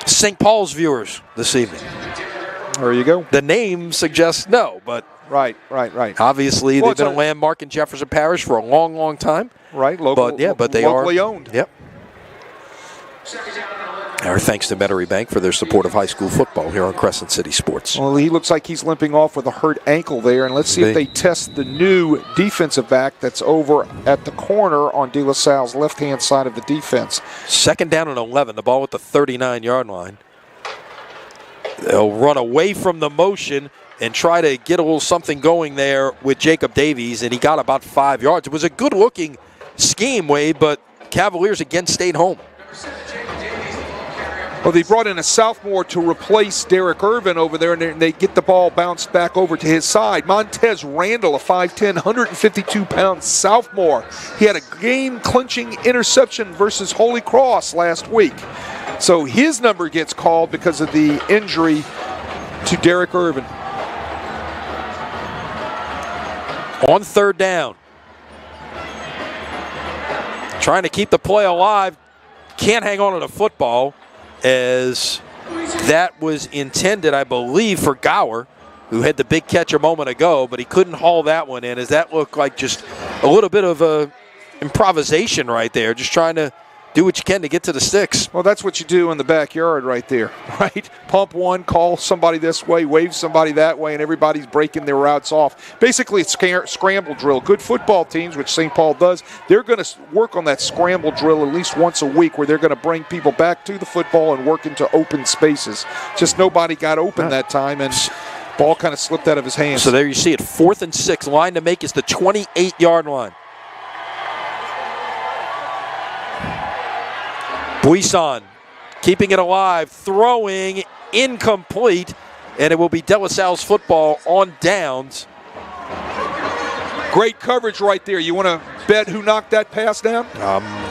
St. Paul's viewers this evening? There you go. The name suggests no, but right. Obviously, they've been a landmark in Jefferson Parish for a long, long time. Right, but they locally are owned. Yep. Our thanks to Metairie Bank for their support of high school football here on Crescent City Sports. Well, he looks like he's limping off with a hurt ankle there, and let's see if they test the new defensive back that's over at the corner on De La Salle's left-hand side of the defense. Second down and 11, the ball at the 39-yard line. They'll run away from the motion and try to get a little something going there with Jacob Davies, and he got about 5 yards. It was a good-looking scheme, Wade, but Cavaliers again stayed home. Well, they brought in a sophomore to replace Derek Irvin over there, and they get the ball bounced back over to his side. Montez Randall, a 5'10", 152-pound sophomore. He had a game-clinching interception versus Holy Cross last week. So his number gets called because of the injury to Derek Irvin. On third down. Trying to keep the play alive. Can't hang on to the football, as that was intended, I believe, for Gower, who had the big catch a moment ago, but he couldn't haul that one in, as that looked like just a little bit of a improvisation right there, just trying to do what you can to get to the sticks. Well, that's what you do in the backyard right there, right? Pump one, call somebody this way, wave somebody that way, and everybody's breaking their routes off. Basically, it's scramble drill. Good football teams, which St. Paul does, they're going to work on that scramble drill at least once a week, where they're going to bring people back to the football and work into open spaces. Just nobody got open that time, and ball kind of slipped out of his hands. So there you see it, 4th and 6. Line to make is the 28-yard line. Buisson keeping it alive, throwing, incomplete, and it will be De La Salle's football on downs. Great coverage right there. You want to bet who knocked that pass down?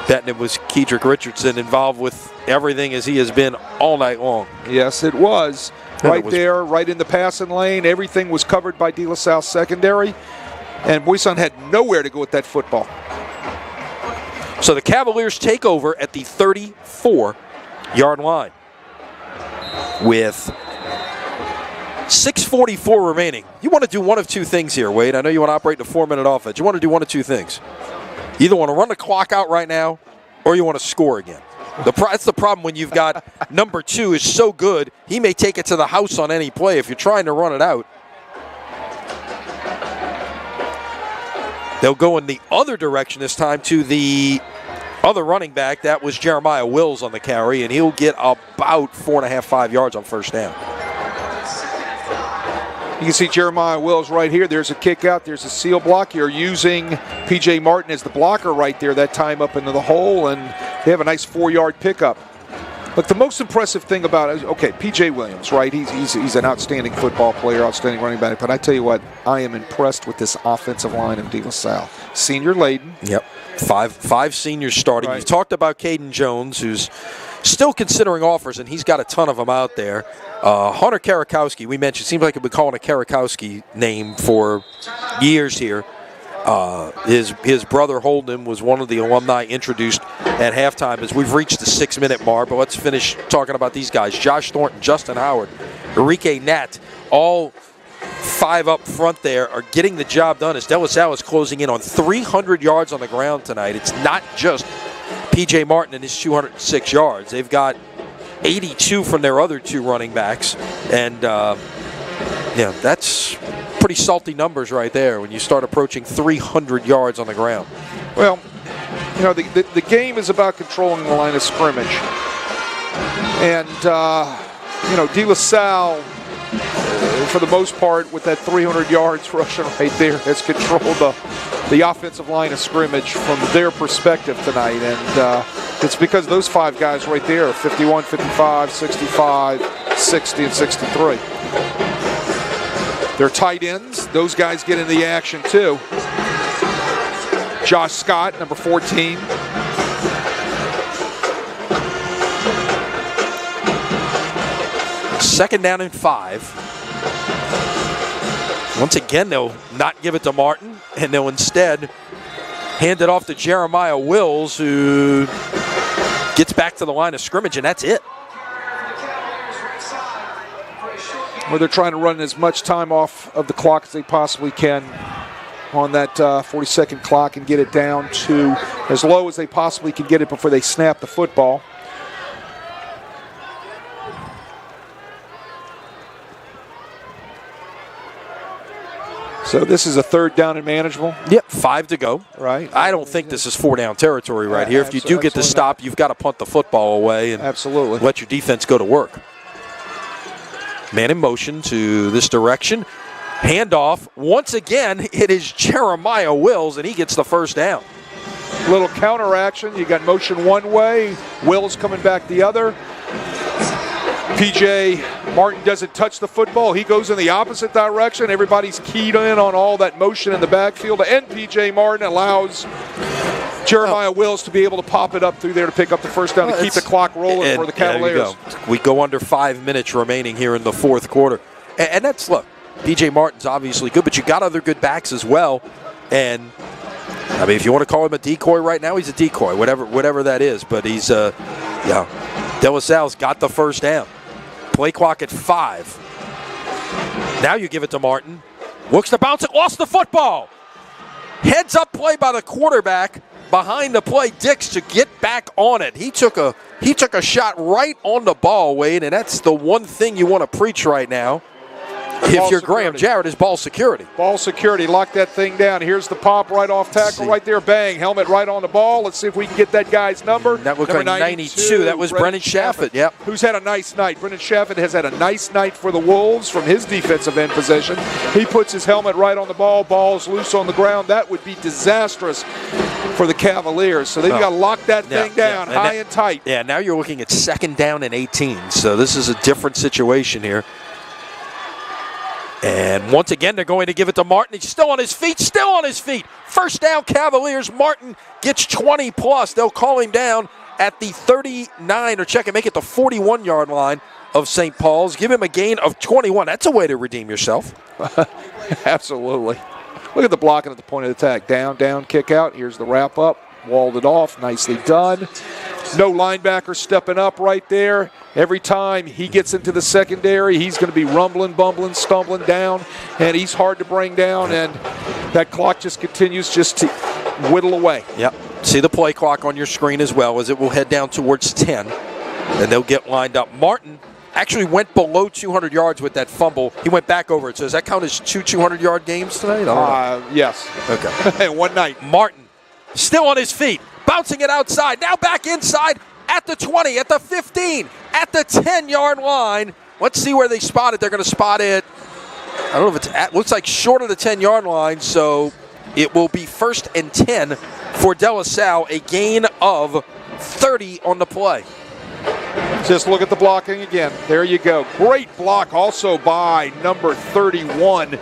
Betting it was Kedrick Richardson, involved with everything as he has been all night long. Yes, it was. Right there, right in the passing lane. Everything was covered by De La Salle secondary, and Buisson had nowhere to go with that football. So the Cavaliers take over at the 34-yard line with 6:44 remaining. You want to do one of two things here, Wade. I know you want to operate in a 4-minute offense. You want to do one of two things. You either want to run the clock out right now, or you want to score again. That's the problem when you've got number 2 is so good, he may take it to the house on any play if you're trying to run it out. They'll go in the other direction this time to the other running back. That was Jeremiah Wills on the carry, and he'll get about 4.5, 5 yards on first down. You can see Jeremiah Wills right here. There's a kick out. There's a seal block. You're using P.J. Martin as the blocker right there that time up into the hole, and they have a nice 4-yard pickup. Look, the most impressive thing about it, okay, P.J. Williams, right? He's an outstanding football player, outstanding running back. But I tell you what, I am impressed with this offensive line of De La Salle. Senior laden. Yep, five seniors starting. Right. You've talked about Caden Jones, who's still considering offers, and he's got a ton of them out there. Hunter Karakowski, we mentioned, seems like we've been calling a Karakowski name for years here. His brother Holden was one of the alumni introduced at halftime as we've reached the 6-minute mark, but let's finish talking about these guys. Josh Thornton, Justin Howard, Enrique Nat, all 5 up front there are getting the job done as De La Salle is closing in on 300 yards on the ground tonight. It's not just P.J. Martin and his 206 yards. They've got 82 from their other 2 running backs, and that's pretty salty numbers right there when you start approaching 300 yards on the ground. Well, you know, the game is about controlling the line of scrimmage. And, De La Salle, for the most part, with that 300 yards rushing right there, has controlled the offensive line of scrimmage from their perspective tonight. And it's because those 5 guys right there are 51, 55, 65, 60, and 63. They're tight ends. Those guys get in the action too. Josh Scott, number 14. Second down and 5. Once again, they'll not give it to Martin, and they'll instead hand it off to Jeremiah Wills, who gets back to the line of scrimmage, and that's it. Where they're trying to run as much time off of the clock as they possibly can on that 40-second clock and get it down to as low as they possibly can get it before they snap the football. So this is a 3rd down and manageable? Yep, 5 to go. Right. I don't think this is 4-down territory right here. If you do get the stop, you've got to punt the football away and let your defense go to work. Man in motion to this direction. Handoff. Once again, it is Jeremiah Wills, and he gets the first down. Little counter action. You got motion one way. Will's coming back the other. P.J. Martin doesn't touch the football. He goes in the opposite direction. Everybody's keyed in on all that motion in the backfield. And P.J. Martin allows Jeremiah Wills to be able to pop it up through there to pick up the first down to keep the clock rolling for the Cavaliers. We go under 5 minutes remaining here in the fourth quarter. And that's, look, P.J. Martin's obviously good, but you got other good backs as well. And, I mean, if you want to call him a decoy right now, he's a decoy, whatever that is. But he's, De La Salle's got the first down. Play clock at 5. Now you give it to Martin. Looks to bounce it, lost the football. Heads up play by the quarterback. Behind the play, Dix to get back on it. He took a shot right on the ball, Wade, and that's the one thing you want to preach right now. If you're Graham Jarrett, is ball security. Ball security. Lock that thing down. Here's the pop right off tackle right there. Bang. Helmet right on the ball. Let's see if we can get that guy's number. That looked like 92. That was Brennan Shaffett. Yep. Who's had a nice night. Brennan Shaffett has had a nice night for the Wolves from his defensive end position. He puts his helmet right on the ball. Ball's loose on the ground. That would be disastrous for the Cavaliers. So they've got to lock that thing down high and tight. Yeah, now you're looking at second down and 18. So this is a different situation here. And once again, they're going to give it to Martin. He's still on his feet. First down, Cavaliers. Martin gets 20+. They'll call him down at the 39, or check and make it the 41-yard line of St. Paul's. Give him a gain of 21. That's a way to redeem yourself. Absolutely. Look at the blocking at the point of attack. Down, kick out. Here's the wrap-up. Walled it off. Nicely done. No linebacker stepping up right there. Every time he gets into the secondary, he's going to be rumbling, bumbling, stumbling down, and he's hard to bring down, and that clock just continues just to whittle away. Yep. See the play clock on your screen as well, as it will head down towards 10, and they'll get lined up. Martin actually went below 200 yards with that fumble. He went back over it. So does that count as two 200-yard games tonight? Yes. Okay. One night. Martin still on his feet, bouncing it outside, now back inside at the 20, at the 15, at the 10-yard line. Let's see where they spot it. They're going to spot it, I don't know if it's looks like short of the 10-yard line, so it will be 1st and 10 for De La Salle, a gain of 30 on the play. Just look at the blocking again. There you go. Great block also by number 31,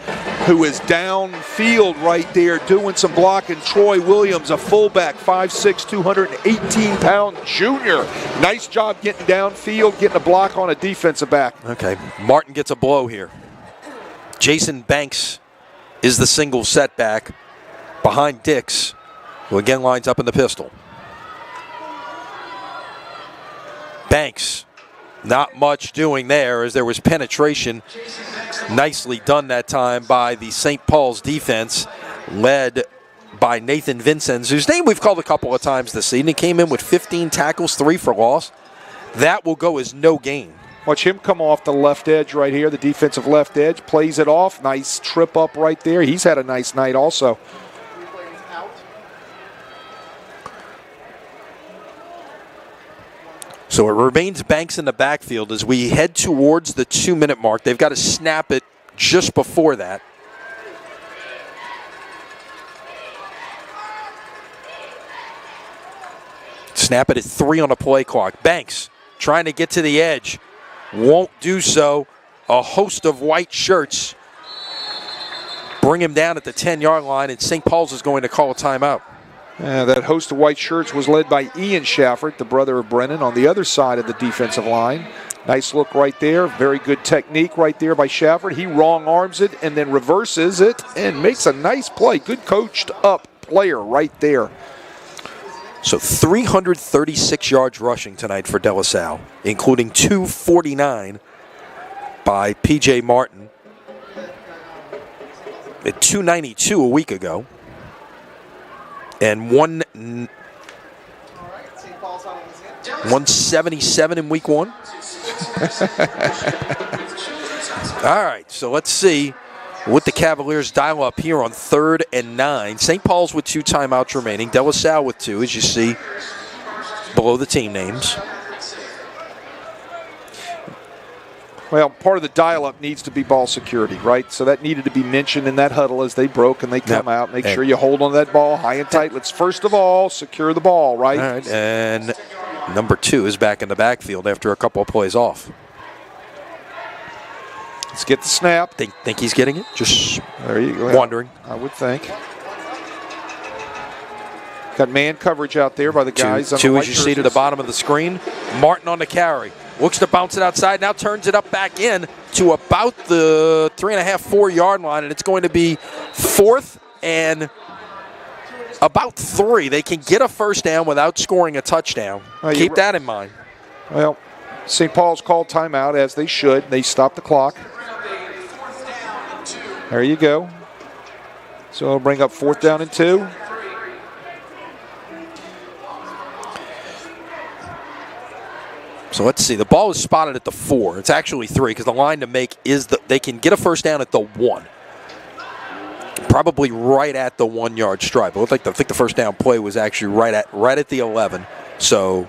who is downfield right there doing some blocking. Troy Williams, a fullback, 5'6", 218-pound junior. Nice job getting downfield, getting a block on a defensive back. Okay, Martin gets a blow here. Jason Banks is the single setback behind Dix, who again lines up in the pistol. Banks, not much doing there as there was penetration. Nicely done that time by the St. Paul's defense, led by Nathan Vincennes, whose name we've called a couple of times this season. He came in with 15 tackles, 3 for loss. That will go as no gain. Watch him come off the left edge right here, the defensive left edge, plays it off. Nice trip up right there. He's had a nice night also. So it remains Banks in the backfield as we head towards the 2-minute mark. They've got to snap it just before that. Snap it at 3 on the play clock. Banks trying to get to the edge. Won't do so. A host of white shirts bring him down at the 10-yard line, and St. Paul's is going to call a timeout. That host of white shirts was led by Ian Shafford, the brother of Brennan, on the other side of the defensive line. Nice look right there. Very good technique right there by Shafford. He wrong arms it and then reverses it and makes a nice play. Good coached up player right there. So 336 yards rushing tonight for De La Salle, including 249 by P.J. Martin. At 292 a week ago. And 177 in week 1. All right, so let's see what the Cavaliers dial up here on 3rd and 9. St. Paul's with 2 timeouts remaining. De La Salle with 2, as you see below the team names. Well, part of the dial-up needs to be ball security, right? So that needed to be mentioned in that huddle as they broke and they come out. Make sure you hold on to that ball high and tight. Let's first of all secure the ball, right? All right. And number 2 is back in the backfield after a couple of plays off. Let's get the snap. Think he's getting it? Just there you go. Wondering. I would think. Got man coverage out there by the guys. Two as you see to the bottom of the screen. Martin on the carry. Looks to bounce it outside. Now turns it up back in to about the 3.5, 4 yard line. And it's going to be 4th and about 3. They can get a first down without scoring a touchdown. Keep that in mind. Well, St. Paul's called timeout, as they should. They stopped the clock. There you go. So it'll bring up 4th down and 2. So let's see. The ball is spotted at the 4. It's actually 3 because the line to make is they can get a first down at the 1. Probably right at the 1 yard stripe. I think the first down play was actually right at the 11. So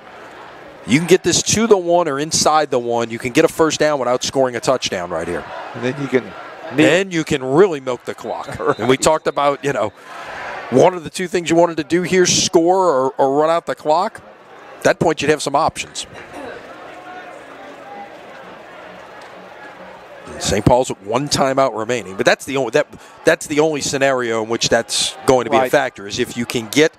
you can get this to the 1 or inside the 1. You can get a first down without scoring a touchdown right here. And then you can really milk the clock. Right. And we talked about, one of the 2 things you wanted to do here, score or run out the clock. At that point, you'd have some options. St. Paul's with 1 timeout remaining, but that's the only scenario in which that's going to be a factor, is if you can get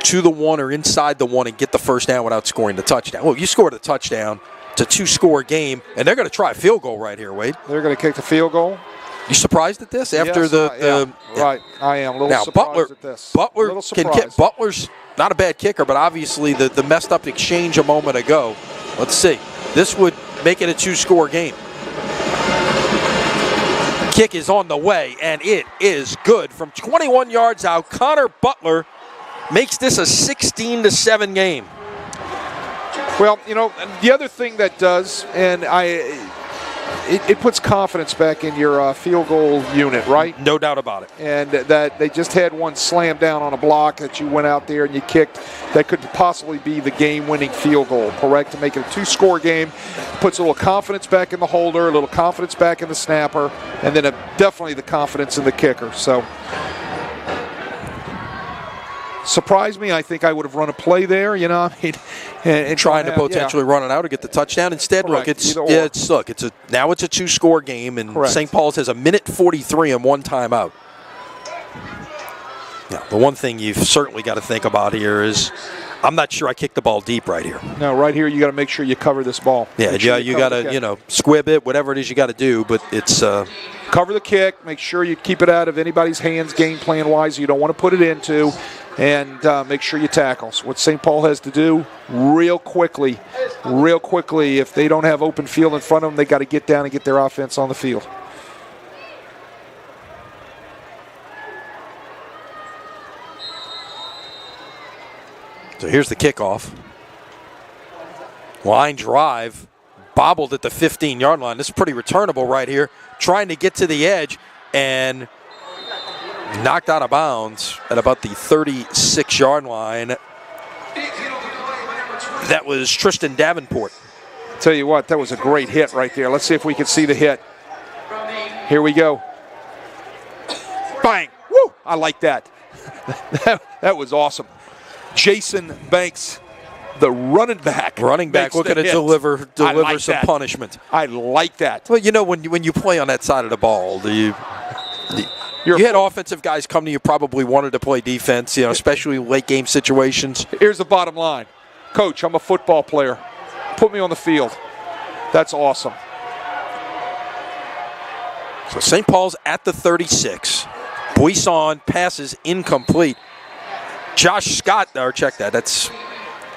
to the 1 or inside the 1 and get the first down without scoring the touchdown. Well, you scored a touchdown. It's a 2-score game, and they're going to try a field goal right here, Wade. They're going to kick the field goal. You surprised at this after right? I am a little surprised at this. Butler can kick. Butler's not a bad kicker, but obviously the messed up exchange a moment ago. Let's see. This would make it a 2-score game. Kick is on the way, and it is good. From 21 yards out, Connor Butler makes this a 16-7 game. Well, the other thing that does, and it puts confidence back in your field goal unit, right? No doubt about it. And that they just had one slam down on a block that you went out there and you kicked that could possibly be the game-winning field goal, correct? To make it a 2-score game, puts a little confidence back in the holder, a little confidence back in the snapper, and then definitely the confidence in the kicker. So, surprised me. I think I would have run a play there, and trying to potentially run it out to get the touchdown. Instead, correct. It's a 2-score game, and correct. St. Paul's has 1:43 and 1 timeout. Now, the one thing you've certainly got to think about here is, I'm not sure I kicked the ball deep right here. No, right here you got to make sure you cover this ball. Yeah, you got to squib it, whatever it is you got to do, but it's cover the kick. Make sure you keep it out of anybody's hands, game plan wise. You don't want to put it into. And make sure you tackle. So what St. Paul has to do real quickly, if they don't have open field in front of them, they got to get down and get their offense on the field. So here's the kickoff. Line drive, bobbled at the 15-yard line. This is pretty returnable right here. Trying to get to the edge and knocked out of bounds at about the 36-yard line. That was Tristan Davenport. Tell you what, that was a great hit right there. Let's see if we can see the hit. Here we go. Bang! Woo! I like that. That was awesome. Jason Banks, the running back. Looking to deliver like some punishment. I like that. Well, when you play on that side of the ball, you had offensive guys come to you probably wanted to play defense, especially late game situations. Here's the bottom line. Coach, I'm a football player. Put me on the field. That's awesome. So St. Paul's at the 36. Buisson passes incomplete. Josh Scott, that's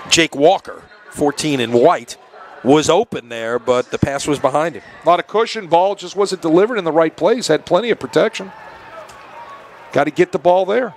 Jake Walker, 14 in white, was open there, but the pass was behind him. A lot of cushion. Ball just wasn't delivered in the right place. Had plenty of protection. Got to get the ball there.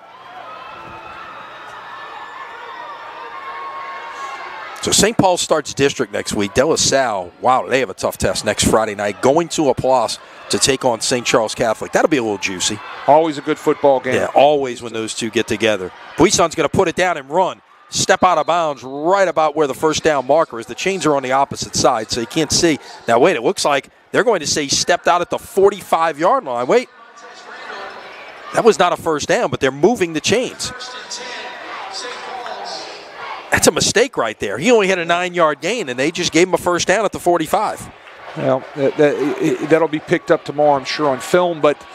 So St. Paul starts district next week. De La Salle, wow, they have a tough test next Friday night. Going to LaPlace to take on St. Charles Catholic. That'll be a little juicy. Always a good football game. Yeah, always when those two get together. Buisson's going to put it down and run. step out of bounds right about where the first down marker is. The chains are on the opposite side, so you can't see. Now, wait, it looks like they're going to say he stepped out at the 45-yard line. Wait. That was not a first down, but they're moving the chains. That's a mistake right there. He only had a 9-yard gain, and they just gave him a first down at the 45. Well, that'll be picked up tomorrow, I'm sure, on film, but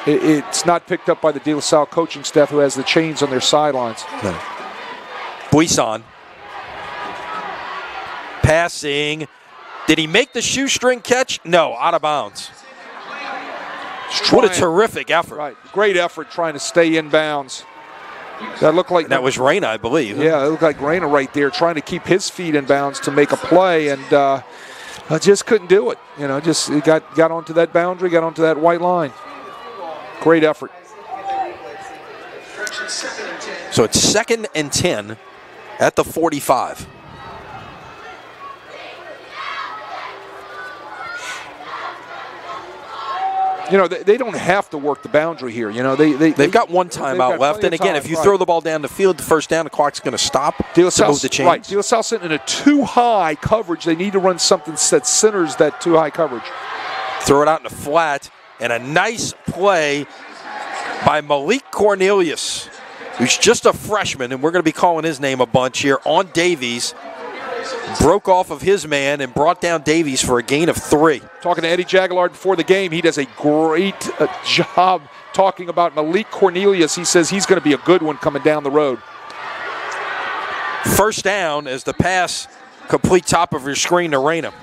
it's not picked up by the De La Salle coaching staff, who has the chains on their sidelines. No. Buisson. Passing. Did he make the shoestring catch? No, out of bounds. What a terrific effort. Right. Great effort trying to stay in bounds. That looked like that was Reyna, I believe. Yeah, it looked like Reyna right there trying to keep his feet in bounds to make a play, and just couldn't do it. Just got onto that boundary, got onto that white line. Great effort. So it's 2nd and 10 at the 45. They don't have to work the boundary here. They've got one timeout left. And again, if you throw the ball down the field, the first down, the clock's going to stop to move the chains. Right. De La Salle sitting in a too high coverage. They need to run something that centers that too high coverage. Throw it out in the flat, and a nice play by Malik Cornelius, who's just a freshman, and we're going to be calling his name a bunch here, on Davies. Broke off of his man and brought down Davies for a gain of 3. Talking to Eddie Jagalard before the game, he does a great job talking about Malik Cornelius. He says he's going to be a good one coming down the road. First down as the pass complete top of your screen to Reyna.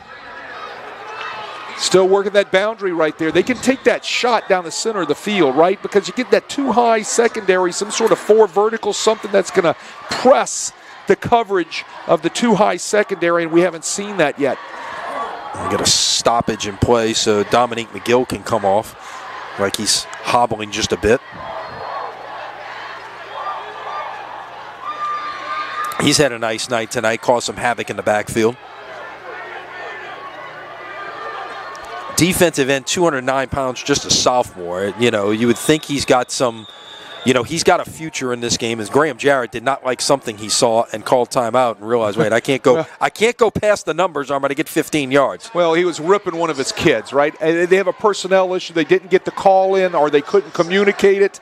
Still working that boundary right there. They can take that shot down the center of the field, right? Because you get that too high secondary, some sort of 4 vertical, something that's going to press the coverage of the too high secondary, and we haven't seen that yet. We get a stoppage in play so Dominique McGill can come off like he's hobbling just a bit. He's had a nice night tonight, caused some havoc in the backfield. Defensive end, 209 pounds, just a sophomore. You would think he's got some... he's got a future in this game, as Graham Jarrett did not like something he saw and called timeout and realized, wait, I can't go past the numbers or I'm going to get 15 yards. Well, he was ripping one of his kids, right? They have a personnel issue. They didn't get the call in or they couldn't communicate it.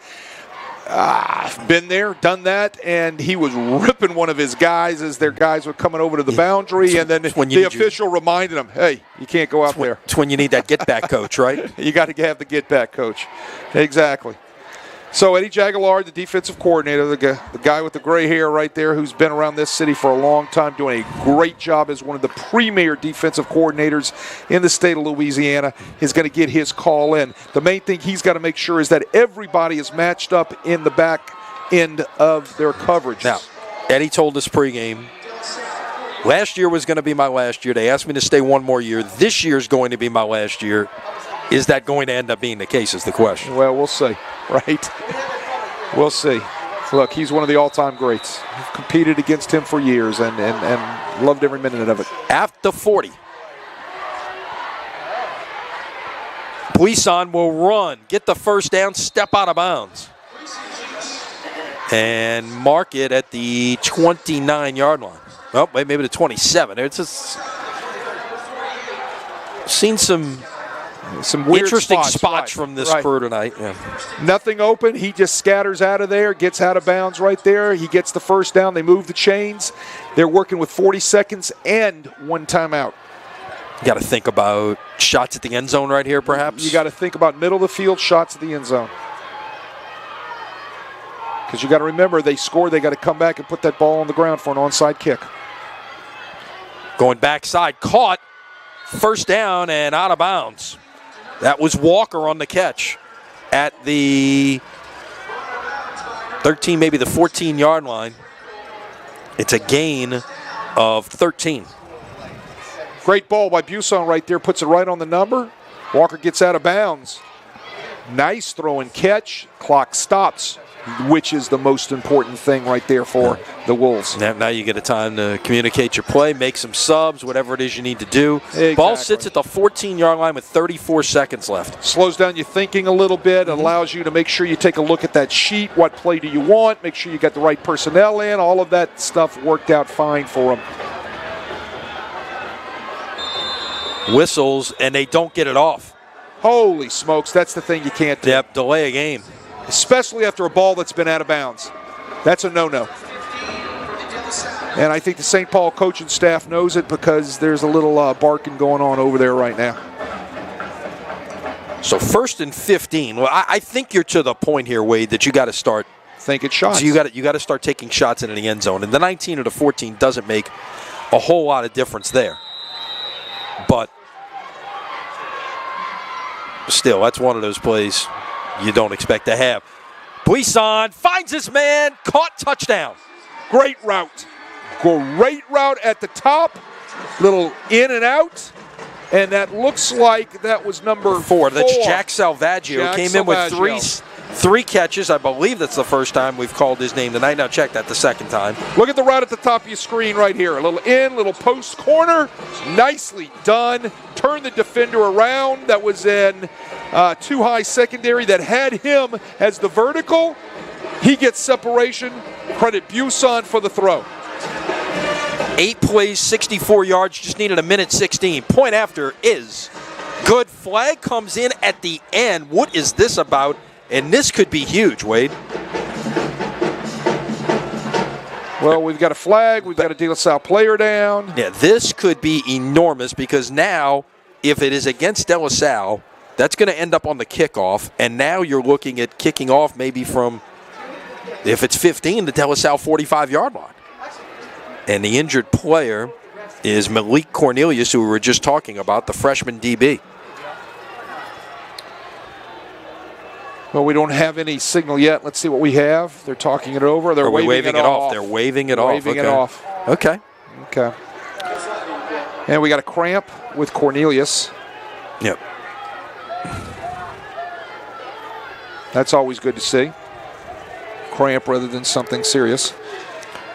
Been there, done that, and he was ripping one of his guys as their guys were coming over to the boundary, and then the official reminded him, hey, you can't go out there. It's when you need that get-back coach, right? You got to have the get-back coach. Exactly. So Eddie Jagalard, the defensive coordinator, the guy with the gray hair right there, who's been around this city for a long time, doing a great job as one of the premier defensive coordinators in the state of Louisiana, is going to get his call in. The main thing he's got to make sure is that everybody is matched up in the back end of their coverage. Now, Eddie told us pregame, last year was going to be my last year. They asked me to stay one more year. This year is going to be my last year. Is that going to end up being the case is the question. Well, we'll see, right? We'll see. Look, he's one of the all-time greats. I've competed against him for years and loved every minute of it. After 40. Buisson will run, get the first down, step out of bounds. And mark it at the 29-yard line. Well, maybe the 27. It's just seen some weird interesting spots from this crew tonight. Yeah. Nothing open. He just scatters out of there, gets out of bounds right there. He gets the first down. They move the chains. They're working with 40 seconds and 1 timeout. You got to think about shots at the end zone right here, perhaps? You got to think about middle of the field shots at the end zone. Because you got to remember, they score, they got to come back and put that ball on the ground for an onside kick. Going backside, caught, first down and out of bounds. That was Walker on the catch at the 13, maybe the 14-yard line. It's a gain of 13. Great ball by Buisson right there, puts it right on the number. Walker gets out of bounds. Nice throw and catch. Clock stops. which is the most important thing right there for the Wolves. Now you get a time to communicate your play, make some subs, whatever it is you need to do. Exactly. Ball sits at the 14-yard line with 34 seconds left. Slows down your thinking a little bit. It allows you to make sure you take a look at that sheet. What play do you want? Make sure you got the right personnel in. All of that stuff worked out fine for them. Whistles, and they don't get it off. Holy smokes, that's the thing you can't do. Yep, delay a game. Especially after a ball that's been out of bounds. That's a no-no. And I think the St. Paul coaching staff knows it because there's a little barking going on over there right now. So 1st and 15. Well, I think you're to the point here, Wade, that you got to start thinking shots. So you got to start taking shots into the end zone. And the 19 or the 14 doesn't make a whole lot of difference there. But still, that's one of those plays you don't expect to have. Buisson finds his man, caught, touchdown. Great route. Great route at the top. Little in and out. And that looks like that was number 4. That's Jack Salvaggio. Jack Came in with three catches. I believe that's the first time we've called his name tonight. Now check that the second time. Look at the route at the top of your screen right here. A little in, little post corner. Nicely done. Turn the defender around. That was in too high secondary that had him as the vertical. He gets separation. Credit Buisson for the throw. 8 plays, 64 yards, just needed a minute 16. Point after is good. Flag comes in at the end. What is this about? And this could be huge, Wade. Well, we've got a flag. We've got a De La Salle player down. Yeah, this could be enormous because now, if it is against De La Salle, that's going to end up on the kickoff. And now you're looking at kicking off maybe from, if it's 15, the De La Salle 45-yard line. And the injured player is Malik Cornelius, who we were just talking about, the freshman DB. Well, we don't have any signal yet. Let's see what we have. They're talking it over. They're waving it off. They're waving it off. Waving it off. Okay. Okay. And we got a cramp with Cornelius. Yep. That's always good to see. Cramp rather than something serious.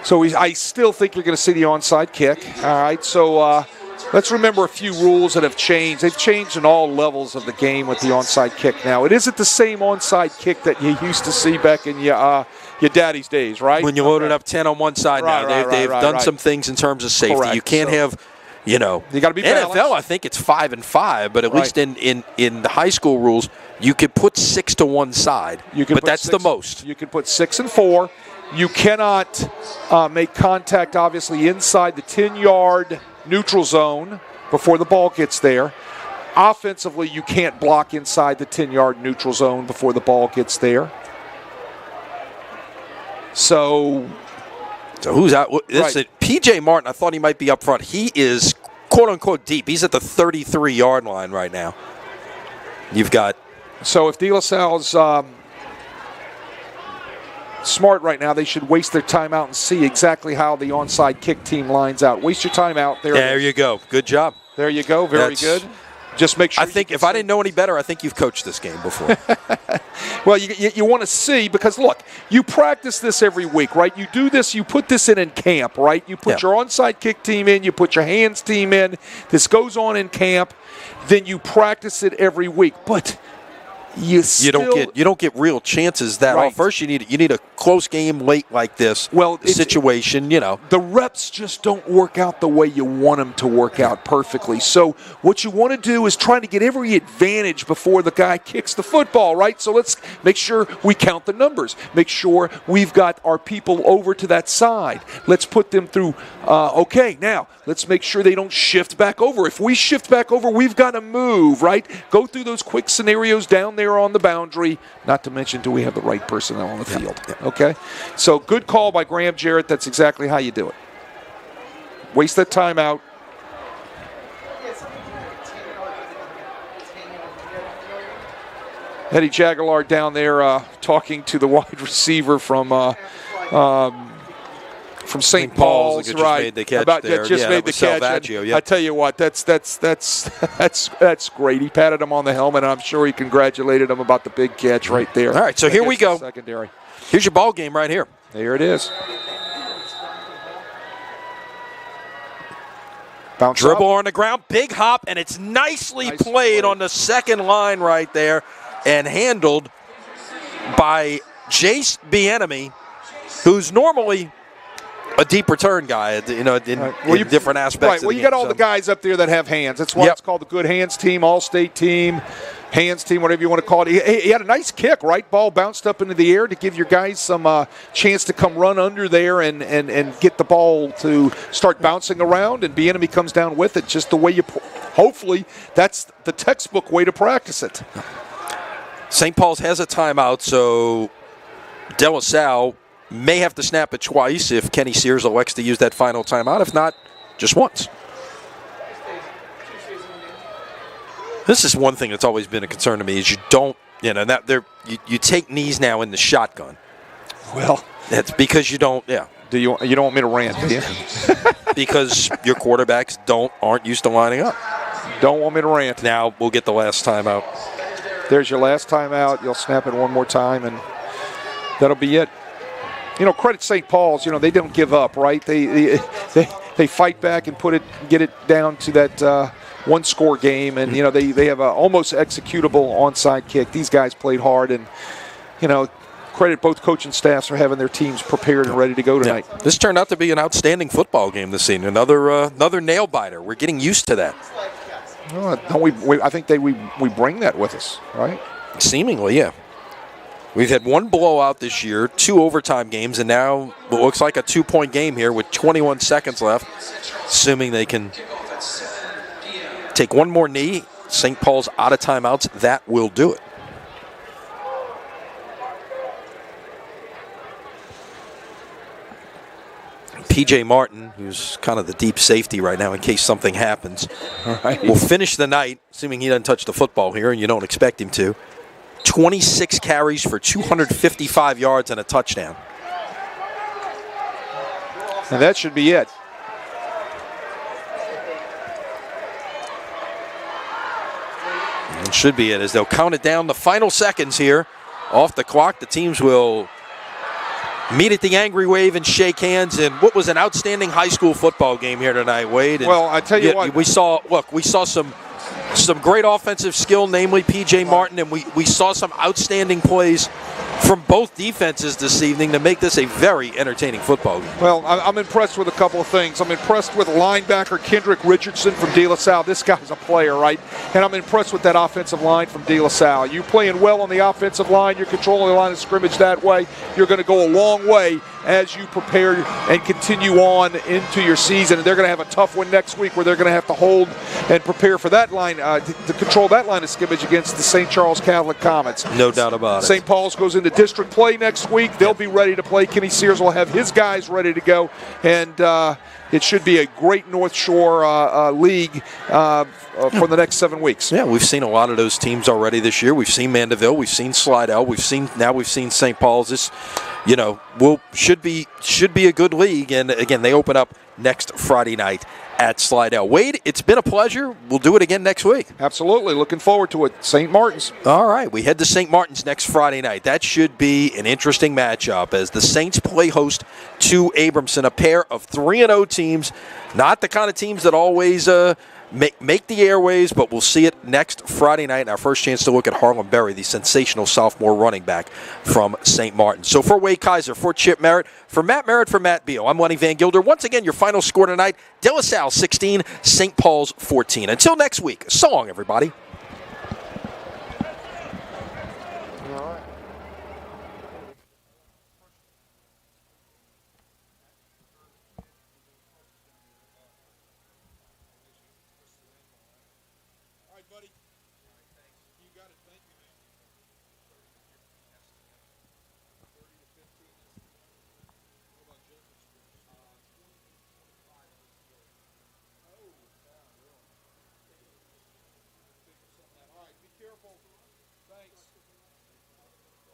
So I still think you're going to see the onside kick. All right, so let's remember a few rules that have changed. They've changed in all levels of the game with the onside kick now. It isn't the same onside kick that you used to see back in your daddy's days, right? When you loaded up 10 on one side they've done some things in terms of safety. Correct. You can't have, you got to be balanced. NFL, I think it's 5 and 5, but at least in the high school rules, you could put 6 to one side, but that's the most. You can put 6 and 4. You cannot make contact, obviously, inside the 10-yard neutral zone before the ball gets there. Offensively, you can't block inside the 10-yard neutral zone before the ball gets there. So who's out? P.J. Martin, I thought he might be up front. He is, quote-unquote, deep. He's at the 33-yard line right now. You've got... So if De La Salle's smart right now, they should waste their timeout and see exactly how the onside kick team lines out. Waste your timeout. There you go. Good job. There you go. Very good. Just make sure. I think if I didn't know any better, I think you've coached this game before. Well, you want to see because, look, you practice this every week, right? You do this, you put this in camp, right? You put your onside kick team in, you put your hands team in. This goes on in camp. Then you practice it every week. But you don't get real chances that often. First, you need a close game late like this. Well, situation, the reps just don't work out the way you want them to work out perfectly. So what you want to do is try to get every advantage before the guy kicks the football, right? So let's make sure we count the numbers. Make sure we've got our people over to that side. Let's put them through. Okay, now let's make sure they don't shift back over. If we shift back over, we've got to move, right? Go through those quick scenarios down there on the boundary, not to mention do we have the right personnel on the field. Okay? So good call by Graham Jarrett. That's exactly how you do it. Waste that timeout. Eddie Jaguar down there talking to the wide receiver from St. Paul's. Paul's that just right made the catch about there. that just Yeah, made that the was catch. Salvaggio, And yep. I tell you what, that's great. He patted him on the helmet, and I'm sure he congratulated him about the big catch right there. All right, so here we Against the go. Secondary. Here's your ball game right here. There it is. Bounce Dribble up. on the ground, big hop, and it's nicely Nice played play. on the second line right there and handled by Jace Bienemy, who's normally a deep return guy, in different aspects Right. of the Well, you game. got all the guys up there that have hands. That's why Yep. it's called the good hands team, all-state team, hands team, whatever you want to call it. He had a nice kick, right? Ball bounced up into the air to give your guys some chance to come run under there and get the ball to start bouncing around, and Bienemy comes down with it. Just the way hopefully, that's the textbook way to practice it. St. Paul's has a timeout, so De La Salle may have to snap it twice if Kenny Sears elects to use that final timeout. If not, just once. This is one thing that's always been a concern to me is you take knees now in the shotgun. Well, That's because you don't, yeah. you don't want me to rant, do you? Because your quarterbacks aren't used to lining up. Don't want me to rant. Now we'll get the last timeout. There's your last timeout. You'll snap it one more time, and that'll be it. Credit St. Paul's. They don't give up, right? They fight back and get it down to that one-score game, and they have an almost executable onside kick. These guys played hard, and credit both coach and staffs for having their teams prepared and ready to go tonight. Yeah. This turned out to be an outstanding football game this evening. Another nail biter. We're getting used to that. I think we bring that with us, right? Seemingly, yeah. We've had one blowout this year, 2 overtime games, and now what looks like a 2-point game here with 21 seconds left, assuming they can take one more knee. St. Paul's out of timeouts. That will do it. P.J. Martin, who's kind of the deep safety right now in case something happens, will finish the night, assuming he doesn't touch the football here, and you don't expect him to. 26 carries for 255 yards and a touchdown. And that should be it. It should be it as they'll count it down the final seconds here off the clock. The teams will meet at the Angry Wave and shake hands in what was an outstanding high school football game here tonight, Wade. And well, I tell you what. We saw some great offensive skill, namely P.J. Martin, and we saw some outstanding plays from both defenses this evening to make this a very entertaining football game. Well, I'm impressed with a couple of things. I'm impressed with linebacker Kedrick Richardson from De La Salle. This guy's a player, right? And I'm impressed with that offensive line from De La Salle. You playing well on the offensive line, you're controlling the line of scrimmage that way, you're going to go a long way as you prepare and continue on into your season. And they're going to have a tough one next week where they're going to have to hold and prepare for that line, to control that line of scrimmage against the St. Charles Catholic Comets. No doubt about it. St. Paul's goes into district play next week. They'll be ready to play. Kenny Sears will have his guys ready to go. And it should be a great North Shore league for the next 7 weeks. Yeah, we've seen a lot of those teams already this year. We've seen Mandeville, we've seen Slidell, we've seen St. Paul's. This, should be a good league. And again, they open up next Friday night at Slidell. Wade, it's been a pleasure. We'll do it again next week. Absolutely. Looking forward to it. St. Martin's. All right. We head to St. Martin's next Friday night. That should be an interesting matchup as the Saints play host to Abramson, a pair of 3-0 teams. Not the kind of teams that always make the airways, but we'll see it next Friday night. And our first chance to look at Harlem Berry, the sensational sophomore running back from St. Martin. So for Wade Kaiser, for Chip Merritt, for Matt Merritt, for Matt Beal, I'm Lenny Van Gilder. Once again, your final score tonight, De La Salle 16, St. Paul's 14. Until next week, so long, everybody.